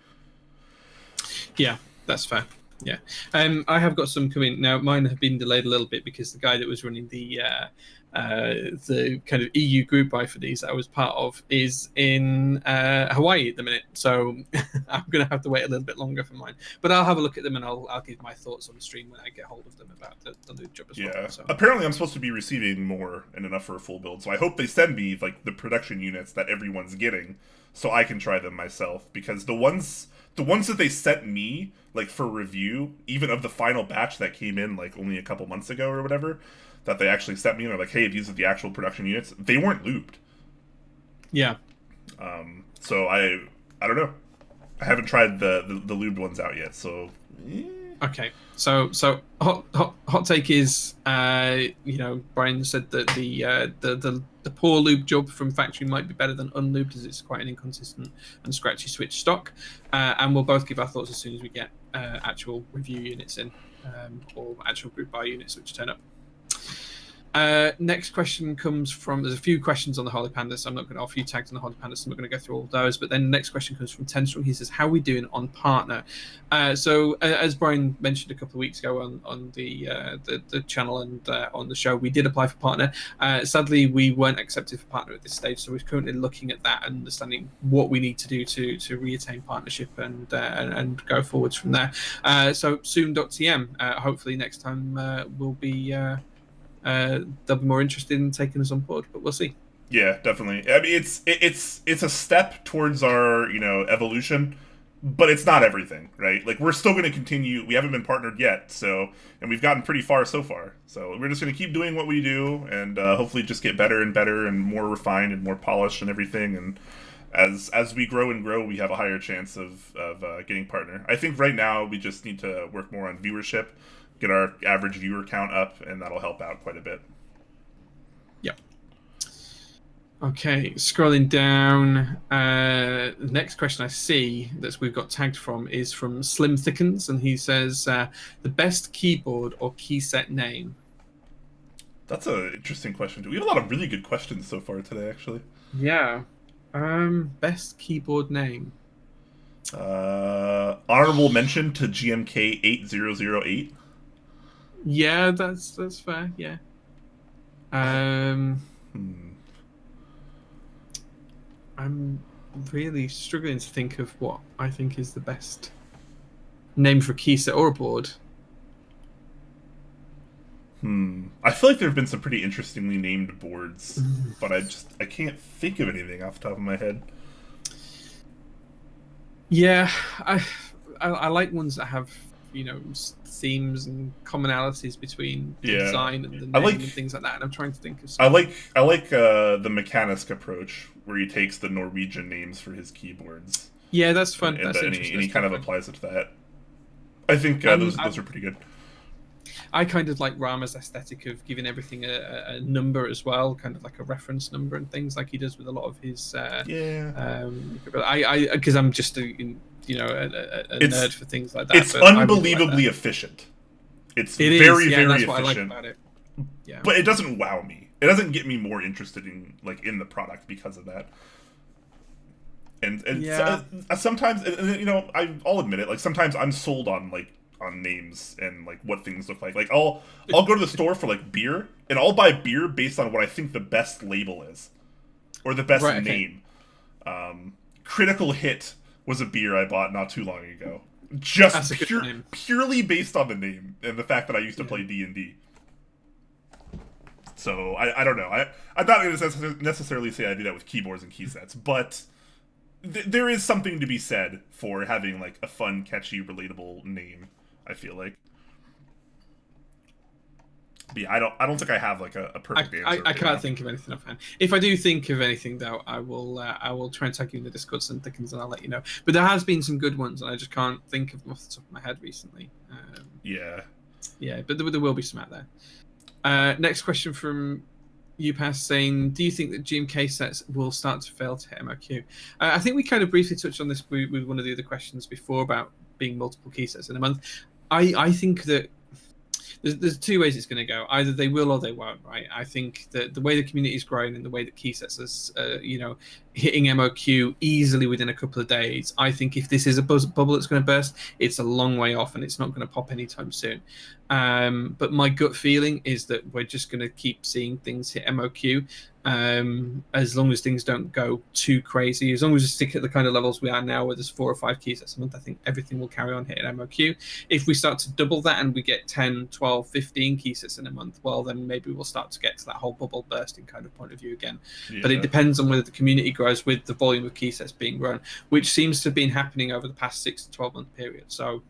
Yeah, that's fair. Yeah, I have got some coming now. Mine have been delayed a little bit because the guy that was running the kind of EU group buy for these that I was part of is in Hawaii at the minute, so I'm going to have to wait a little bit longer for mine. But I'll have a look at them and I'll give my thoughts on the stream when I get hold of them about the loot job as well. Yeah, So. apparently I'm supposed to be receiving more and enough for a full build, so I hope they send me like the production units that everyone's getting, so I can try them myself. Because the ones that they sent me like for review, even of the final batch that came in like only a couple months ago or whatever, that they actually sent me and they're like, hey, these are the actual production units, they weren't lubed. Yeah. So I don't know. I haven't tried the lubed ones out yet, so Okay, so hot take is, Brian said that the poor lube job from factory might be better than unlubed, as it's quite an inconsistent and scratchy Switch stock. And we'll both give our thoughts as soon as we get actual review units in, or actual group buy units which turn up. Next question comes from, there's a few questions on the Holy Pandas. I'm not going to offer you tags on the Holy Pandas, so I'm not going to go through all of those. But then the next question comes from Tenstrong. He says, how are we doing on partner? So as Brian mentioned a couple of weeks ago on the channel and on the show, we did apply for partner. Sadly, we weren't accepted for partner at this stage. So we're currently looking at that and understanding what we need to do to reattain partnership and go forwards from there. So soon.tm, hopefully next time we'll be... they'll be more interested in taking us on board, but we'll see. Yeah, definitely. I mean, it's a step towards our evolution, but it's not everything, right? Like, we're still going to continue. We haven't been partnered yet, and we've gotten pretty far so far. So we're just going to keep doing what we do, and hopefully just get better and better and more refined and more polished and everything. And as we grow and grow, we have a higher chance of getting partner. I think right now we just need to work more on viewership, get our average viewer count up, and that'll help out quite a bit. Yep. Okay, scrolling down. The next question I see that we've got tagged from is from Slim Thickens, and he says, the best keyboard or keyset name? That's an interesting question. We have a lot of really good questions so far today, actually. Yeah. Best keyboard name? Honorable mention to GMK 8008. Yeah, that's fair. Yeah. I'm really struggling to think of what I think is the best name for a keyset or a board. I feel like there have been some pretty interestingly named boards, but I can't think of anything off the top of my head. Yeah, I like ones that have themes and commonalities between the design and the name and things like that. And I'm trying to think of something. I like the Mechanisk approach, where he takes the Norwegian names for his keyboards. Yeah, that's fun. And that's interesting. And he kind of applies it to that. I think those are pretty good. I kind of like Rama's aesthetic of giving everything a number as well, kind of like a reference number and things, like he does with a lot of his. Because I'm just a nerd for things like that. It's unbelievably efficient. It's very very that's efficient. What I like about it. Yeah, but it doesn't wow me. It doesn't get me more interested in the product because of that. And sometimes I'll admit it. Like, sometimes I'm sold on names and what things look like. Like, I'll go to the store for beer, and I'll buy beer based on what I think the best label is, or the best name. Critical Hit was a beer I bought not too long ago, just purely based on the name and the fact that I used to play D&D. So I don't know. I'm not going to necessarily say I do that with keyboards and keysets, but there is something to be said for having a fun, catchy, relatable name, I feel like. But yeah, I don't think I have a perfect answer. I can't think of anything offhand. If I do think of anything, though, I will try and tag you in the Discord and Thickens, and I'll let you know. But there has been some good ones, and I just can't think of them off the top of my head recently. Yeah. Yeah, but there will be some out there. Next question from UPass saying, do you think that GMK sets will start to fail to hit MOQ? I think we kind of briefly touched on this with one of the other questions before about being multiple key sets in a month. I think that there's two ways it's going to go. Either they will or they won't, right? I think that the way the community is growing and the way that key sets is, hitting MOQ easily within a couple of days, I think if this is a bubble that's going to burst, it's a long way off and it's not going to pop anytime soon. But my gut feeling is that we're just going to keep seeing things hit MOQ. As long as things don't go too crazy, as long as we stick at the kind of levels we are now, where there's 4 or 5 key sets a month, I think everything will carry on hitting MOQ. If we start to double that and we get 10, 12, 15 key sets in a month, well, then maybe we'll start to get to that whole bubble bursting kind of point of view again. Yeah. But it depends on whether the community grows with the volume of key sets being run, which seems to have been happening over the past 6 to 12 month period. So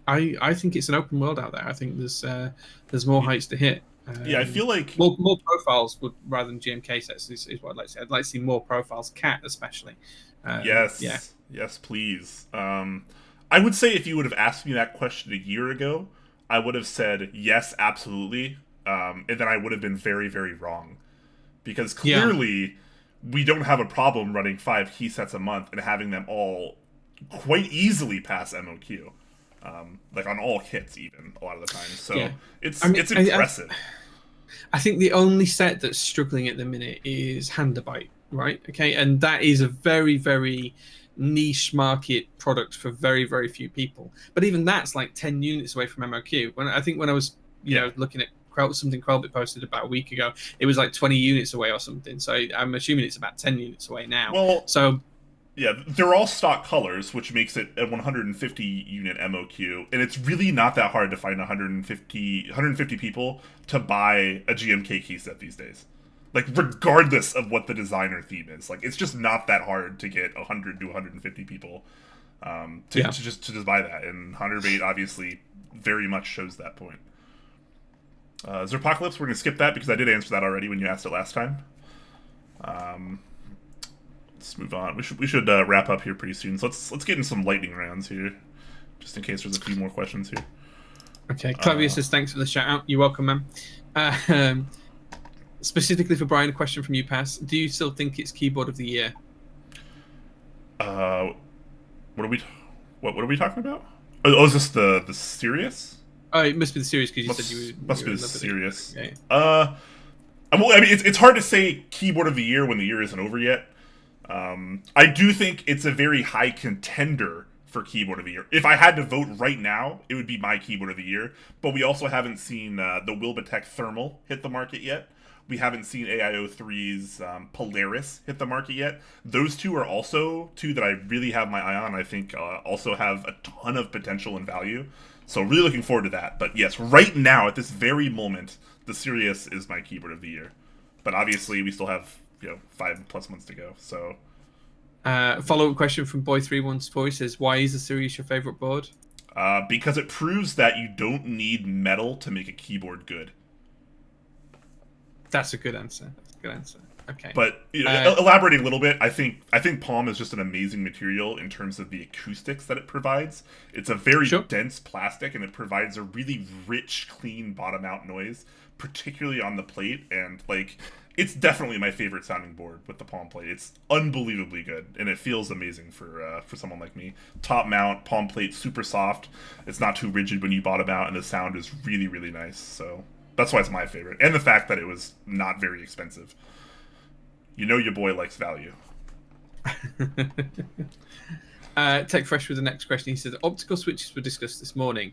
I think it's an open world out there. I think there's more heights to hit. I feel like more profiles would, rather than GMK sets is what I'd like to say. I'd like to see more profiles, cat especially. Yes, please. I would say if you would have asked me that question a year ago, I would have said yes, absolutely, and then I would have been very, very wrong, because clearly we don't have a problem running 5 key sets a month and having them all quite easily pass MOQ. Like on all kits, even a lot of the time. So it's impressive. I think the only set that's struggling at the minute is Handabite, right? Okay, and that is a very, very niche market product for very, very few people. But even that's like 10 units away from MOQ. When I was looking at something Quelbit posted about a week ago, it was like 20 units away or something. So I'm assuming it's about 10 units away now. Well, yeah, they're all stock colors, which makes it a 150 unit MOQ, and it's really not that hard to find 150 people to buy a GMK key set these days. Like, regardless of what the designer theme is, like, it's just not that hard to get 100 to 150 people to just buy that, and 100 obviously very much shows that point. Zerpocalypse, we're gonna skip that because I did answer that already when you asked it last time. Let's move on. We should wrap up here pretty soon. So let's get in some lightning rounds here, just in case there's a few more questions here. Okay, Clavius says thanks for the shout out. You're welcome, man. Specifically for Brian, a question from UPass. Do you still think it's keyboard of the year? What are we talking about? Oh, is this the serious? Oh, it must be the serious because you said you must be the serious. Okay. I mean, it's hard to say keyboard of the year when the year isn't over yet. I do think it's a very high contender for keyboard of the year. If I had to vote right now, it would be my keyboard of the year. But we also haven't seen the Wilbitech Thermal hit the market yet. We haven't seen AIO3's Polaris hit the market yet. Those two are also two that I really have my eye on. I think also have a ton of potential and value. So really looking forward to that. But yes, right now, at this very moment, the Sirius is my keyboard of the year. But obviously, we still have 5+ months to go. So, follow-up question from Boy314. He says, "Why is the Sirius your favorite board?" Because it proves that you don't need metal to make a keyboard good. That's a good answer. Okay. But elaborating a little bit, I think Palm is just an amazing material in terms of the acoustics that it provides. It's a very dense plastic, and it provides a really rich, clean bottom-out noise, particularly on the plate. And it's definitely my favorite sounding board with the Palm plate. It's unbelievably good, and it feels amazing for someone like me. Top mount, Palm plate, super soft. It's not too rigid when you bottom out, and the sound is really, really nice. So that's why it's my favorite. And the fact that it was not very expensive. Your boy likes value. Tech Fresh with the next question. He said, optical switches were discussed this morning.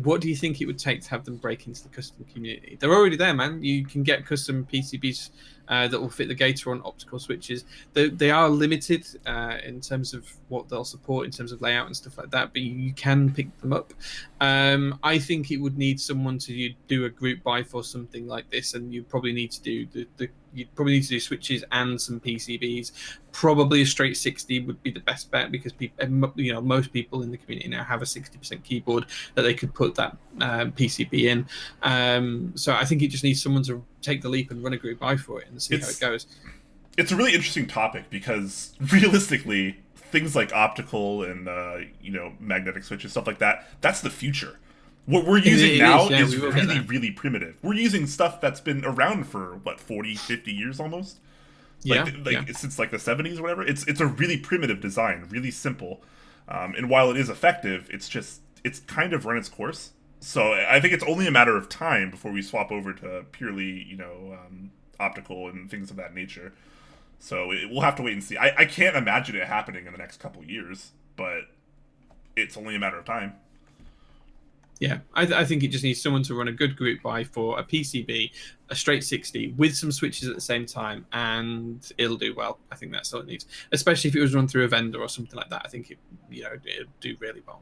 What do you think it would take to have them break into the custom community? They're already there, man. You can get custom PCBs that will fit the gator on optical switches. They are limited in terms of what they'll support in terms of layout and stuff like that, but you can pick them up. I think it would need someone to do a group buy for something like this, and you probably need to do you'd probably need to do switches and some PCBs. Probably a straight 60 would be the best bet, because most people in the community now have a 60% keyboard that they could put that PCB in. So I think it just needs someone to take the leap and run a group buy for it and see how it goes. It's a really interesting topic, because realistically, things like optical and magnetic switches, stuff like that, that's the future. What we're using now yeah, is really, really primitive. We're using stuff that's been around for, what, 40, 50 years almost? Yeah, Since like the 70s or whatever. It's a really primitive design, really simple. And while it is effective, it's kind of run its course. So I think it's only a matter of time before we swap over to purely, optical and things of that nature. So we'll have to wait and see. I can't imagine it happening in the next couple years, but it's only a matter of time. Yeah, I think it just needs someone to run a good group buy for a PCB, a straight 60 with some switches at the same time, and it'll do well. I think that's all it needs, especially if it was run through a vendor or something like that. I think it'd do really well.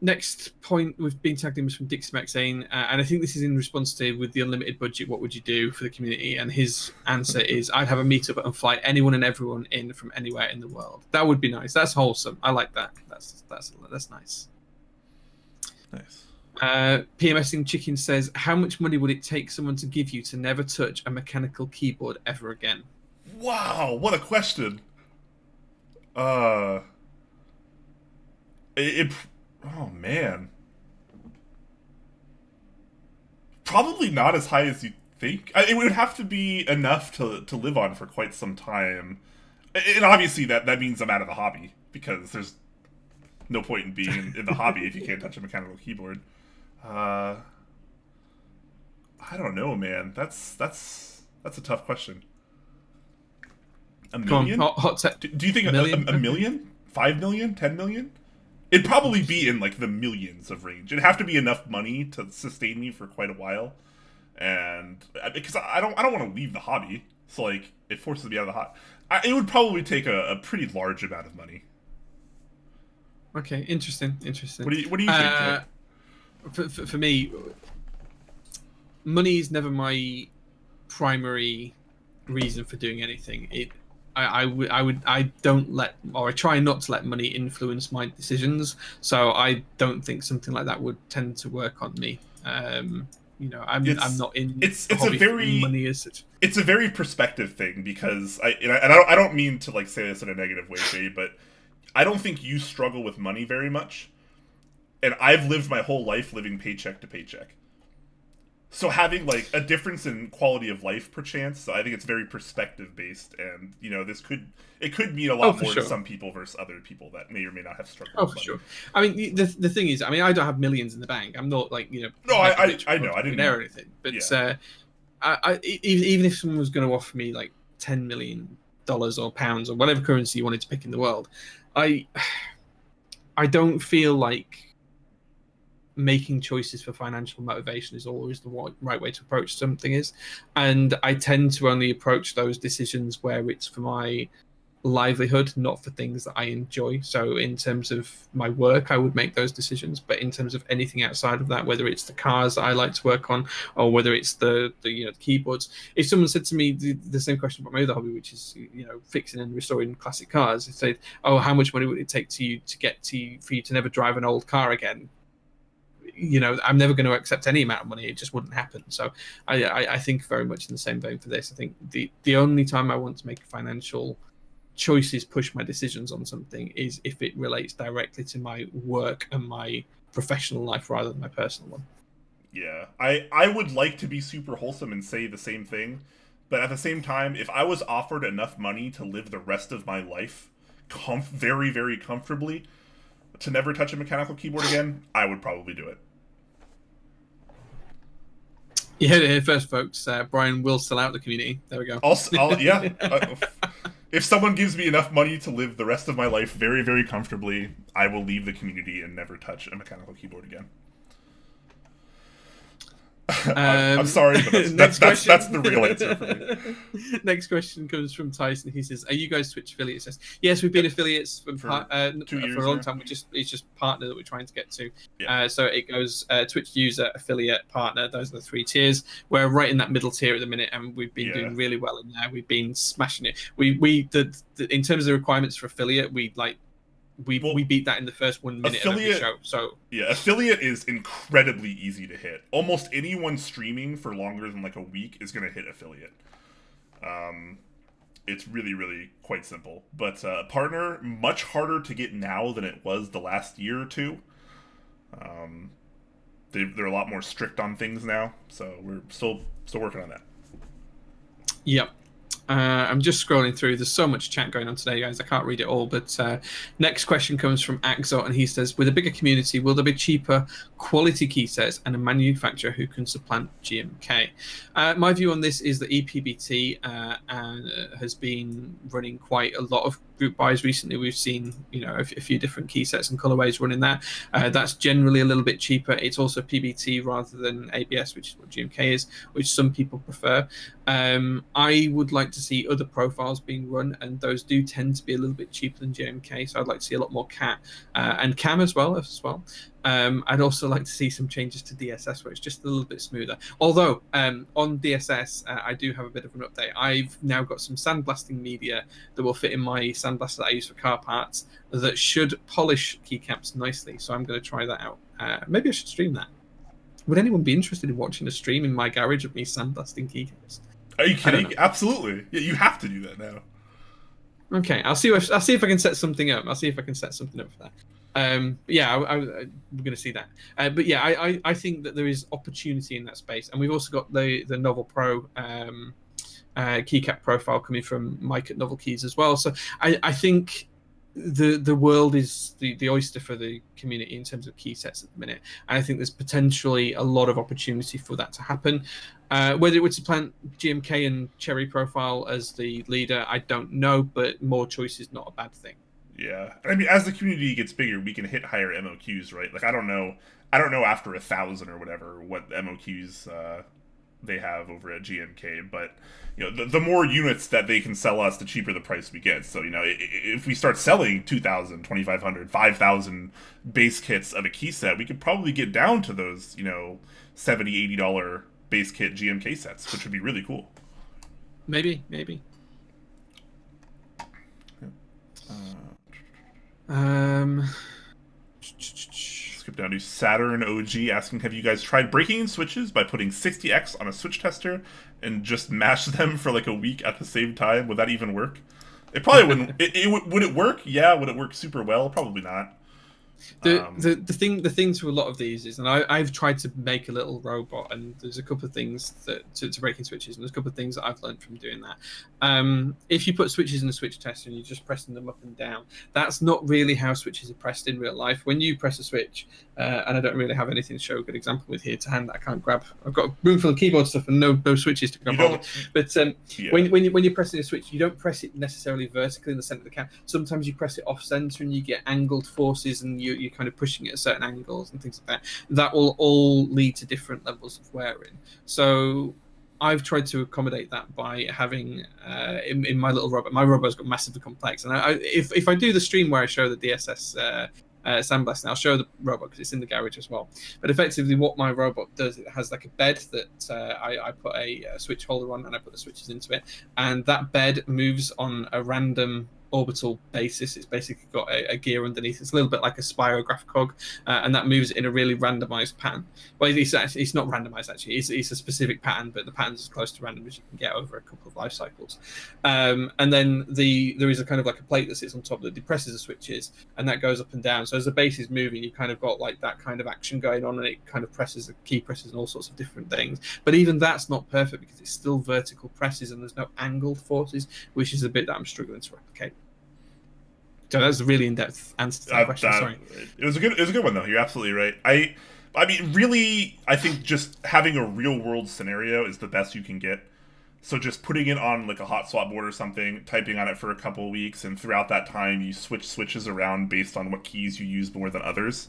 Next point we've been tagged in was from Dixiemech saying, and I think this is in response to with the unlimited budget, what would you do for the community? And his answer is, I'd have a meetup and fly anyone and everyone in from anywhere in the world. That would be nice. That's wholesome. I like that. That's nice. Nice. PMSing Chicken says, how much money would it take someone to give you to never touch a mechanical keyboard ever again? Wow, what a question. Oh man, probably not as high as you think. It would have to be enough to live on for quite some time, and obviously that means I'm out of the hobby, because there's no point in being in the hobby if you can't touch a mechanical keyboard. I don't know, man. That's a tough question. A million? Hot do you think a million? 5 million? 10 million? It'd probably be in like the millions of range. It'd have to be enough money to sustain me for quite a while, and because I don't want to leave the hobby, so like it forces me out of the hobby. It would probably take a pretty large amount of money. Okay, interesting. What do you think? For me, money is never my primary reason for doing anything. I don't let, or I try not to let money influence my decisions. So I don't think something like that would tend to work on me. I'm not in. It's a very money as such. It's a very perspective thing, because I don't mean to like say this in a negative way, Jay, but I don't think you struggle with money very much, and I've lived my whole life living paycheck to paycheck. So having like a difference in quality of life, perchance, so I think it's very perspective based, and it could mean a lot more to some people versus other people that may or may not have struggled. Oh, for sure. I mean, the thing is, I mean, I don't have millions in the bank. I'm not like No, I know, I didn't know or anything. But even if someone was going to offer me like $10 million or pounds or whatever currency you wanted to pick in the world, I don't feel like making choices for financial motivation is always the right way to approach something is, and I tend to only approach those decisions where it's for my livelihood, not for things that I enjoy. So in terms of my work, I would make those decisions, but in terms of anything outside of that, whether it's the cars that I like to work on or whether it's the keyboards, if someone said to me the same question about my other hobby, which is fixing and restoring classic cars, they say, oh, how much money would it take for you to never drive an old car again? I'm never going to accept any amount of money. It just wouldn't happen. So I think very much in the same vein for this. I think the only time I want to make financial choices push my decisions on something is if it relates directly to my work and my professional life rather than my personal one. Yeah, I would like to be super wholesome and say the same thing, but at the same time, if I was offered enough money to live the rest of my life very, very comfortably, to never touch a mechanical keyboard again, I would probably do it. You heard it here first, folks. Brian will sell out the community. There we go. Yeah. If someone gives me enough money to live the rest of my life very, very comfortably, I will leave the community and never touch a mechanical keyboard again. I'm sorry, but that's the real answer for me. Next question comes from Tyson. He says, "Are you guys Twitch affiliates?" Yes, we've been affiliates for 2 years for a long time. It's just partner that we're trying to get to. Yeah. So it goes Twitch user, affiliate, partner. Those are the 3 tiers. We're right in that middle tier at the minute, and we've been doing really well in there. We've been smashing it. In terms of the requirements for affiliate, we beat that in the first 1 minute of every show. So yeah, affiliate is incredibly easy to hit. Almost anyone streaming for longer than like a week is going to hit affiliate. It's really, really quite simple. But partner, much harder to get now than it was the last year or two. They're a lot more strict on things now, so we're still working on that. Yep. I'm just scrolling through. There's so much chat going on today, guys. I can't read it all. But next question comes from Axot, and he says, with a bigger community, will there be cheaper quality key sets and a manufacturer who can supplant GMK? My view on this is that EPBT has been running quite a lot of group buys recently. We've seen, a few different key sets and colorways running that. That's generally a little bit cheaper. It's also PBT rather than ABS, which is what GMK is, which some people prefer. I would like to see other profiles being run, and those do tend to be a little bit cheaper than GMK. So I'd like to see a lot more CAT and CAM as well. I'd also like to see some changes to DSS where it's just a little bit smoother. Although on DSS, I do have a bit of an update. I've now got some sandblasting media that will fit in my sandblaster that I use for car parts that should polish keycaps nicely. So I'm going to try that out. Maybe I should stream that. Would anyone be interested in watching a stream in my garage of me sandblasting keycaps? Are you kidding? Absolutely. Yeah, you have to do that now. Okay, I'll see if I can set something up. For that. We're going to see that. But yeah, I think that there is opportunity in that space, and we've also got the Novel Pro keycap profile coming from Mike at Novel Keys as well. So I think the world is the oyster for the community in terms of key sets at the minute, and I think there's potentially a lot of opportunity for that to happen. Whether it would supplant GMK and Cherry profile as the leader, I don't know, but more choice is not a bad thing. Yeah, I mean, as the community gets bigger, we can hit higher MOQs, right? Like, I don't know after 1,000 or whatever what MOQs they have over at GMK, but the more units that they can sell us, the cheaper the price we get. So if we start selling 2,000, 2,500, 5,000 base kits of a key set, we could probably get down to those $70, $80 base kit GMK sets, which would be really cool. Maybe. Skip down to Saturn OG asking, have you guys tried breaking in switches by putting 60X on a switch tester and just mash them for like a week at the same time? Would that even work? It probably wouldn't. Would it work? Yeah. Would it work super well? Probably not. The thing to a lot of these is, and I've tried to make a little robot, and there's a couple of things that to breaking switches, and there's a couple of things that I've learned from doing that. If you put switches in a switch tester and you're just pressing them up and down, that's not really how switches are pressed in real life. When you press a switch, and I don't really have anything to show a good example with here to hand that I can't grab. I've got a room full of keyboard stuff and no switches to grab hold of. But when you're pressing a switch, you don't press it necessarily vertically in the center of the cam. Sometimes you press it off center and you get angled forces, and you're kind of pushing it at certain angles and things like that. That will all lead to different levels of wearing. So I've tried to accommodate that by having in my little robot. My robot's got massively complex, and if I do the stream where I show the DSS sandblasting, I'll show the robot because it's in the garage as well. But effectively, what my robot does, it has like a bed that I put a switch holder on, and I put the switches into it, and that bed moves on a random orbital basis. It's basically got a gear underneath. It's a little bit like a spirograph cog, and that moves in a really randomized pattern. Well, it's not randomized actually. It's a specific pattern, but the pattern's as close to random as you can get over a couple of life cycles. And then there is a kind of like a plate that sits on top that depresses the switches, and that goes up and down. So as the base is moving, you kind of got like that kind of action going on, and it kind of presses the key presses and all sorts of different things. But even that's not perfect because it's still vertical presses and there's no angled forces, which is a bit that I'm struggling to replicate. So that's a really in-depth answer to that question. Sorry. It was a good one though. You're absolutely right. I mean, really, I think just having a real-world scenario is the best you can get. So just putting it on like a hot swap board or something, typing on it for a couple of weeks, and throughout that time you switch switches around based on what keys you use more than others.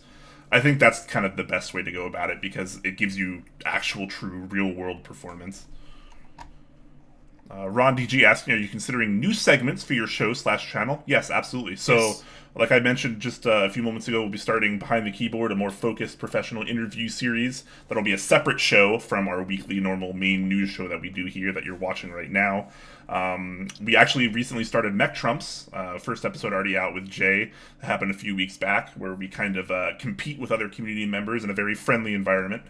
I think that's kind of the best way to go about it because it gives you actual, true, real-world performance. Ron DG asking, are you considering new segments for your show/channel? Yes, absolutely. So, yes. Like I mentioned just a few moments ago, we'll be starting Behind the Keyboard, a more focused professional interview series. That'll be a separate show from our weekly normal main news show that we do here that you're watching right now. We actually recently started Mech Trumps, first episode already out with Jay. That happened a few weeks back, where we kind of compete with other community members in a very friendly environment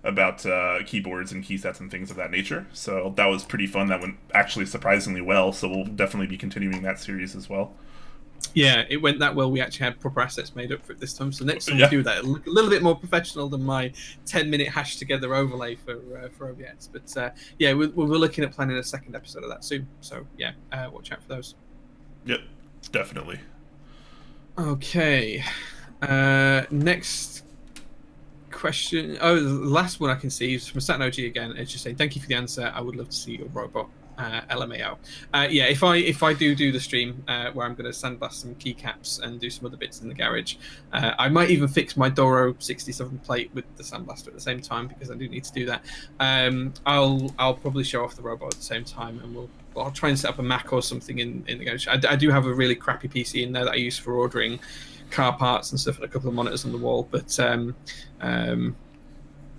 about keyboards and key sets and things of that nature. So that was pretty fun. That went actually surprisingly well, so we'll definitely be continuing that series as well. Yeah, it went that well. We actually had proper assets made up for it this time. So next time Yeah. we do that, it'll look a little bit more professional than my 10-minute hash together overlay for OBS. But yeah, we're looking at planning a second episode of that soon. So yeah, watch out for those. Yep, definitely. Okay. Next question. Oh, the last one I can see is from Satin OG again. It's just saying, thank you for the answer. I would love to see your robot. LMAO. Yeah, if I do the stream where I'm going to sandblast some keycaps and do some other bits in the garage, I might even fix my Doro 67 plate with the sandblaster at the same time because I do need to do that. I'll probably show off the robot at the same time, and I'll try and set up a Mac or something in the garage. I do have a really crappy PC in there that I use for ordering car parts and stuff, and a couple of monitors on the wall, but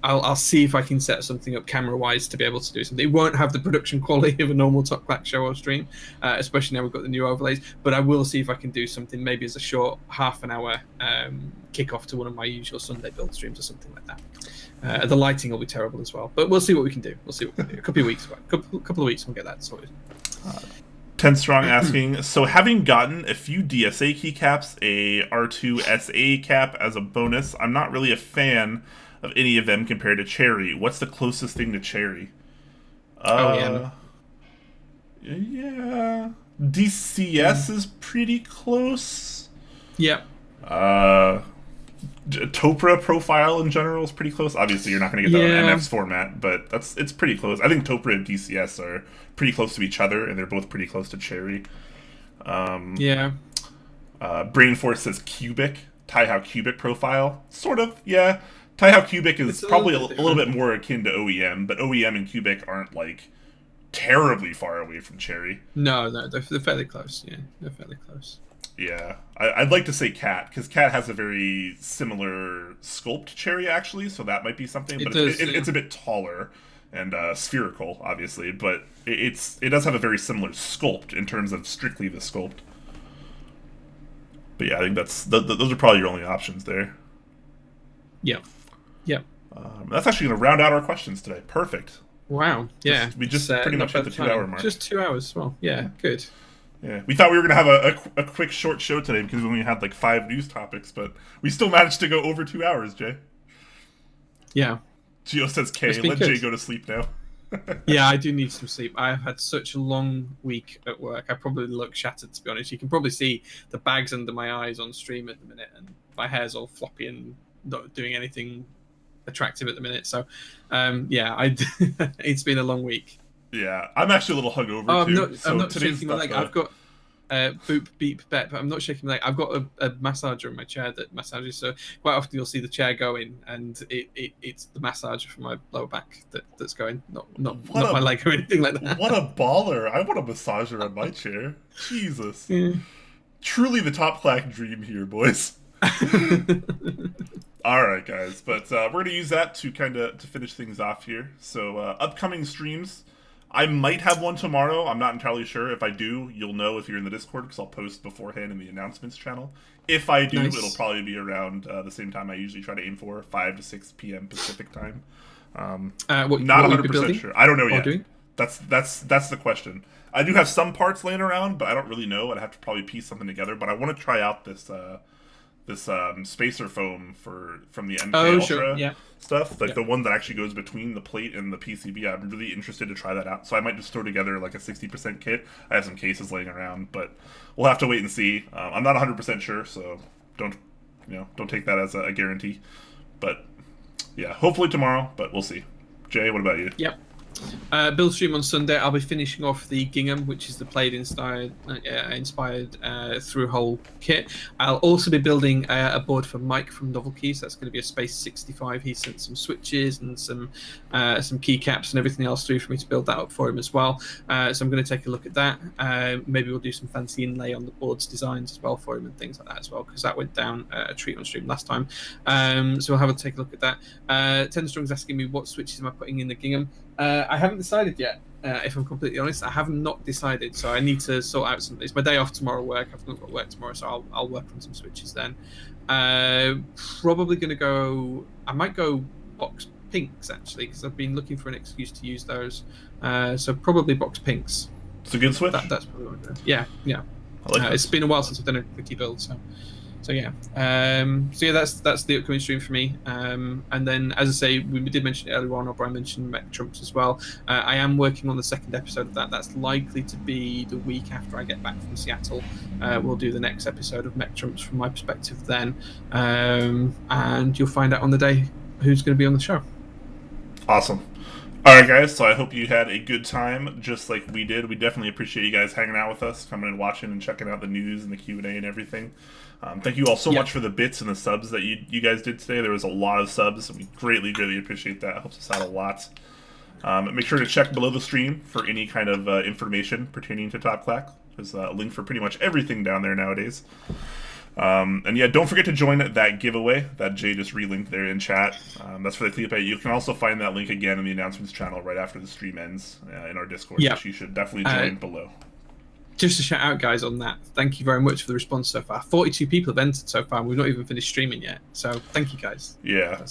I'll see if I can set something up camera-wise to be able to do something. It won't have the production quality of a normal Top Clack show or stream, especially now we've got the new overlays, but I will see if I can do something, maybe as a short half-an-hour kick-off to one of my usual Sunday build streams or something like that. The lighting will be terrible as well, but we'll see what we can do. A couple of weeks, we'll get that sorted. 10 Strong asking, so having gotten a few DSA keycaps, a R2 SA cap as a bonus, I'm not really a fan of any of them compared to Cherry. What's the closest thing to Cherry? Yeah. Yeah. DCS is pretty close. Yep. Topra profile in general is pretty close. Obviously, you're not going to get that on MF's format, but it's pretty close. I think Topra and DCS are pretty close to each other, and they're both pretty close to Cherry. Yeah. Brainforce says cubic. Taihao cubic profile. Sort of, yeah. Taihao cubic is probably a little bit more akin to OEM, but OEM and cubic aren't, like, terribly far away from Cherry. No, they're fairly close. Yeah, they're fairly close. Yeah, I'd like to say Cat, because Cat has a very similar sculpt to Cherry, actually, so that might be something. But it's a bit taller and spherical, obviously, but it does have a very similar sculpt in terms of strictly the sculpt. But yeah, I think those are probably your only options there. Yeah. Yep. That's actually going to round out our questions today. Perfect. Wow. Yeah. We just pretty much hit the 2-hour mark. Just 2 hours. Well, yeah, good. Yeah, we thought we were going to have a quick, short show today because we only had like 5 news topics, but we still managed to go over 2 hours, Jay. Yeah. Gio says, K, let Jay go to sleep now. Yeah, I do need some sleep. I have had such a long week at work. I probably look shattered, to be honest. You can probably see the bags under my eyes on stream at the minute, and my hair's all floppy and not doing anything attractive at the minute. So, yeah, it's been a long week. Yeah, I'm actually a little hungover too. I'm not shaking my leg. I've got boop beep bet, but I'm not shaking my leg. I've got a massager in my chair that massages. So quite often you'll see the chair going, and it's the massager for my lower back that's going, not my leg or anything like that. What a baller! I want a massager on my chair. Jesus, truly the Top Clack dream here, boys. All right, guys, but we're gonna use that to finish things off here. So upcoming streams. I might have one tomorrow. I'm not entirely sure. If I do, you'll know if you're in the Discord because I'll post beforehand in the announcements channel. If I do, It'll probably be around the same time I usually try to aim for, 5 to 6 p.m. Pacific time. Not 100% sure. I don't know yet. That's the question. I do have some parts laying around, but I don't really know. I'd have to probably piece something together. But I want to try out this spacer foam from the MK Ultra stuff, like the one that actually goes between the plate and the PCB. I'm really interested to try that out, so I might just throw together like a 60% kit. I have some cases laying around, but we'll have to wait and see. I'm not 100% sure, so don't take that as a guarantee. But yeah, hopefully tomorrow, but we'll see. Jay, what about you? Yep. Build stream on Sunday. I'll be finishing off the gingham, which is the Blade inspired through hole kit. I'll also be building a board for Mike from Novel Keys. That's going to be a Space 65. He sent some switches and some keycaps and everything else through for me to build that up for him as well. So I'm going to take a look at that. Maybe we'll do some fancy inlay on the board's designs as well for him and things like that as well, because that went down a treat on stream last time. So we'll take a look at that. 10 Strong's asking me what switches am I putting in the gingham. I haven't decided yet, if I'm completely honest. I have not decided, so I need to sort out some. It's my day off tomorrow work. I've not got work tomorrow, so I'll work on some switches then. Probably going to go. I might go box pinks actually, because I've been looking for an excuse to use those. So probably box pinks. It's a good switch. That's probably what I'm doing. Yeah. I like It's this. been a while since I've done a quickie build, so yeah. So yeah, that's the upcoming stream for me. And then, as I say, we did mention it earlier on, or Brian mentioned Mech Trumps as well. I am working on the second episode of that. That's likely to be the week after I get back from Seattle. We'll do the next episode of Mech Trumps from my perspective then, and you'll find out on the day who's going to be on the show. Awesome. All right, guys. So I hope you had a good time, just like we did. We definitely appreciate you guys hanging out with us, coming and watching and checking out the news and the Q&A and everything. Thank you all so much for the bits and the subs that you guys did today. There was a lot of subs, and we greatly appreciate that. It helps us out a lot. Make sure to check below the stream for any kind of information pertaining to Top Clack. There's a link for pretty much everything down there nowadays. And yeah, don't forget to join that giveaway that Jay just relinked there in chat. That's for the Keycap. You can also find that link again in the announcements channel right after the stream ends in our Discord, which you should definitely join below. Just to shout out, guys, on that, thank you very much for the response so far. 42 people have entered so far, and we've not even finished streaming yet. So thank you, guys. Yeah,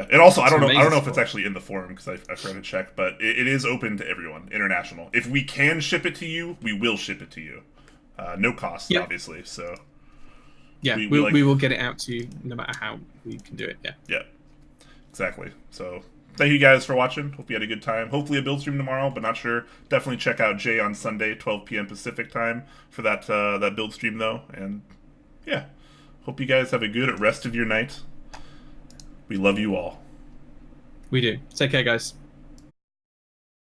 and also I don't know if support. it's actually in the forum because I forgot to check, but it is open to everyone, international. If we can ship it to you, we will ship it to you. No cost, obviously. So yeah, we will get it out to you no matter how we can do it. Yeah, exactly. So thank you guys for watching. Hope you had a good time. Hopefully a build stream tomorrow, but not sure. Definitely check out Jay on Sunday, 12 p.m. Pacific time for that build stream though. And yeah, hope you guys have a good rest of your night. We love you all. We do. Take care, guys.